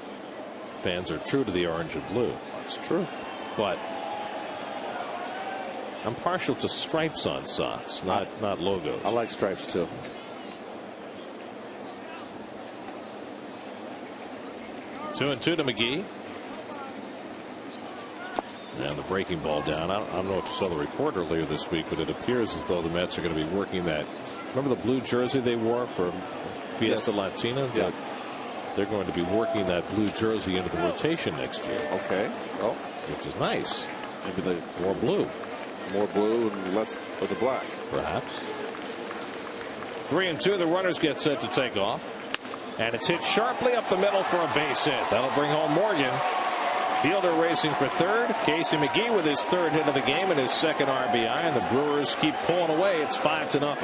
fans are true to the orange and blue. That's true. But I'm partial to stripes on socks, not logos. I like stripes too. Two and 2 to McGee. And the breaking ball down. I don't know if you saw the report earlier this week, but it appears as though the Mets are going to be working that. Remember the blue jersey they wore for Fiesta Latina? Yeah. They're going to be working that blue jersey into the rotation next year. Okay. Well, which is nice. Maybe they more blue. More blue and less of the black. Perhaps. 3 and 2. The runners get set to take off. And it's hit sharply up the middle for a base hit. That'll bring home Morgan. Fielder racing for third. Casey McGee with his 3rd hit of the game and his 2nd RBI. And the Brewers keep pulling away. It's 5-0.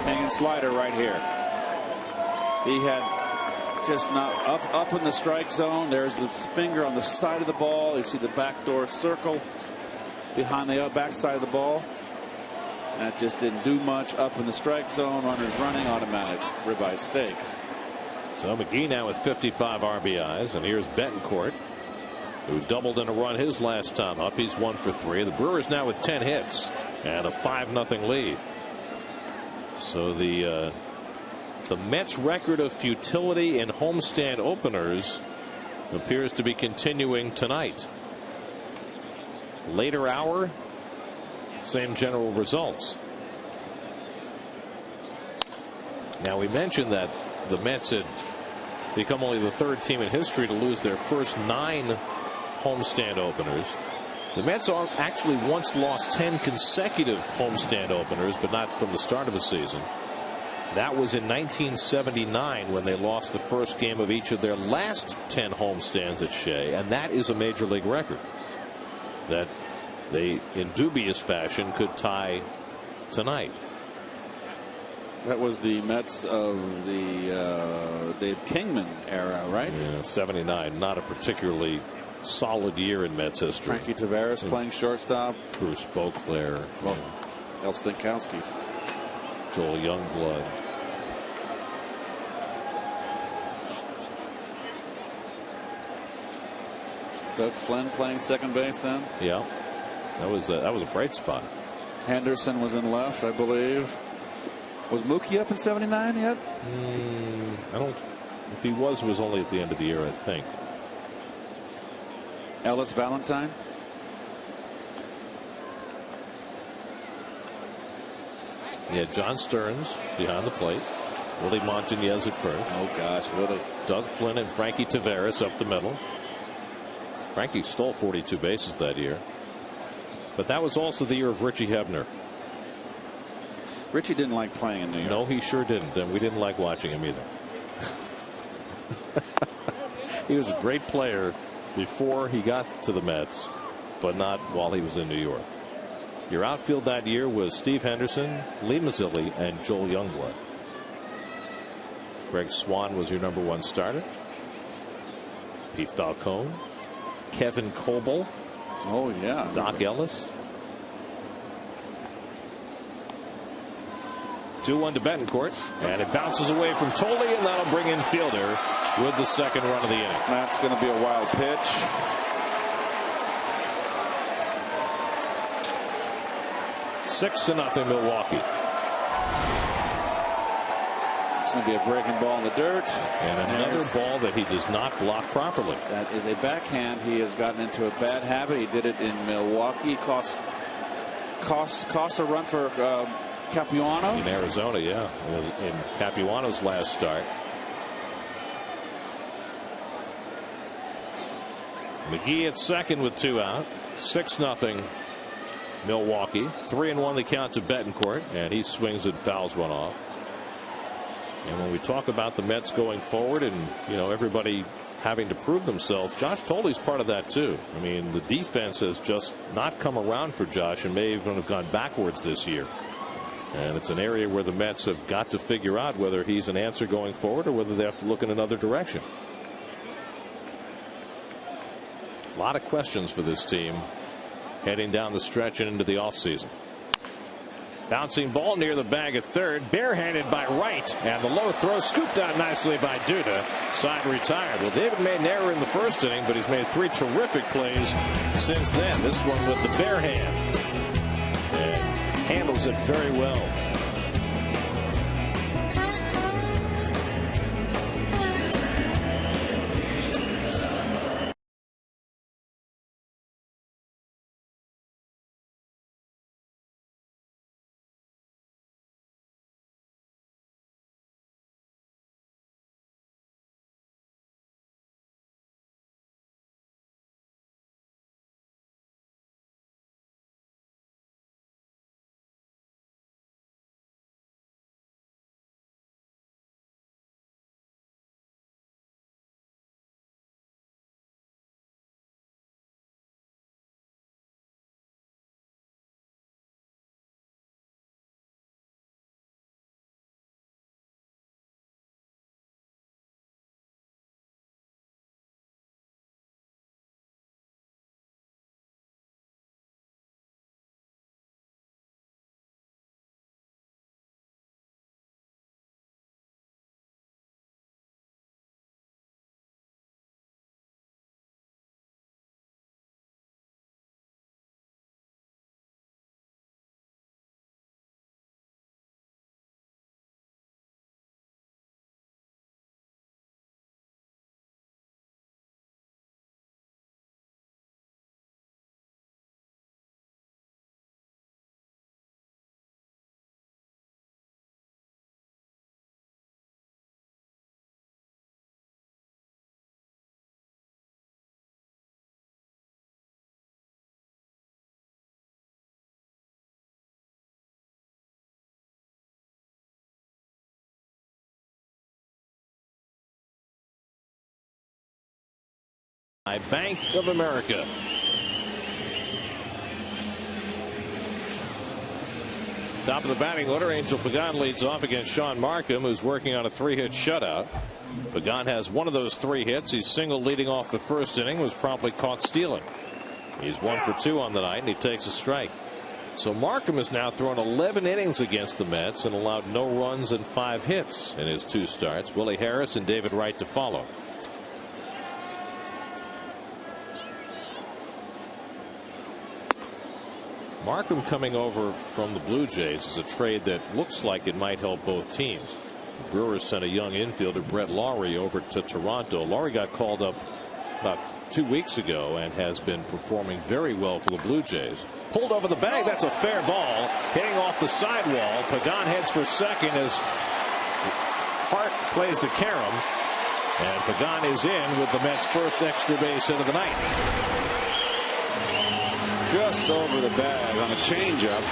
Hanging slider right here. He had just not up in the strike zone. There's this finger on the side of the ball. You see the backdoor circle behind the backside of the ball. That just didn't do much. Up in the strike zone, runners running, automatic ribeye steak. So McGee now with 55 RBIs, and here's Betancourt. who doubled in a run his last time up. He's 1 for 3. The Brewers now with 10 hits and a 5-0 lead. So the Mets record of futility in homestand openers appears to be continuing tonight. Later hour, same general results. Now, we mentioned that the Mets had become only the 3rd team in history to lose their first 9 homestand openers. The Mets actually once lost 10 consecutive homestand openers, but not from the start of the season. That was in 1979 when they lost the first game of each of their last 10 homestands at Shea, and that is a major league record that they, in dubious fashion, could tie tonight. That was the Mets of the Dave Kingman era, right? Yeah, 79. Not a particularly solid year in Mets history. Frankie Tavares playing shortstop. Bruce Beauclair. Well, El Stankowski's. Joel Youngblood. Doug Flynn playing second base then. Yeah, that was a bright spot. Henderson was in left, I believe. Was Mookie up in 79 yet? I don't. If he was, it was only at the end of the year, I think. Ellis Valentine. Yeah, John Stearns behind the plate. Willie Montañez at first. Oh gosh, Willie. Doug Flynn and Frankie Tavares up the middle. Frankie stole 42 bases that year. But that was also the year of Richie Hebner. Richie didn't like playing in New York. No, he sure didn't, and we didn't like watching him either. He was a great player before he got to the Mets, but not while he was in New York. Your outfield that year was Steve Henderson, Lee Mazzilli, and Joel Youngblood. Greg Swan was your #1 starter. Pete Falcone, Kevin Coble. Oh yeah. Doc Ellis. 2-1 to Betancourt, and it bounces away from Tolley, and that'll bring in Fielder with the second run of the inning. That's going to be a wild pitch. Six to nothing Milwaukee. It's going to be a breaking ball in the dirt. And another ball that he does not block properly. That is a backhand. He has gotten into a bad habit. He did it in Milwaukee. Cost a run for Capuano. In Arizona, yeah. In Capuano's last start. McGee at second with 2 out. 6-0 Milwaukee. 3-1 the count to Betancourt, and he swings and fouls one off. And when we talk about the Mets going forward and, you know, everybody having to prove themselves, Josh Tolley's part of that too. I mean, the defense has just not come around for Josh and may even have gone backwards this year. And it's an area where the Mets have got to figure out whether he's an answer going forward or whether they have to look in another direction. A lot of questions for this team heading down the stretch and into the offseason. Bouncing ball near the bag at third, barehanded by Wright, and the low throw scooped out nicely by Duda. Side retired. Well, David made an error in the first inning, but he's made 3 terrific plays since then. This one with the bare hand, and handles it very well. Bank of America. Top of the batting order, Angel Pagan leads off against Sean Markham, who's working on a 3-hit shutout. Pagan has one of those 3 hits. He's single leading off the first inning, was promptly caught stealing. He's 1 for 2 on the night, and he takes a strike. So Markham has now thrown 11 innings against the Mets and allowed no runs and 5 hits in his 2 starts. Willie Harris and David Wright to follow. Markham coming over from the Blue Jays is a trade that looks like it might help both teams. The Brewers sent a young infielder, Brett Lawrie, over to Toronto. Lawrie got called up about 2 weeks ago and has been performing very well for the Blue Jays. Pulled over the bag. That's a fair ball. Hitting off the sidewall. Pagan heads for second as Hart plays the carom. And Pagan is in with the Mets' first extra base hit of the night. Just over the bag on a changeup.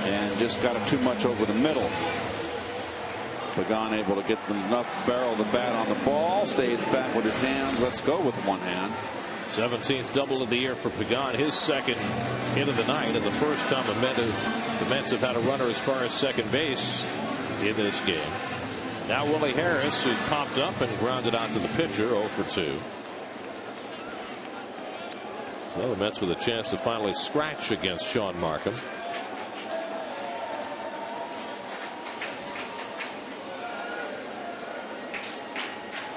And just got it too much over the middle. Pagan able to get enough barrel of the bat on the ball. Stays back with his hand. Let's go with one hand. 17th double of the year for Pagan. His second hit of the night, and the first time the Mets have had a runner as far as second base in this game. Now Willie Harris, who's popped up and grounded out to the pitcher, 0 for 2. So the Mets with a chance to finally scratch against Sean Markham.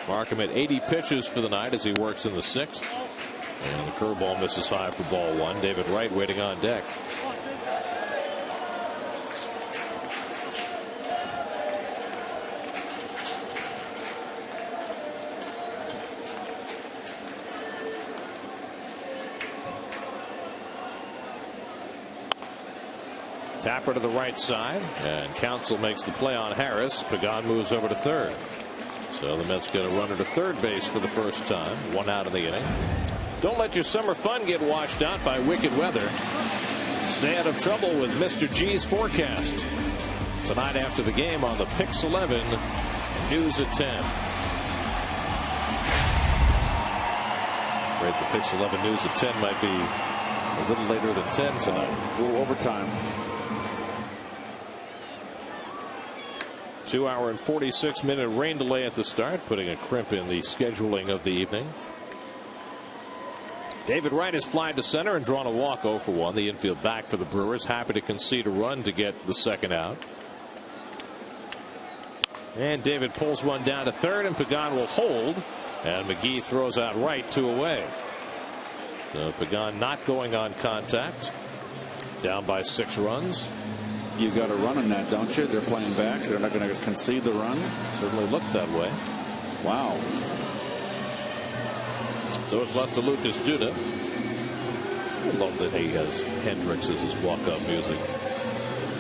Markham at 80 pitches for the night as he works in the 6th. And the curveball misses high for ball 1. David Wright waiting on deck. Tapper to the right side, and Counsell makes the play on Harris. Pagan moves over to third. So the Mets get a runner to third base for the first time. 1 out of the inning. Don't let your summer fun get washed out by wicked weather. Stay out of trouble with Mr. G's forecast. Tonight after the game on the Pix 11 News at 10. Right, the Pix 11 News at 10 might be a little later than 10 tonight. A little overtime. 2 hour and 46-minute rain delay at the start, putting a crimp in the scheduling of the evening. David Wright has flied to center and drawn a walk. 0 for 1. The infield back for the Brewers, happy to concede a run to get the second out. And David pulls one down to third, and Pagan will hold, and McGee throws out Wright 2 away. So Pagan not going on contact, down by 6 runs. You got a run in that, don't you? They're playing back. They're not going to concede the run. Certainly looked that way. Wow. So it's left to Lucas Duda. I love that he has Hendrix as his walk-up music.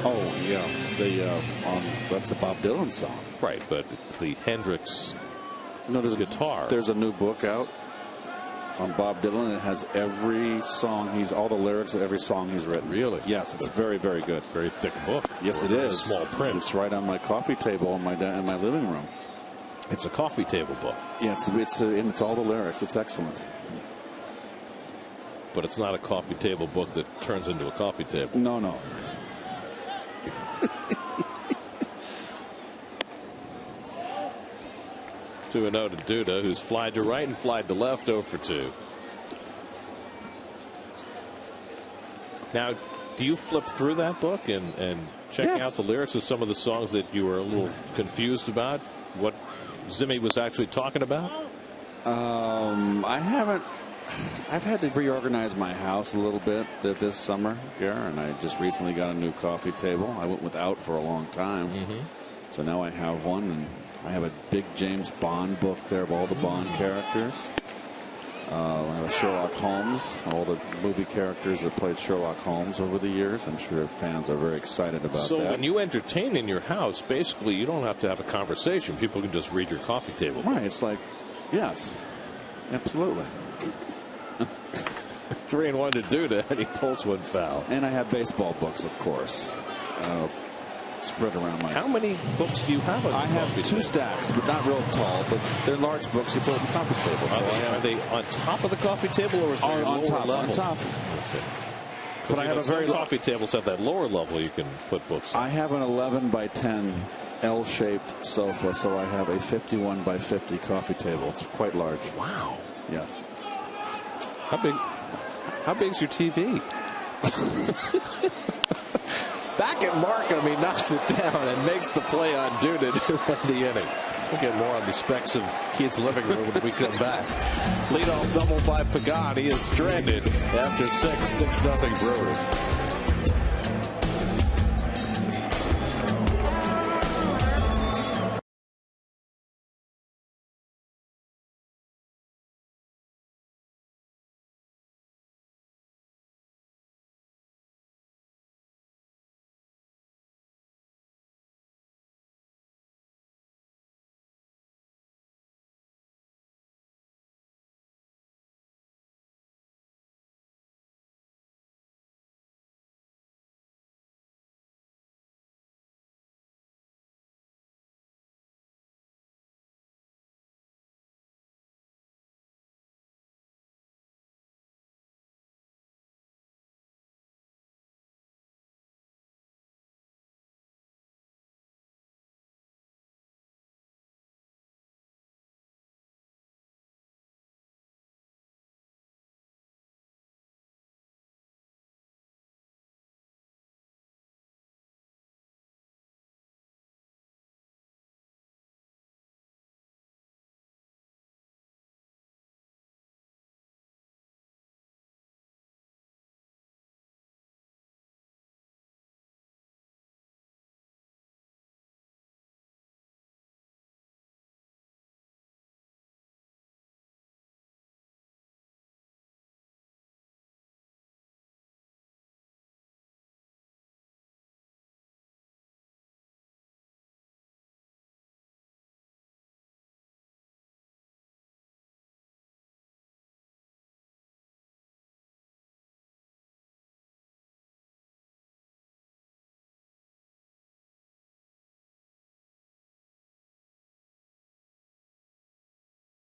Oh yeah, that's a Bob Dylan song. Right, but it's the Hendrix guitar. There's a new book out on Bob Dylan. It has every song all the lyrics of every song he's written. Really? Yes, it's very, very good. Very thick book. Yes, it is. Small print. It's right on my coffee table in my living room. It's a coffee table book. Yeah, it's all the lyrics. It's excellent. But it's not a coffee table book that turns into a coffee table. No. 2-0 to Duda, who's flied to right and flied to left. 0 for 2. Now, do you flip through that book and check out the lyrics of some of the songs that you were a little confused about? What Zimmy was actually talking about? I haven't. I've had to reorganize my house a little bit this summer, Gare, and I just recently got a new coffee table. I went without for a long time. So now I have one, and I have a big James Bond book there of all the Bond characters. I have a Sherlock Holmes, all the movie characters that played Sherlock Holmes over the years. I'm sure fans are very excited about that. So when you entertain in your house, basically you don't have to have a conversation. People can just read your coffee table. Right. It's like, yes, absolutely. 3-1 to Duda, and he pulls one foul. And I have baseball books, of course. spread around my. How many books do you have on I have coffee 2 table? stacks, but not real tall. But they're large books you put on the coffee table. So Are they on top of the coffee table, or is there a on lower top? level? On top. But I have a very coffee tables have that lower level you can put books on. I have an 11 by 10 L-shaped sofa, so I have a 51 by 50 coffee table. It's quite large. Wow. Yes. How big's your TV? Back at Markham, he knocks it down and makes the play on Doonan in the inning. We'll get more on the specs of Keith's living room when we come back. Leadoff double by Pagan. He is stranded after 6-0 Brewers.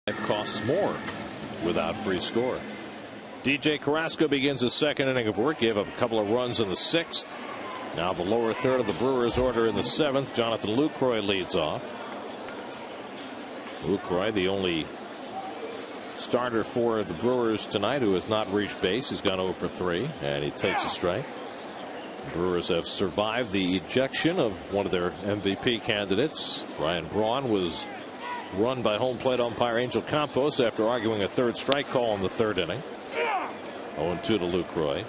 It costs more without free score. DJ Carrasco begins his second inning of work. Gave up a couple of runs in the 6th. Now the lower third of the Brewers order in the 7th. Jonathan Lucroy leads off. Lucroy, the only starter for the Brewers tonight who has not reached base. He's gone 0 for 3, and he takes a strike. The Brewers have survived the ejection of one of their MVP candidates. Braun was run by home plate umpire Angel Campos after arguing a 3rd strike call in the 3rd inning. 0-2 to Lucroy.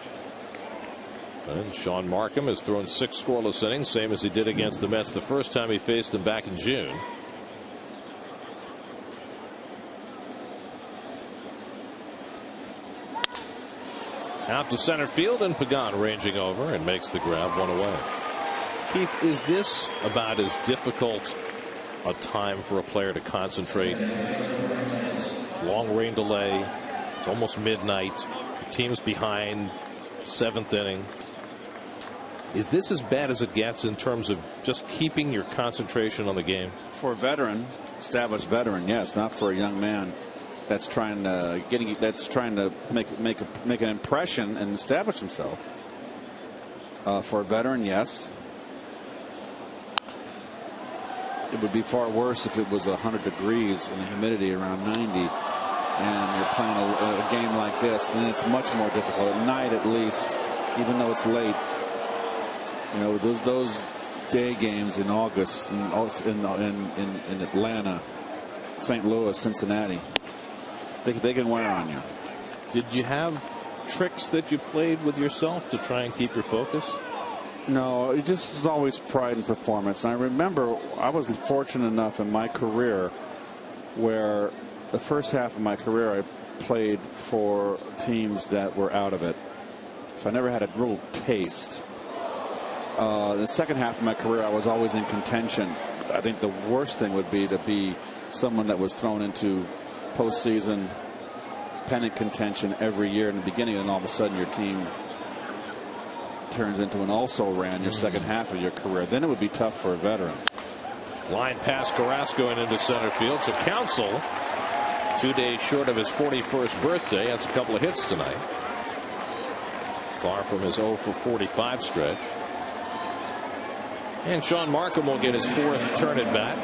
And Sean Markham has thrown 6 scoreless innings, same as he did against the Mets the first time he faced them back in June. Out to center field, and Pagan ranging over and makes the grab, 1 away. Keith, is this about as difficult a time for a player to concentrate? Long rain delay. It's almost midnight. The team's behind. 7th inning. Is this as bad as it gets in terms of just keeping your concentration on the game? For a veteran, established veteran, yes. Not for a young man that's trying to make an impression and establish himself. For a veteran, yes. It would be far worse if it was 100 degrees and the humidity around 90, and you're playing a game like this. Then it's much more difficult at night, at least, even though it's late. You know, those day games in August in Atlanta, St. Louis, Cincinnati, they can wear on you. Did you have tricks that you played with yourself to try and keep your focus? No, it just is always pride in performance. And I remember I was fortunate enough in my career where the first half of my career I played for teams that were out of it. So I never had a real taste. The second half of my career I was always in contention. I think the worst thing would be to be someone that was thrown into postseason pennant contention every year in the beginning, and all of a sudden your team turns into an also-ran your second half of your career, then it would be tough for a veteran. Line past Carrasco and into center field. So Counsell, 2 days short of his 41st birthday, has a couple of hits tonight. Far from his 0 for 45 stretch. And Sean Markham will get his 4th turn at bat.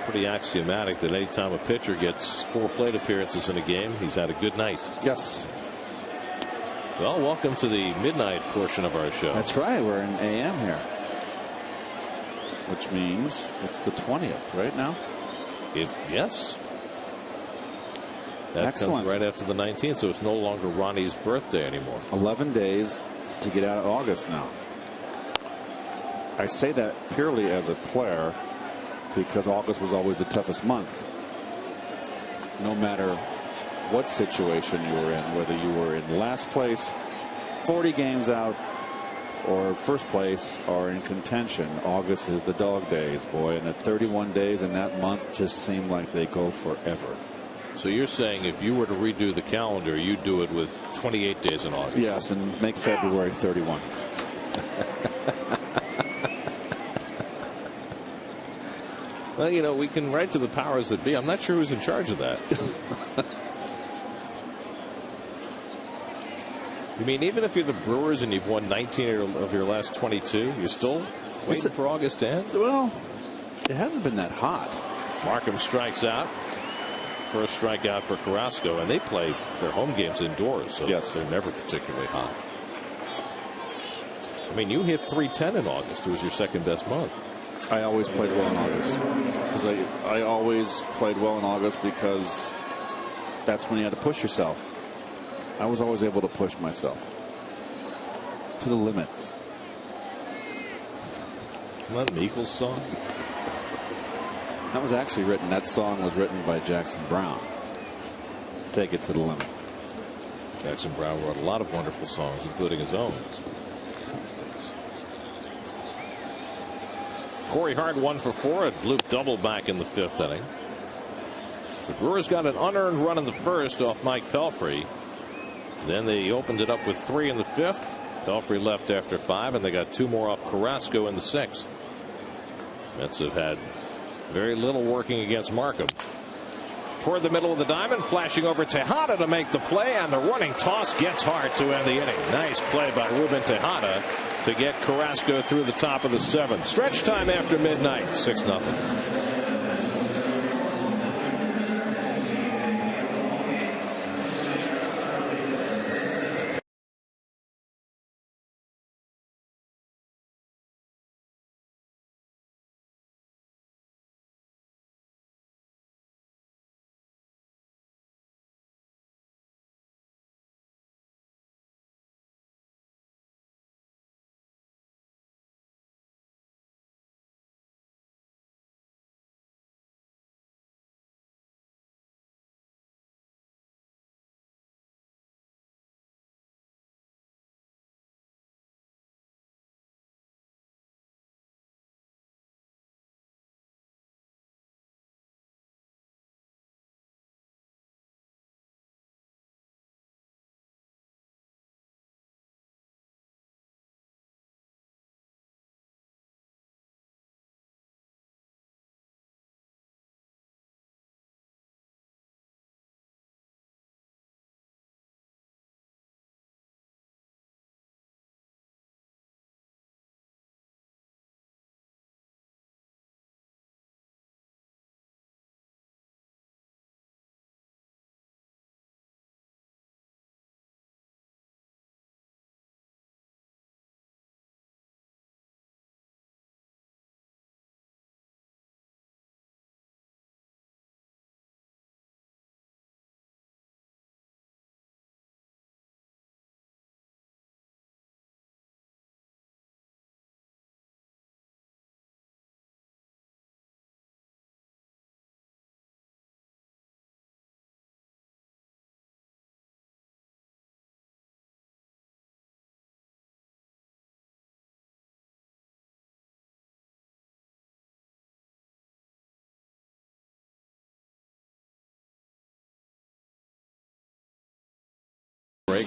Pretty axiomatic that anytime a pitcher gets 4 plate appearances in a game, he's had a good night. Yes. Well, welcome to the midnight portion of our show. That's right. We're in AM here. Which means it's the 20th right now. Yes. That Excellent. comes right after the 19th, so it's no longer Ronnie's birthday anymore. 11 days to get out of August now. I say that purely as a player because August was always the toughest month. No matter what situation you were in, whether you were in last place, 40 games out, or first place, or in contention, August is the dog days, boy. And the 31 days in that month just seem like they go forever. So you're saying if you were to redo the calendar, you'd do it with 28 days in August? Yes, and make February 31. Well, you know, we can write to the powers that be. I'm not sure who's in charge of that. You mean even if you're the Brewers and you've won 19 of your last 22, you're still waiting for August to end? Well, it hasn't been that hot. Markham strikes out. First strikeout for Carrasco, and they play their home games indoors, so they're never particularly hot. I mean, you hit .310 in August. It was your second best month. I always played well in August. I always played well in August because that's when you had to push yourself. I was always able to push myself to the limits. Isn't that an Eagles song? That was actually written. That song was written by Jackson Brown. Take it to the limit. Jackson Brown wrote a lot of wonderful songs, including his own. Corey Hart 1 for 4, a bloop double back in the 5th inning. The Brewers got an unearned run in the first off Mike Pelfrey. Then they opened it up with 3 in the 5th. Pelfrey left after 5, and they got 2 more off Carrasco in the 6th. Mets have had very little working against Markham. Toward the middle of the diamond, flashing over Tejada to make the play, and the running toss gets Hart to end the inning. Nice play by Ruben Tejada to get Carrasco through the top of the 7th. Stretch time after midnight, 6-0.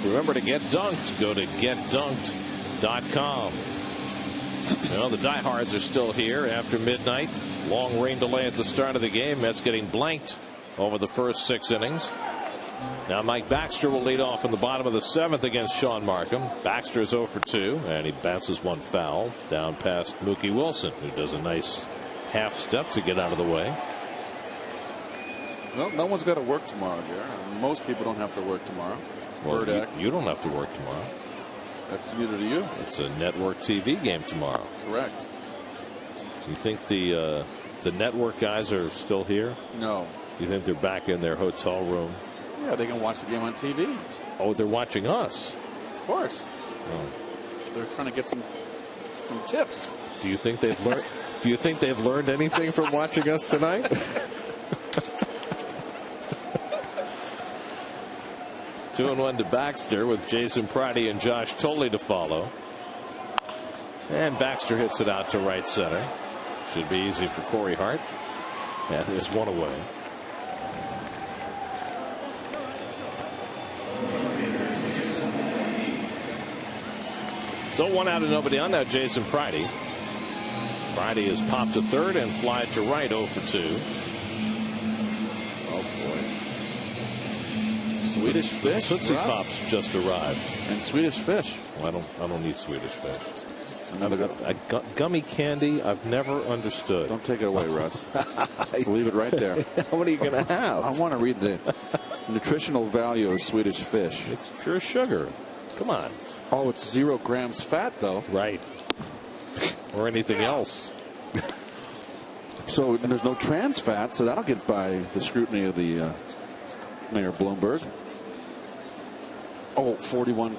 Remember to get dunked. Go to getdunked.com. ATNYN.com. Well, the diehards are still here after midnight. Long rain delay at the start of the game. Mets getting blanked over the first 6 innings. Now Mike Baxter will lead off in the bottom of the 7th against Sean Markham. Baxter is 0 for 2, and he bounces one foul down past Mookie Wilson, who does a nice half step to get out of the way. Well, no one's got to work tomorrow, Gary. Most people don't have to work tomorrow. Well, you don't have to work tomorrow. That's neither do you. It's a network TV game tomorrow. Correct. You think the network guys are still here? No. You think they're back in their hotel room? Yeah, they can watch the game on TV. Oh, they're watching us. Of course. Oh. They're trying to get some tips. Do you think they've learned? Do you think they've learned anything from watching us tonight? 2-1 to Baxter with Jason Pridey and Josh Tolley to follow. And Baxter hits it out to right center. Should be easy for Corey Hart. And there's one away. So 1 out and nobody on. Now Jason Pridey. Pridey is popped to third and fly to right, 0 for 2. Oh boy. Swedish fish. Tootsie Pops just arrived. And Swedish fish. Well, I don't need Swedish fish. Gummy candy I've never understood. Don't take it away, Russ. Leave it right there. What are you going to have? I want to read the nutritional value of Swedish fish. It's pure sugar. Come on. Oh, it's 0 grams fat, though. Right. Or anything else. So there's no trans fat, so that'll get by the scrutiny of the Mayor Bloomberg. Oh, 41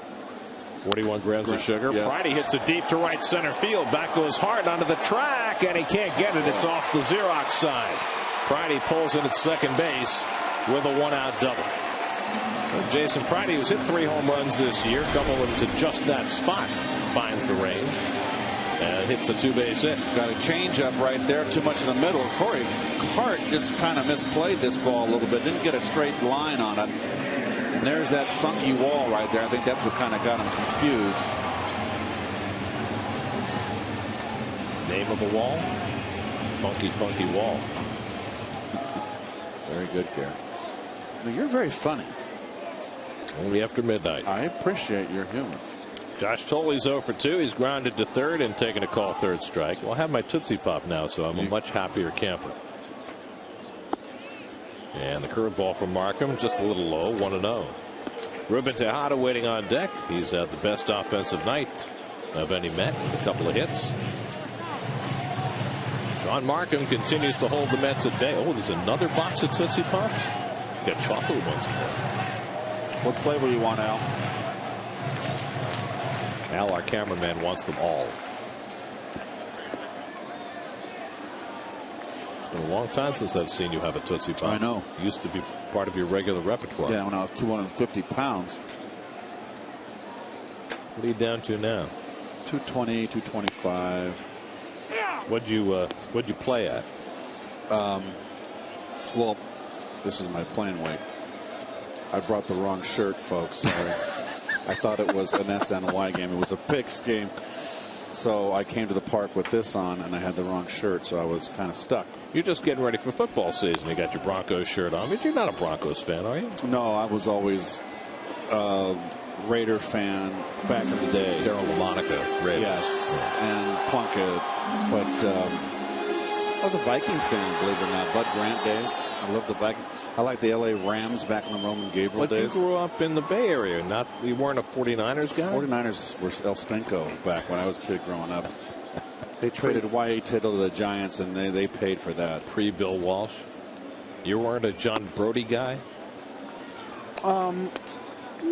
grams of sugar. Yes. Pridey hits it deep to right center field. Back goes Hart onto the track, and he can't get it. It's off the Xerox side. Pridey pulls in at second base with a 1-out double. So Jason Pridey, who's hit 3 home runs this year, double into just that spot, finds the range and hits a 2-base hit. Got a changeup right there, too much in the middle. Corey Hart just kind of misplayed this ball a little bit, didn't get a straight line on it. And there's that funky wall right there. I think that's what kind of got him confused. Name of the wall? Funky wall. Very good, Gary. Well, you're very funny. Only after midnight. I appreciate your humor. Josh Tolley's 0 for 2. He's grounded to third and taking a call third strike. Well, I have my Tootsie Pop now, so I'm a much happier camper. And the curveball from Markham, just a little low, 1-0. Ruben Tejada waiting on deck. He's had the best offensive night of any Met with a couple of hits. Sean Markham continues to hold the Mets at bay. Oh, there's another box of Tootsie Pops. Got chocolate ones in there. What flavor you want, Al? Al, our cameraman, wants them all. It's been a long time since I've seen you have a Tootsie Pop. I know. It used to be part of your regular repertoire. Yeah, when I was 250 pounds. What are you down to now? 220, 225. What'd you play at? Well, this is my playing weight. I brought the wrong shirt, folks. Sorry. I thought it was an SNY game. It was a Picks game. So I came to the park with this on, and I had the wrong shirt, so I was kind of stuck. You're just getting ready for football season. You got your Broncos shirt on, but you're not a Broncos fan, are you? No, I was always a Raider fan back in the day. Daryl LaMonica, Raiders. Yes, and Plunkett. But I was a Viking fan, believe it or not. Bud Grant days. I love the Vikings. I like the L.A. Rams back in the Roman Gabriel days. But you grew up in the Bay Area. You weren't a 49ers guy? 49ers were El Stinko back when I was a kid growing up. They traded Y.A. Tittle to the Giants, and they paid for that. Pre-Bill Walsh? You weren't a John Brody guy? No,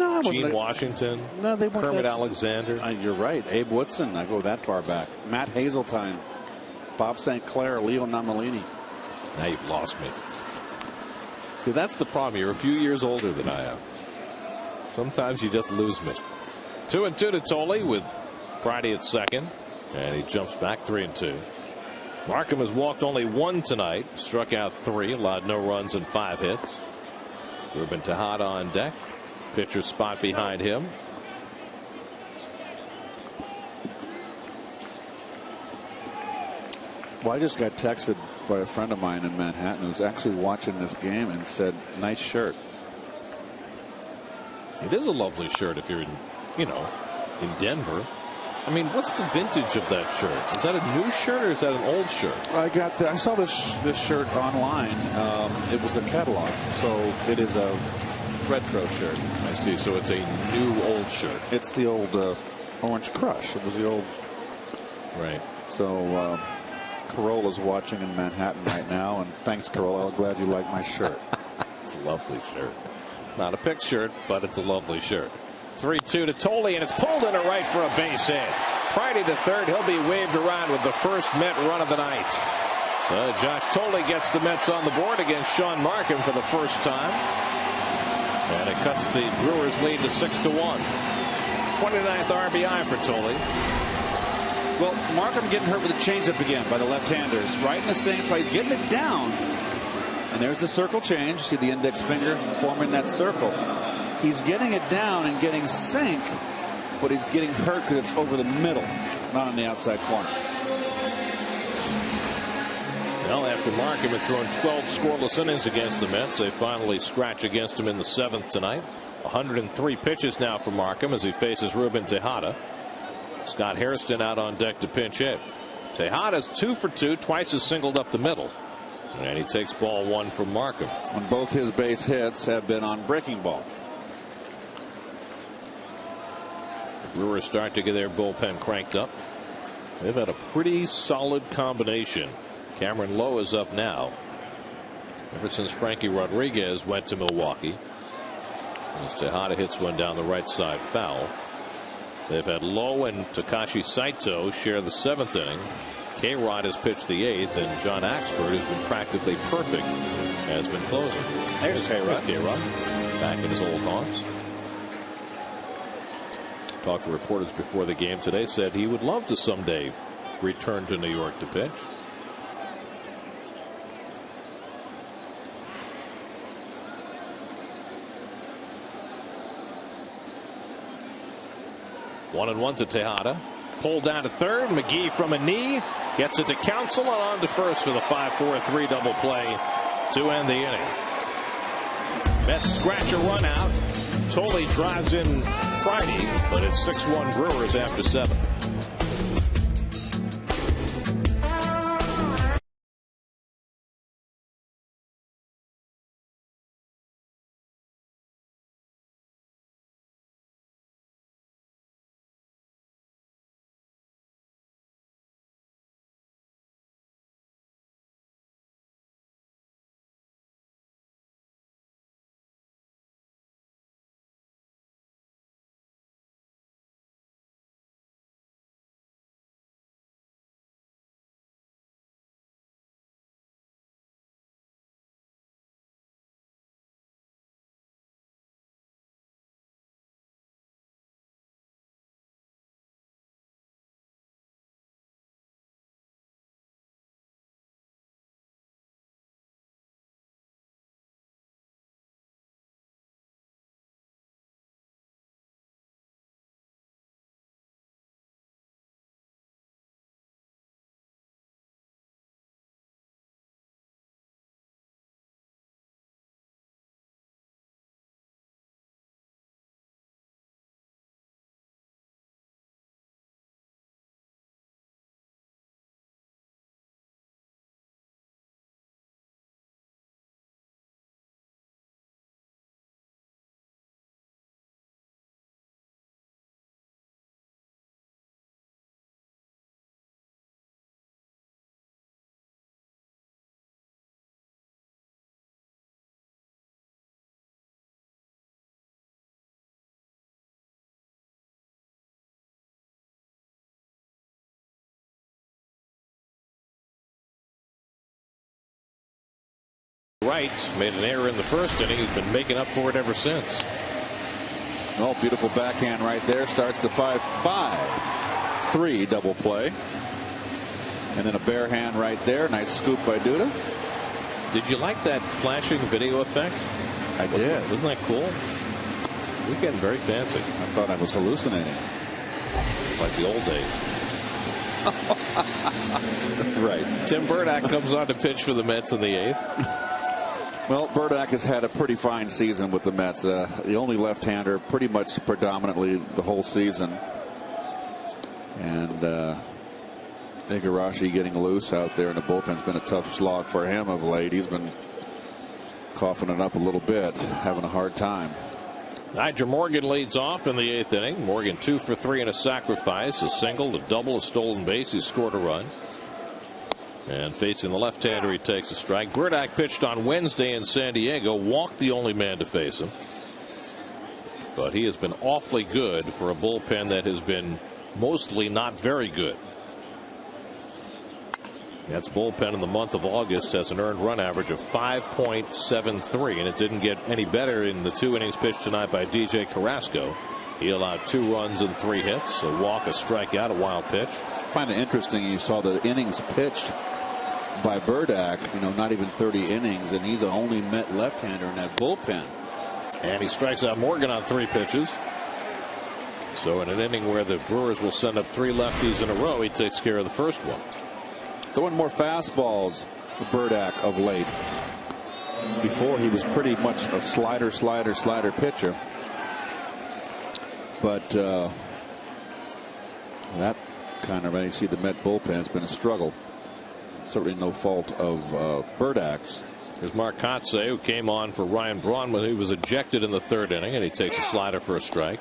I wasn't. Gene Washington? No, they weren't. Kermit Alexander? You're right. Abe Woodson. I go that far back. Matt Hazeltine. Bob St. Clair. Leo Namalini. Now you've lost me. See, that's the problem. You're a few years older than I am. Sometimes you just lose me. 2-2 to Tolley with Pridey at second. And he jumps back 3-2. Markham has walked only 1 tonight. Struck out 3. Allowed no runs and 5 hits. Ruben Tejada on deck. Pitcher's spot behind him. Well, I just got texted by a friend of mine in Manhattan who's actually watching this game and said, nice shirt. It is a lovely shirt if you're in, in Denver. I mean, what's the vintage of that shirt? Is that a new shirt or is that an old shirt? I saw this shirt online. It was a catalog, so it is a retro shirt. I see. So it's a new old shirt. It's the old Orange Crush. It was the old. Right. So Carolla's watching in Manhattan right now, and thanks, Carolla. I'm glad you like my shirt. It's a lovely shirt. It's not a pick shirt, but it's a lovely shirt. 3-2 to Tolle, and it's pulled into right for a base hit. Friday to third, he'll be waved around with the first Met run of the night. So Josh Tolle gets the Mets on the board against Sean Markham for the first time. And it cuts the Brewers lead to 6-1. 29th RBI for Tolle. Well, Markham getting hurt with a changeup again by the left-handers. Right in the same spot. He's getting it down. And there's the circle change. See the index finger forming that circle. He's getting it down and getting sink, but he's getting hurt because it's over the middle, not on the outside corner. Well, after Markham had thrown 12 scoreless innings against the Mets, they finally scratch against him in the 7th tonight. 103 pitches now for Markham as he faces Ruben Tejada. Scott Hairston out on deck to pinch hit. Tejada's 2 for 2, twice has singled up the middle. And he takes ball 1 from Markham. And both his base hits have been on breaking ball. The Brewers start to get their bullpen cranked up. They've had a pretty solid combination. Cameron Lowe is up now. Ever since Frankie Rodriguez went to Milwaukee. As Tejada hits one down the right side foul. They've had Lowe and Takashi Saito share the 7th inning. K-Rod has pitched the 8th, and John Axford has been practically perfect, has been closing. There's K-Rod. Back in his old haunts. Talked to reporters before the game today, said he would love to someday return to New York to pitch. 1-1 to Tejada. Pulled down to third. McGee from a knee gets it to Counsell and on to first for the 5-4-3 double play to end the inning. Mets scratch a run out. Tolle drives in Friday, but it's 6-1 Brewers after 7. Wright made an error in the first inning. He's been making up for it ever since. Oh, beautiful backhand right there. Starts the 5-5-3 double play. And then a bare hand right there. Nice scoop by Duda. Did you like that flashing video effect? I did. Wasn't that cool? We're getting very fancy. I thought I was hallucinating. Like the old days. Right. Tim Burdack comes on to pitch for the Mets in the 8th. Well, Burdack has had a pretty fine season with the Mets. The only left-hander pretty much predominantly the whole season. And Igarashi getting loose out there in the bullpen's been a tough slog for him of late. He's been coughing it up a little bit, having a hard time. Nyjer Morgan leads off in the 8th inning. Morgan 2 for 3 in a sacrifice, a single, a double, a stolen base. He scored a run. And facing the left-hander, he takes a strike. Burdack pitched on Wednesday in San Diego, walked the only man to face him. But he has been awfully good for a bullpen that has been mostly not very good. That's bullpen in the month of August has an earned run average of 5.73, and it didn't get any better in the 2 innings pitched tonight by DJ Carrasco. He allowed 2 runs and 3 hits, a walk, a strikeout, a wild pitch. I find it interesting. You saw the innings pitched by Burdack, not even 30 innings, and he's the only Met left-hander in that bullpen. And he strikes out Morgan on 3 pitches. So in an inning where the Brewers will send up 3 lefties in a row, he takes care of the first one. Throwing more fastballs for Burdack of late. Before he was pretty much a slider pitcher. But that kind of, you see the Met bullpen has been a struggle. Certainly no fault of Burdack's. Here's Mark Kotsay, who came on for Ryan Braun when he was ejected in the 3rd inning, and he takes a slider for a strike.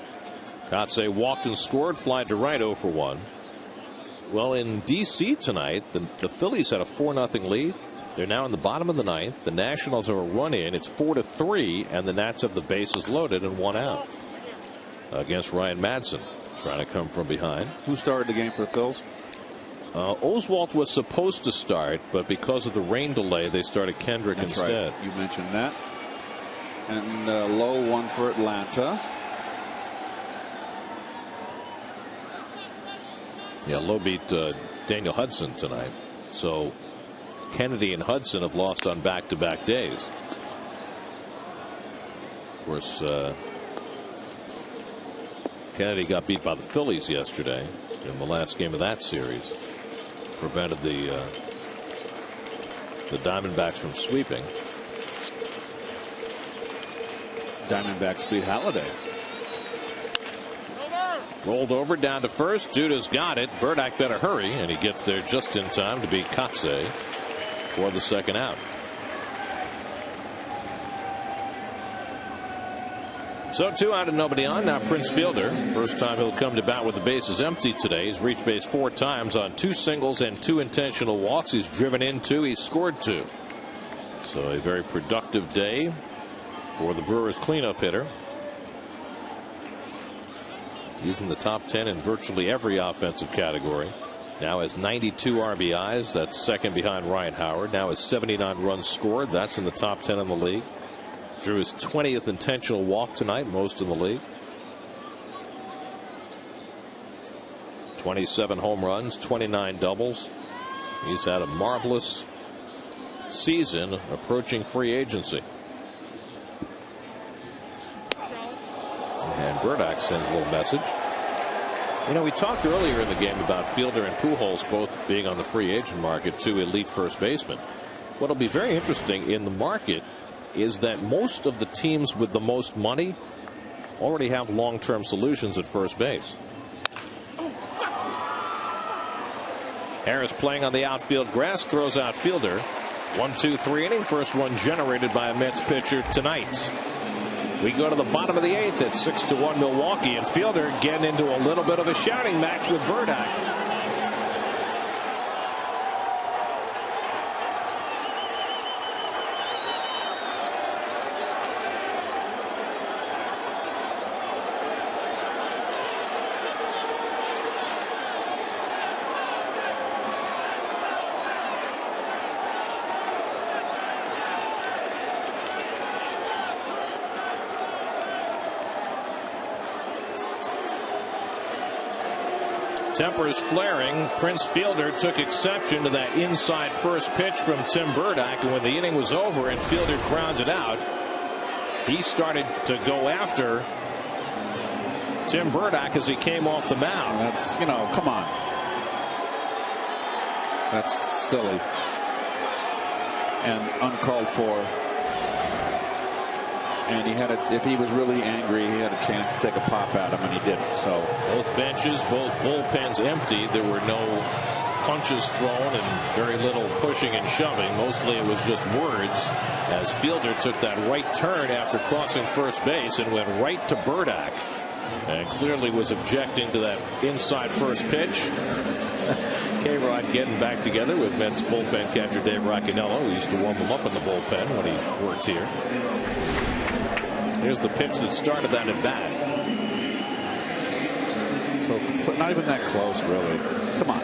Kotsay walked and scored, fly to right, 0 for 1. Well, in D.C. tonight, the Phillies had a 4-0 lead. They're now in the bottom of the 9th. The Nationals are a run in. It's 4-3, and the Nats have the bases loaded and 1 out against Ryan Madsen, trying to come from behind. Who started the game for the Phils? Oswalt was supposed to start, but because of the rain delay, they started Kendrick instead. Right. You mentioned that. And Lowe won for Atlanta. Yeah, Lowe beat Daniel Hudson tonight. So Kennedy and Hudson have lost on back-to-back days. Of course, Kennedy got beat by the Phillies yesterday in the last game of that series. Prevented the Diamondbacks from sweeping. Diamondbacks beat Halladay. Rolled over down to first. Duda's got it. Burdack better hurry, and he gets there just in time to beat Kotsay for the 2nd out. So 2 out and nobody on. Now Prince Fielder. First time he'll come to bat with the bases empty today. He's reached base 4 times on 2 singles and 2 intentional walks. He's driven in 2. He's scored 2. So a very productive day for the Brewers cleanup hitter. He's in the top 10 in virtually every offensive category. Now has 92 RBIs. That's 2nd behind Ryan Howard. Now has 79 runs scored. That's in the top 10 in the league. Drew his 20th intentional walk tonight, most in the league. 27 home runs, 29 doubles. He's had a marvelous season approaching free agency. And Burdack sends a little message. We talked earlier in the game about Fielder and Pujols both being on the free agent market, 2 elite first basemen. What'll be very interesting in the market is that most of the teams with the most money already have long-term solutions at first base. Harris playing on the outfield grass, throws out Fielder. 1-2-3 inning, first one generated by a Mets pitcher tonight. We go to the bottom of the 8th at 6-1 Milwaukee, and Fielder getting into a little bit of a shouting match with Burdack. Tempers flaring. Prince Fielder took exception to that inside first pitch from Tim Burdack, and when the inning was over and Fielder grounded out, he started to go after Tim Burdack as he came off the mound. That's, come on. That's silly and uncalled for. And he had if he was really angry, he had a chance to take a pop at him, and he didn't. So both benches, both bullpens emptied. There were no punches thrown and very little pushing and shoving. Mostly it was just words as Fielder took that right turn after crossing first base and went right to Burdack, and clearly was objecting to that inside first pitch. K-Rod getting back together with Mets bullpen catcher Dave Roccanello, who used to warm him up in the bullpen when he worked here. Here's the pitch that started that at bat. So not even that close, really. Come on.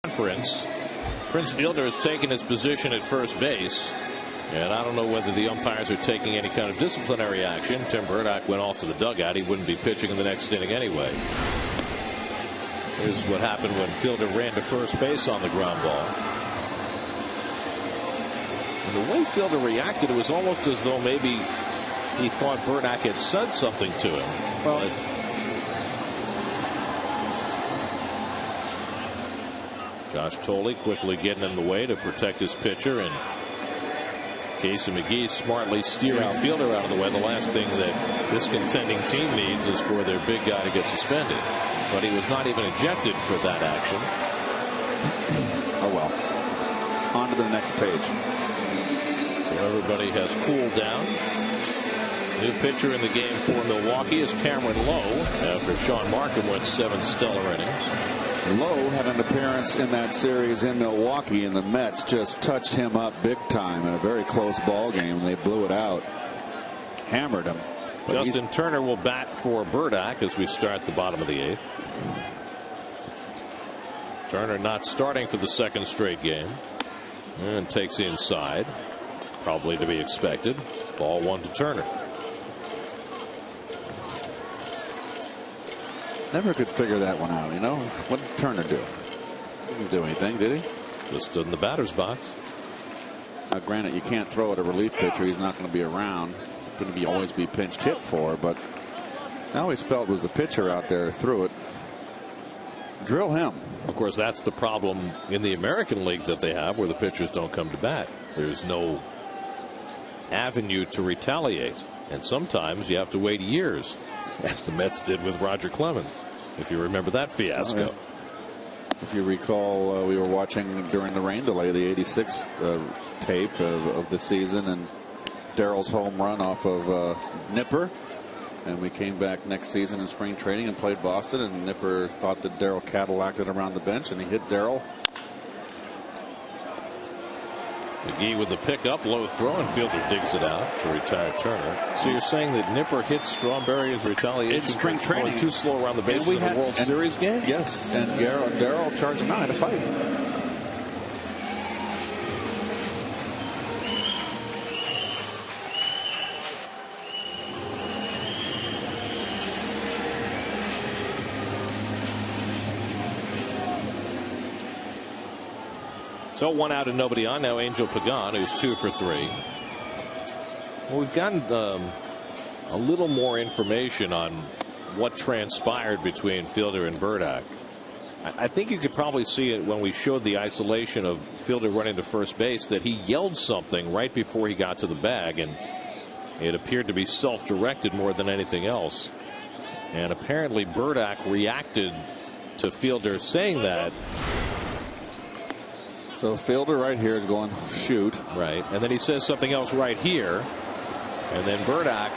Conference. Prince Fielder has taken his position at first base, and I don't know whether the umpires are taking any kind of disciplinary action. Tim Burdack went off to the dugout. He wouldn't be pitching in the next inning anyway. Here's what happened when Fielder ran to first base on the ground ball. And the way Fielder reacted, it was almost as though maybe he thought Burdack had said something to him. Well, Josh Tolley quickly getting in the way to protect his pitcher, and Casey McGee smartly steering Fielder out of the way. The last thing that this contending team needs is for their big guy to get suspended. But he was not even ejected for that action. Oh well. On to the next page. So everybody has cooled down. New pitcher in the game for Milwaukee is Cameron Lowe, after Sean Markham went 7 stellar innings. Lowe had an appearance in that series in Milwaukee, and the Mets just touched him up big time in a very close ball game. They blew it out, hammered him. But Justin Turner will bat for Burdack as we start the bottom of the 8th. Turner not starting for the second straight game, and takes inside, probably to be expected. Ball 1 to Turner. Never could figure that one out, you know. What did Turner do? Didn't do anything, did he? Just stood in the batter's box. Now, granted, you can't throw at a relief pitcher. He's not going to be around. Going to always be pinch hit for, but I always felt it was the pitcher out there who threw it. Drill him. Of course, that's the problem in the American League that they have, where the pitchers don't come to bat. There's no avenue to retaliate, and sometimes you have to wait years, as the Mets did with Roger Clemens, if you remember that fiasco. Oh, yeah. If you recall, we were watching during the rain delay the '86 tape of the season, and Darrell's home run off of Nipper, and we came back next season in spring training and played Boston, and Nipper thought that Darrell Cadillac'd it around the bench, and he hit Darrell. McGee with the pickup, low throw, and Fielder digs it out to retire Turner. So you're saying that Nipper hit Strawberry as retaliation in spring training, going too slow around the bases in the World Series game? Yes, and Darrell charged him out, had a fight. So 1 out and nobody on. Now Angel Pagan, who's 2 for 3. Well, we've gotten a little more information on what transpired between Fielder and Burdack. I think you could probably see it when we showed the isolation of Fielder running to first base, that he yelled something right before he got to the bag, and it appeared to be self-directed more than anything else. And apparently Burdack reacted to Fielder saying that. So Fielder right here is going shoot. Right. And then he says something else right here. And then Burdack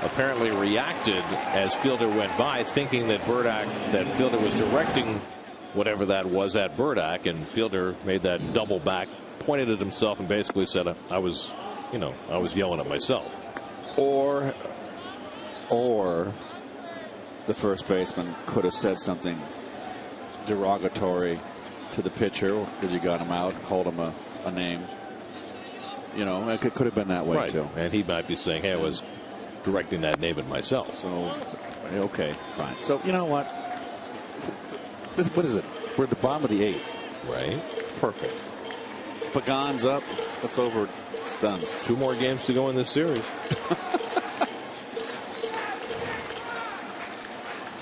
apparently reacted as Fielder went by, thinking that Fielder was directing whatever that was at Burdack, and Fielder made that double back, pointed at himself, and basically said, I was yelling at myself. Or the first baseman could have said something derogatory to the pitcher because you got him out, called him a name. You know, it could have been that way, right, too. And he might be saying, hey, I was directing that name at myself. So, okay, fine. So, you know what? What is it? We're at the bottom of the 8th. Right. Perfect. Pagan's up. That's over. Done. 2 more games to go in this series.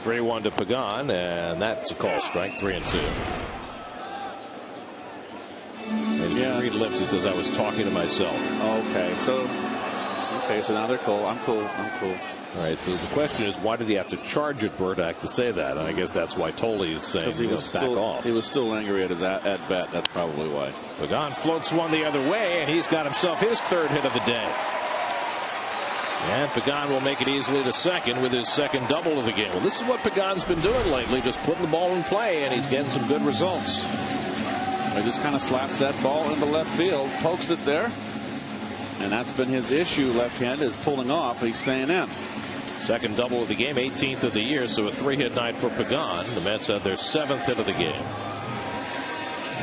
3-1 to Pagan, and that's a call strike. 3-2. And yeah. Reed lips. He says, I was talking to myself. Okay. So now they're cool. I'm cool. All right. The question is, why did he have to charge at Burdack to say that? And I guess that's why Tolley is saying, back off. He was still angry at his at bat. That's probably why. Pagan floats one the other way, and he's got himself his 3rd hit of the day. And Pagan will make it easily to second with his 2nd double of the game. Well, this is what Pagan's been doing lately, just putting the ball in play, and he's getting some good results. He just kind of slaps that ball into left field, pokes it there, and that's been his issue. Left hand is pulling off. He's staying in. 2nd double of the game, 18th of the year, so a 3-hit night for Pagan. The Mets have their 7th hit of the game.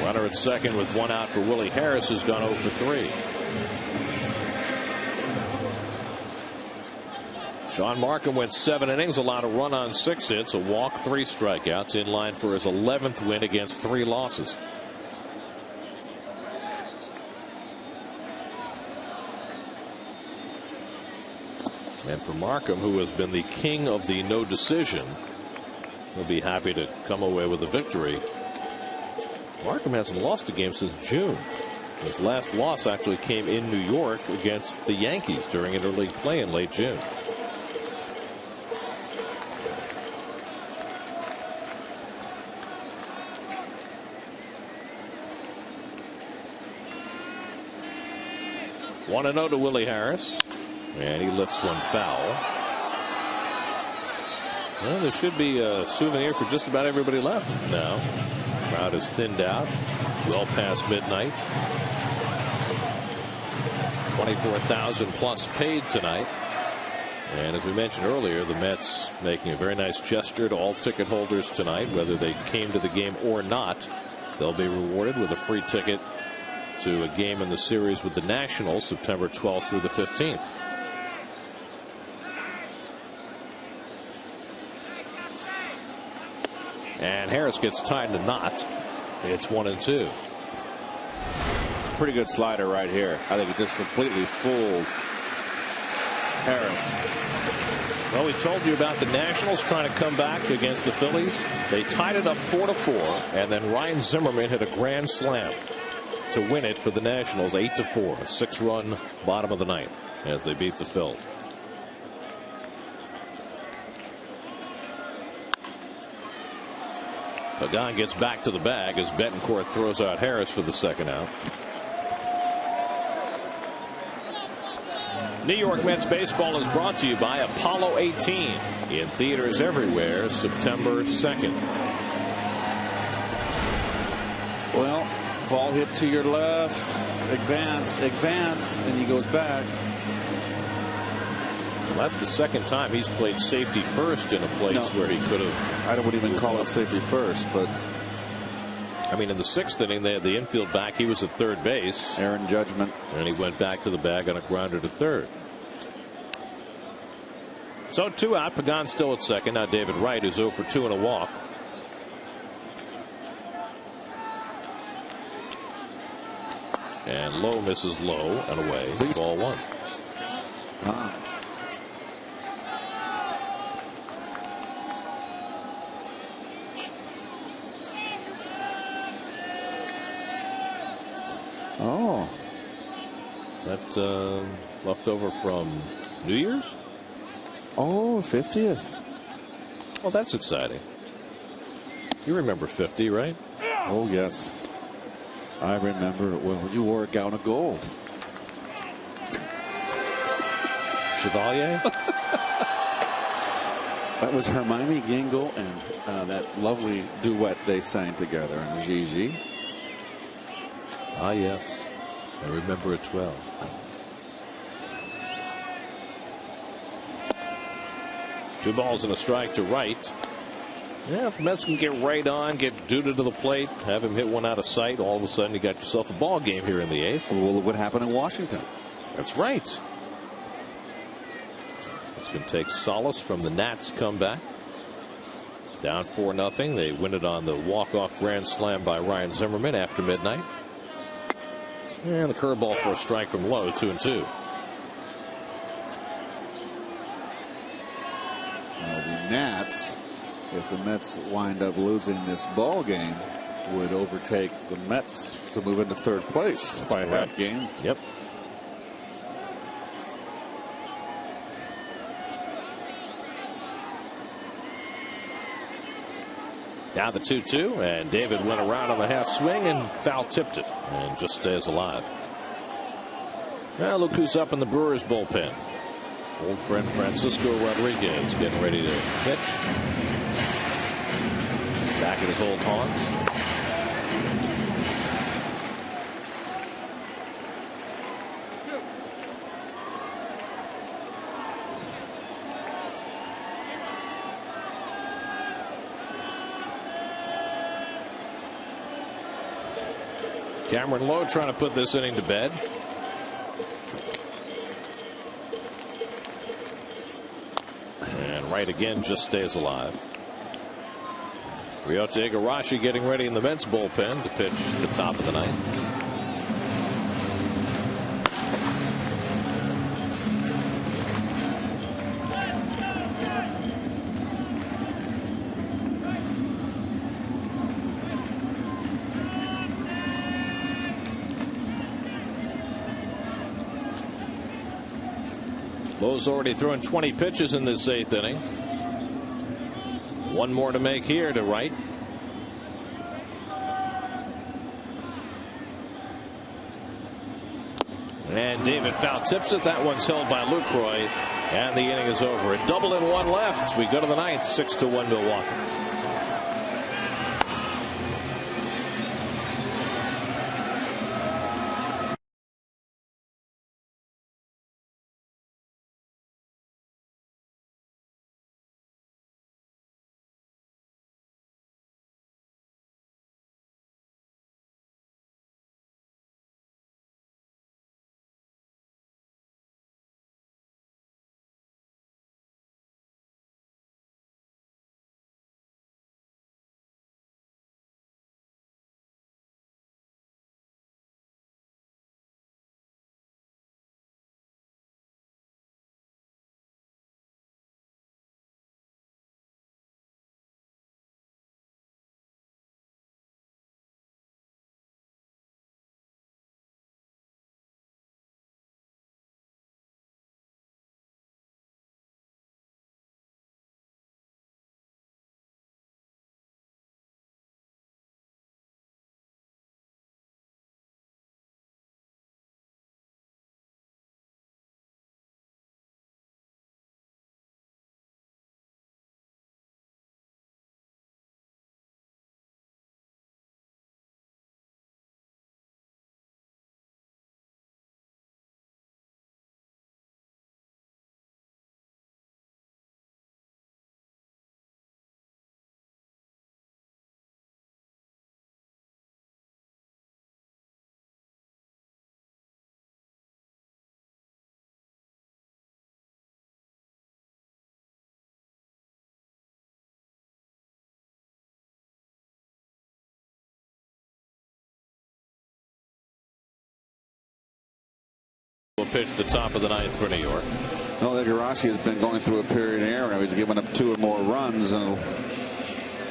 Runner at second with 1 out for Willie Harris, who's gone 0 for 3. Sean Markham went 7 innings, allowed a run on 6 hits, a walk, 3 strikeouts, in line for his 11th win against 3 losses. And for Markham, who has been the king of the no decision, he'll be happy to come away with a victory. Markham hasn't lost a game since June. His last loss actually came in New York against the Yankees during interleague play in late June. One and 0 to Willie Harris, and he lifts one foul. Well, there should be a souvenir for just about everybody left now. Crowd is thinned out, well past midnight. 24,000 plus paid tonight. And as we mentioned earlier, the Mets making a very nice gesture to all ticket holders tonight, whether they came to the game or not. They'll be rewarded with a free ticket to a game in the series with the Nationals, September 12th through the 15th. And Harris gets tied in a knot. It's 1-2. Pretty good slider right here. I think it just completely fooled Harris. Well, we told you about the Nationals trying to come back against the Phillies. They tied it up 4-4, and then Ryan Zimmerman hit a grand slam to win it for the Nationals, 8-4, a 6-run bottom of the 9th as they beat the Phils. Pagan gets back to the bag as Betancourt throws out Harris for the 2nd out. New York Mets baseball is brought to you by Apollo 18 in theaters everywhere September 2nd. Well, ball hit to your left, advance, and he goes back. Well, that's the 2nd time he's played safety first in a place where he could have. I wouldn't even call it safety first, but I mean, in the 6th inning, they had the infield back. He was at third base. Aaron Judgment. And he went back to the bag on a grounder to third. So 2 out. Pagan still at second. Now David Wright, who's 0 for 2 and a walk. And Lowe misses low and away. Ball one. Oh. Is that left over from New Year's? Oh, 50th. Well, that's exciting. You remember 50, right? Oh, yes. I remember it well. You wore a gown of gold. Chevalier? That was Hermione Gingle and that lovely duet they sang together in Gigi. Ah, yes. I remember it well. Two balls and a strike to right. Yeah, if the Mets can get right on, get Duda to the plate, have him hit one out of sight, all of a sudden you got yourself a ball game here in the eighth. Well, look what happened in Washington. That's right. It's going to take solace from the Nats comeback. Down 4-0. They win it on the walk-off grand slam by Ryan Zimmerman after midnight. And the curveball for a strike from Lowe, 2-2. Now the Nats, if the Mets wind up losing this ball game, would overtake the Mets to move into third place by a half game. Yep. Now the 2-2, and David went around on the half swing and foul tipped it and just stays alive. Now look who's up in the Brewers bullpen. Old friend Francisco Rodriguez getting ready to pitch. Back at his old haunts. Cameron Lowe trying to put this inning to bed. And right again just stays alive. Ryota Igarashi getting ready in the Mets bullpen to pitch the top of the ninth. Lowe's already thrown 20 pitches in this eighth inning. One more to make here to right. And David foul tips it. That one's held by Lucroy. And the inning is over. A double and one left. We go to the ninth. 6-1 Milwaukee. pitch at the top of the ninth for New York. Well, Igarashi has been going through a period of error. He's given up 2 or more runs and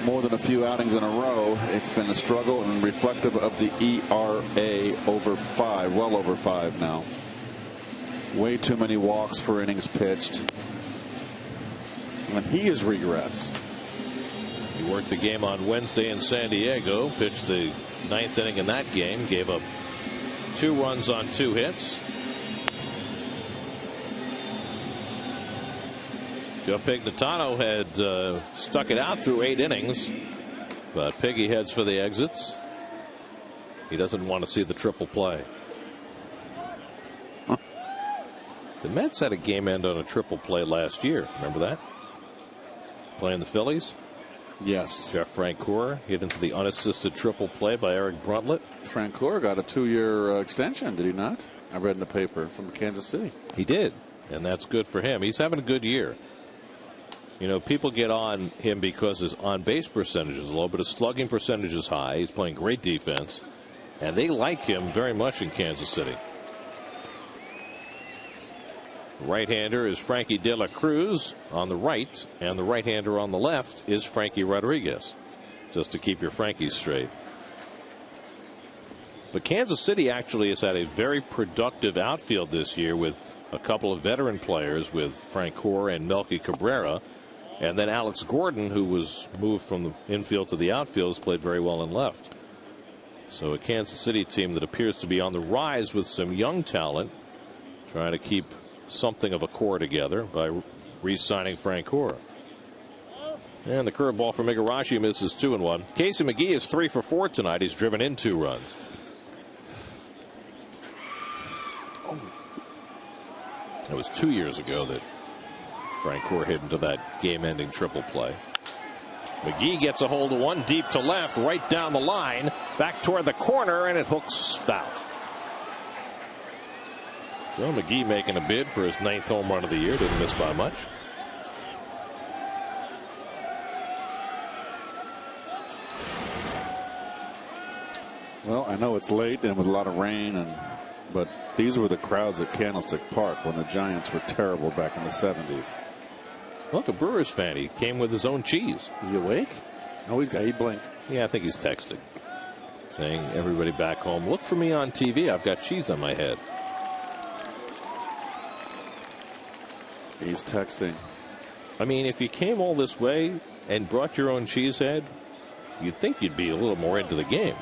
more than a few outings in a row. It's been a struggle and reflective of the ERA over 5, well over 5 now. Way too many walks for innings pitched. And he has regressed. He worked the game on Wednesday in San Diego, pitched the 9th inning in that game, gave up 2 runs on 2 hits. Joe Pignatano had stuck it out through 8 innings, but Piggy heads for the exits. He doesn't want to see the triple play. The Mets had a game end on a triple play last year. Remember that? Playing the Phillies? Yes. Jeff Francoeur hit into the unassisted triple play by Eric Bruntlett. Francoeur got a 2-year extension, did he not? I read in the paper from Kansas City. He did, and that's good for him. He's having a good year. You know, people get on him because his on-base percentage is low, but his slugging percentage is high. He's playing great defense, and they like him very much in Kansas City. Right-hander is Frankie De La Cruz on the right, and the right-hander on the left is Frankie Rodriguez, just to keep your Frankies straight. But Kansas City actually has had a very productive outfield this year with a couple of veteran players with Francoeur and Melky Cabrera, and then Alex Gordon, who was moved from the infield to the outfield, has played very well in left. So a Kansas City team that appears to be on the rise with some young talent, trying to keep something of a core together by re-signing Francoeur. And the curveball from Igarashi misses 2-1. Casey McGee is 3 for 4 tonight. He's driven in 2 runs. It was 2 years ago that Francoeur hit into that game-ending triple play. McGee gets a hold of one deep to left, right down the line, back toward the corner, and it hooks foul. So McGee making a bid for his 9th home run of the year. Didn't miss by much. Well, I know it's late and with a lot of rain, but these were the crowds at Candlestick Park when the Giants were terrible back in the 70s. Look, a Brewers fan. He came with his own cheese. Is he awake? No, he blinked. Yeah, I think he's texting, saying, everybody back home, look for me on TV. I've got cheese on my head. He's texting. I mean, if you came all this way and brought your own cheese head, you'd think you'd be a little more into the game.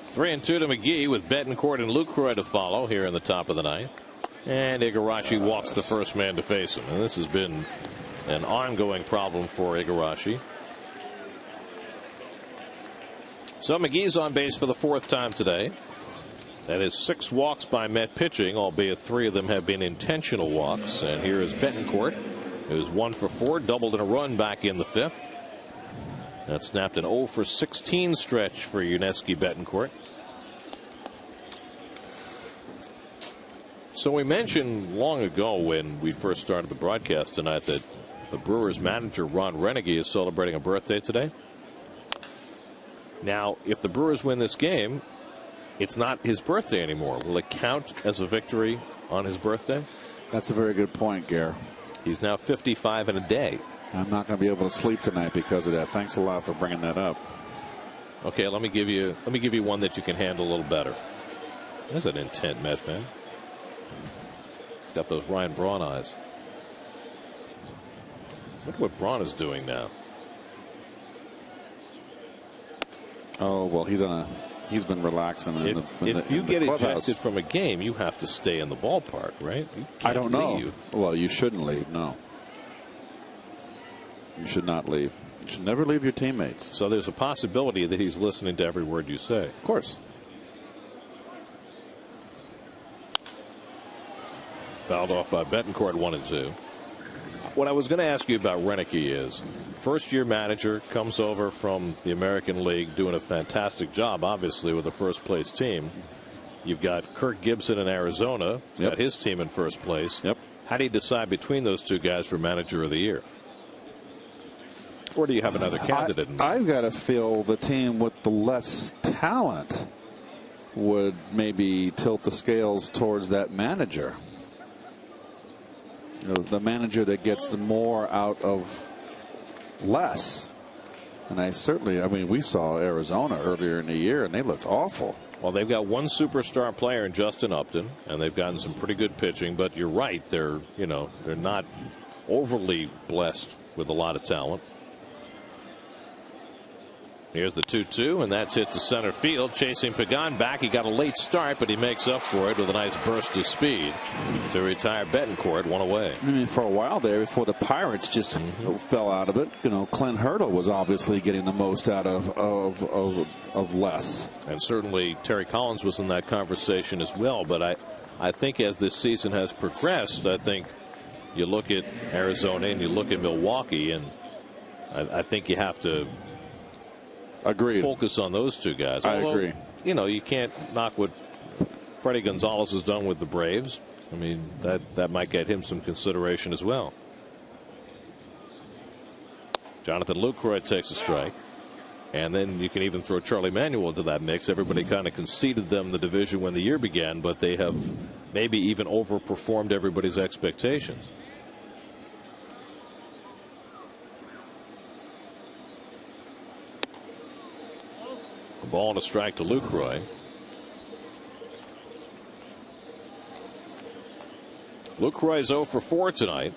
Three and 2 to McGee with Betancourt and Lucroy to follow here in the top of the ninth. And Igarashi walks the first man to face him. And this has been an ongoing problem for Igarashi. So McGee's on base for the 4th time today. That is 6 walks by Met pitching, albeit 3 of them have been intentional walks. And here is Betancourt, who's 1 for 4, doubled in a run back in the 5th. That snapped an 0 for 16 stretch for Yuniesky Betancourt. So we mentioned long ago when we first started the broadcast tonight that the Brewers manager Ron Renegade is celebrating a birthday today. Now, if the Brewers win this game, it's not his birthday anymore. Will it count as a victory on his birthday? That's a very good point, Gare. He's now 55 in a day. I'm not going to be able to sleep tonight because of that. Thanks a lot for bringing that up. Okay, let me give you one that you can handle a little better. There's an intent Met fan. He's got those Ryan Braun eyes. Look what Braun is doing now. Oh well, he's been relaxing. If you get ejected from a game, you have to stay in the ballpark, right? I don't know. Well, you shouldn't leave. No. You should not leave. You should never leave your teammates. So there's a possibility that he's listening to every word you say. Of course. Fouled off by Betancourt, 1-2. What I was going to ask you about Reneke is, first-year manager, comes over from the American League, doing a fantastic job, obviously, with the first-place team. You've got Kirk Gibson in Arizona, got his team in first place. Yep. How do you decide between those two guys for manager of the year? Or do you have another candidate? I've got to feel the team with the less talent would maybe tilt the scales towards that manager. You know, the manager that gets more out of less. And I mean, we saw Arizona earlier in the year, and they looked awful. Well, they've got one superstar player in Justin Upton, and they've gotten some pretty good pitching. But you're right, they're not overly blessed with a lot of talent. Here's the 2-2, and that's hit to center field. Chasing Pagan back. He got a late start, but he makes up for it with a nice burst of speed to retire Betancourt one away. I mean, for a while there, before the Pirates just fell out of it, Clint Hurdle was obviously getting the most out of less. And certainly Terry Collins was in that conversation as well. But I think as this season has progressed, I think you look at Arizona and you look at Milwaukee, and I think you have to focus on those two guys. I agree. You can't knock what Freddie Gonzalez has done with the Braves. I mean, that might get him some consideration as well. Jonathan Lucroy takes a strike. And then you can even throw Charlie Manuel into that mix. Everybody kind of conceded them the division when the year began, but they have maybe even overperformed everybody's expectations. A ball and a strike to Lucroy. Lucroy's 0 for 4 tonight.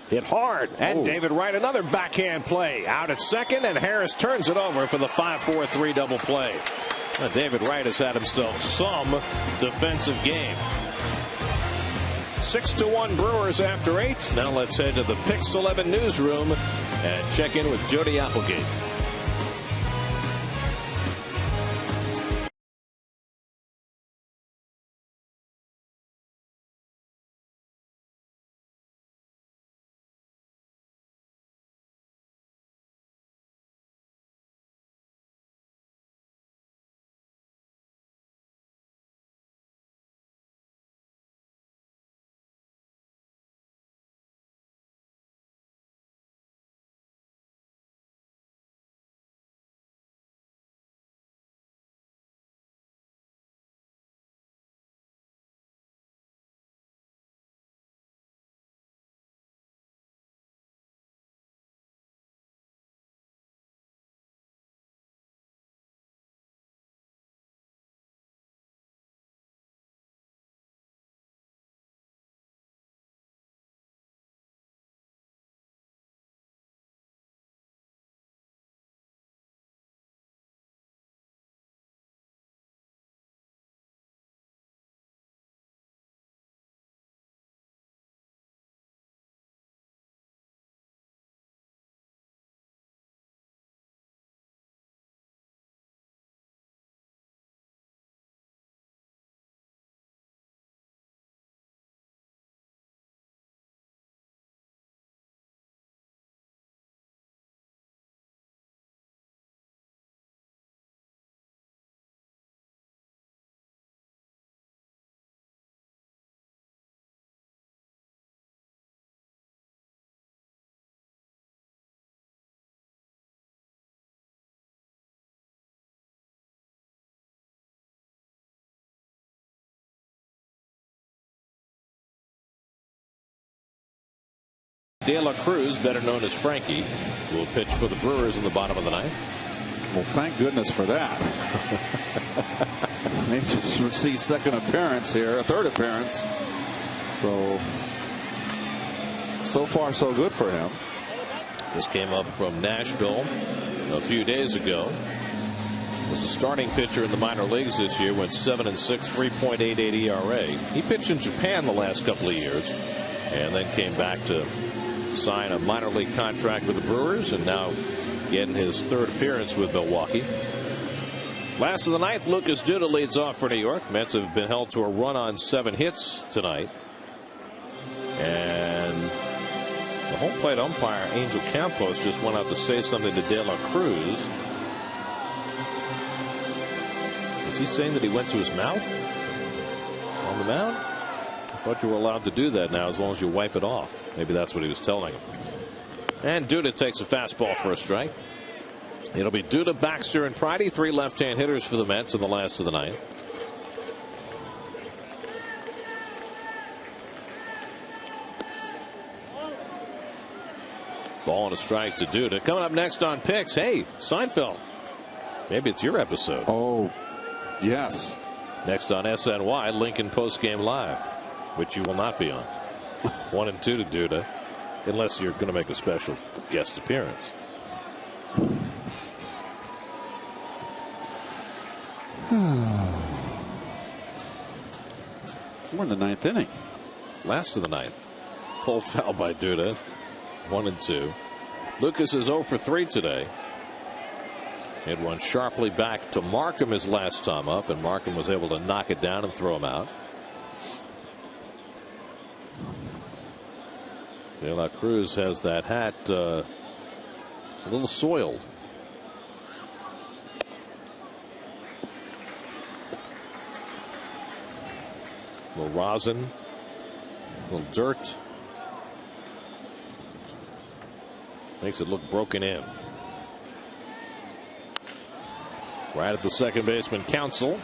Hit hard, and David Wright another backhand play out at second, and Harris turns it over for the 5-4-3 double play. David Wright has had himself some defensive game. 6-1 Brewers after 8. Now let's head to the Pix 11 newsroom and check in with Jody Applegate. De La Cruz, better known as Frankie, will pitch for the Brewers in the bottom of the ninth. Well, thank goodness for that. Maybe we'll see second appearance here, a third appearance. So far so good for him. This came up from Nashville a few days ago. Was a starting pitcher in the minor leagues this year. Went 7-6, 3.88 ERA. He pitched in Japan the last couple of years, and then came back to sign a minor league contract with the Brewers, and now getting his third appearance with Milwaukee. Last of the ninth, Lucas Duda leads off for New York. Mets have been held to a run on 7 hits tonight. And the home plate umpire, Angel Campos, just went out to say something to De La Cruz. Is he saying that he went to his mouth on the mound? I thought you were allowed to do that now as long as you wipe it off. Maybe that's what he was telling him. And Duda takes a fastball for a strike. It'll be Duda, Baxter, and Pridey, 3 left-hand hitters for the Mets in the last of the ninth. Ball and a strike to Duda. Coming up next on Picks, hey, Seinfeld. Maybe it's your episode. Oh, yes. Next on SNY, Lincoln Postgame Live, which you will not be on. 1 and 2 to Duda, unless you're going to make a special guest appearance. We're in the 9th inning. Last of the ninth. Pulled foul by Duda. 1 and 2. Lucas is 0 for 3 today. Hit one sharply back to Markham his last time up, and Markham was able to knock it down and throw him out. De La Cruz has that hat a little soiled. A little rosin, a little dirt. Makes it look broken in. Right at the second baseman Counsell.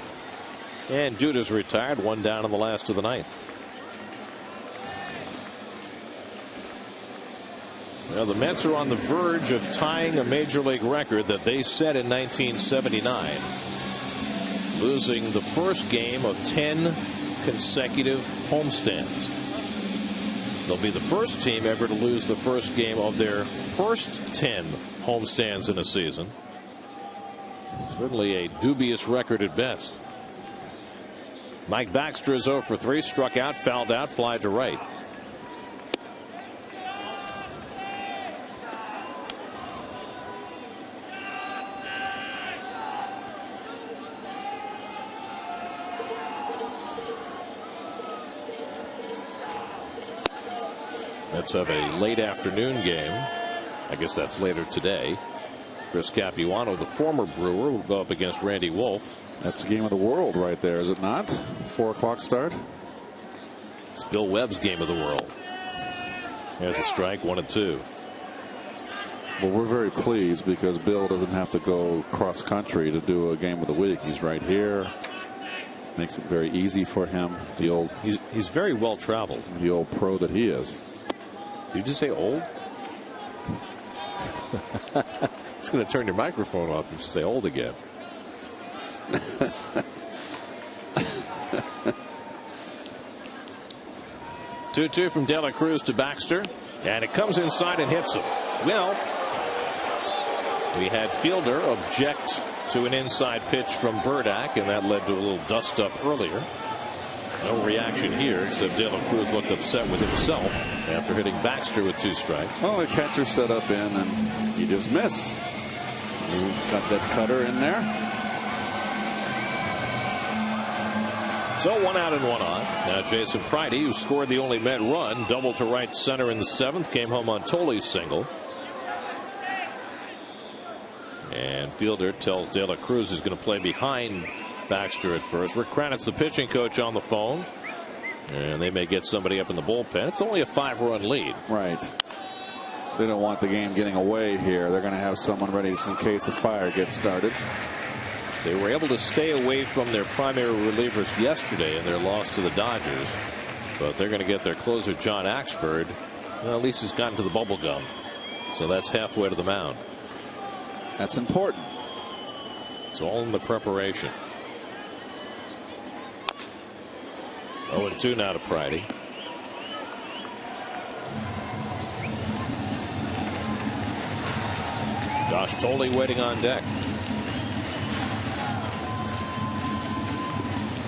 And Duda's retired. 1 down in the last of the ninth. Well, the Mets are on the verge of tying a major league record that they set in 1979. Losing the first game of 10 consecutive homestands. They'll be the first team ever to lose the first game of their first 10 homestands in a season. Certainly a dubious record at best. Mike Baxter is 0 for 3, struck out, fouled out, fly to right. Mets have a late afternoon game. I guess that's later today. Chris Capuano, the former Brewer, will go up against Randy Wolf. That's the game of the world right there, is it not? 4 o'clock start. It's Bill Webb's game of the world. There's a strike, 1 and 2. Well, we're very pleased because Bill doesn't have to go cross country to do a game of the week. He's right here. Makes it very easy for him. The old he's very well traveled. The old pro that he is. Did you just say old? It's going to turn your microphone off if you say old again. 2-2 from De La Cruz to Baxter, and it comes inside and hits him. Well, we had Fielder object to an inside pitch from Burdack, and that led to a little dust up earlier. No reaction here, except De La Cruz looked upset with himself after hitting Baxter with 2 strikes. Well, the catcher set up in, and he just missed. You got that cutter in there. So 1 out and 1 on. Now Jason Pridey, who scored the only Met run, doubled to right center in the 7th, came home on Tolley's single. And Fielder tells De La Cruz he's going to play behind Baxter at first. Rick Kranitz, the pitching coach, on the phone. And they may get somebody up in the bullpen. It's only a 5-run lead. Right. They don't want the game getting away here. They're going to have someone ready just in case a fire gets started. They were able to stay away from their primary relievers yesterday in their loss to the Dodgers. But they're going to get their closer, John Axford. Well, at least he's gotten to the bubble gum. So that's halfway to the mound. That's important. It's all in the preparation. 0-2 now to Pridey. Josh Tolley waiting on deck.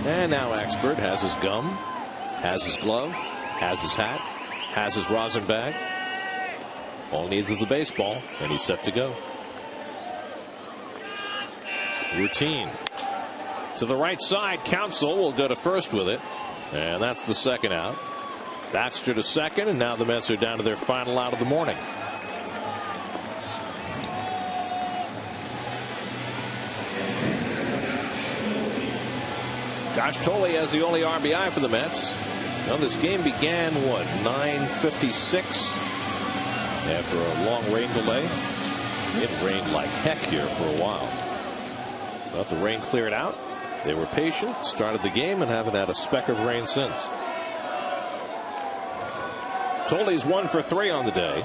And now Axford has his gum, has his glove, has his hat, has his rosin bag. All he needs is the baseball, and he's set to go. Routine. To the right side, Counsell will go to first with it. And that's the 2nd out. Baxter to 2nd, and now the Mets are down to their final out of the morning. Josh Tolle has the only RBI for the Mets. Now this game began, 9:56 after a long rain delay. It rained like heck here for a while. But the rain cleared out. They were patient, started the game, and haven't had a speck of rain since. Tolle's 1 for 3 on the day.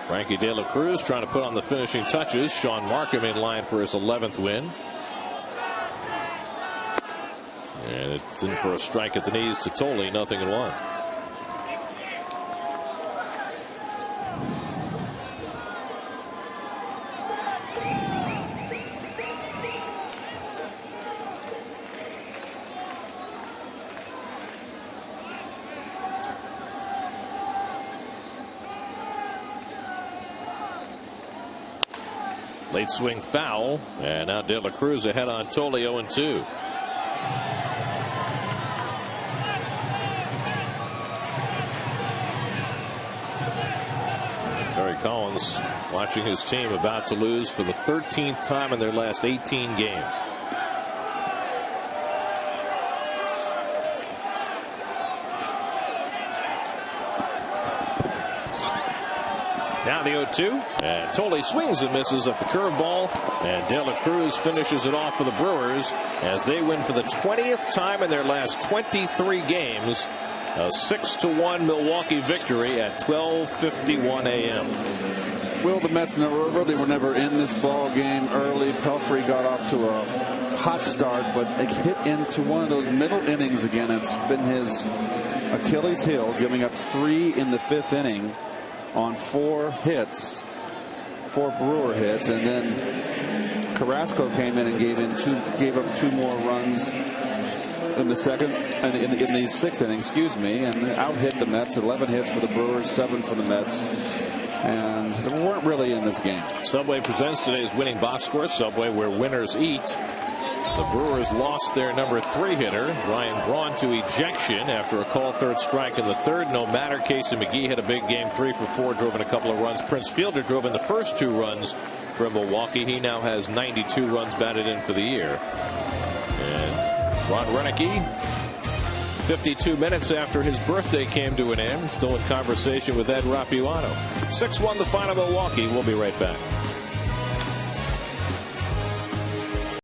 Frankie De La Cruz trying to put on the finishing touches. Sean Markham in line for his 11th win. And it's in for a strike at the knees to Tolle, 0-1. Late swing foul, and now De La Cruz ahead on Tolle, 0-2. Barry Collins watching his team about to lose for the 13th time in their last 18 games. Now the 0-2, and Tolle swings and misses up the curveball, and De La Cruz finishes it off for the Brewers as they win for the 20th time in their last 23 games. A 6-1 Milwaukee victory at 12:51 a.m. Well, the Mets really were never in this ball game early. Pelfrey got off to a hot start, but it hit into one of those middle innings again. It's been his Achilles heel, giving up 3 in the 5th inning on 4 hits, 4 Brewer hits, and then Carrasco came in and gave up 2 more runs in the second, in the 6th inning, and out hit the Mets. 11 hits for the Brewers, 7 for the Mets, and they weren't really in this game. Subway presents today's winning box score. Subway, where winners eat. The Brewers lost their number 3 hitter, Ryan Braun, to ejection after a called 3rd strike in the 3rd. No matter, Casey McGee had a big game, 3 for 4, drove in a couple of runs. Prince Fielder drove in the first 2 runs for Milwaukee. He now has 92 runs batted in for the year. And Ron Renicky, 52 minutes after his birthday came to an end, still in conversation with Ed Rapuano. 6-1 the final, Milwaukee. We'll be right back.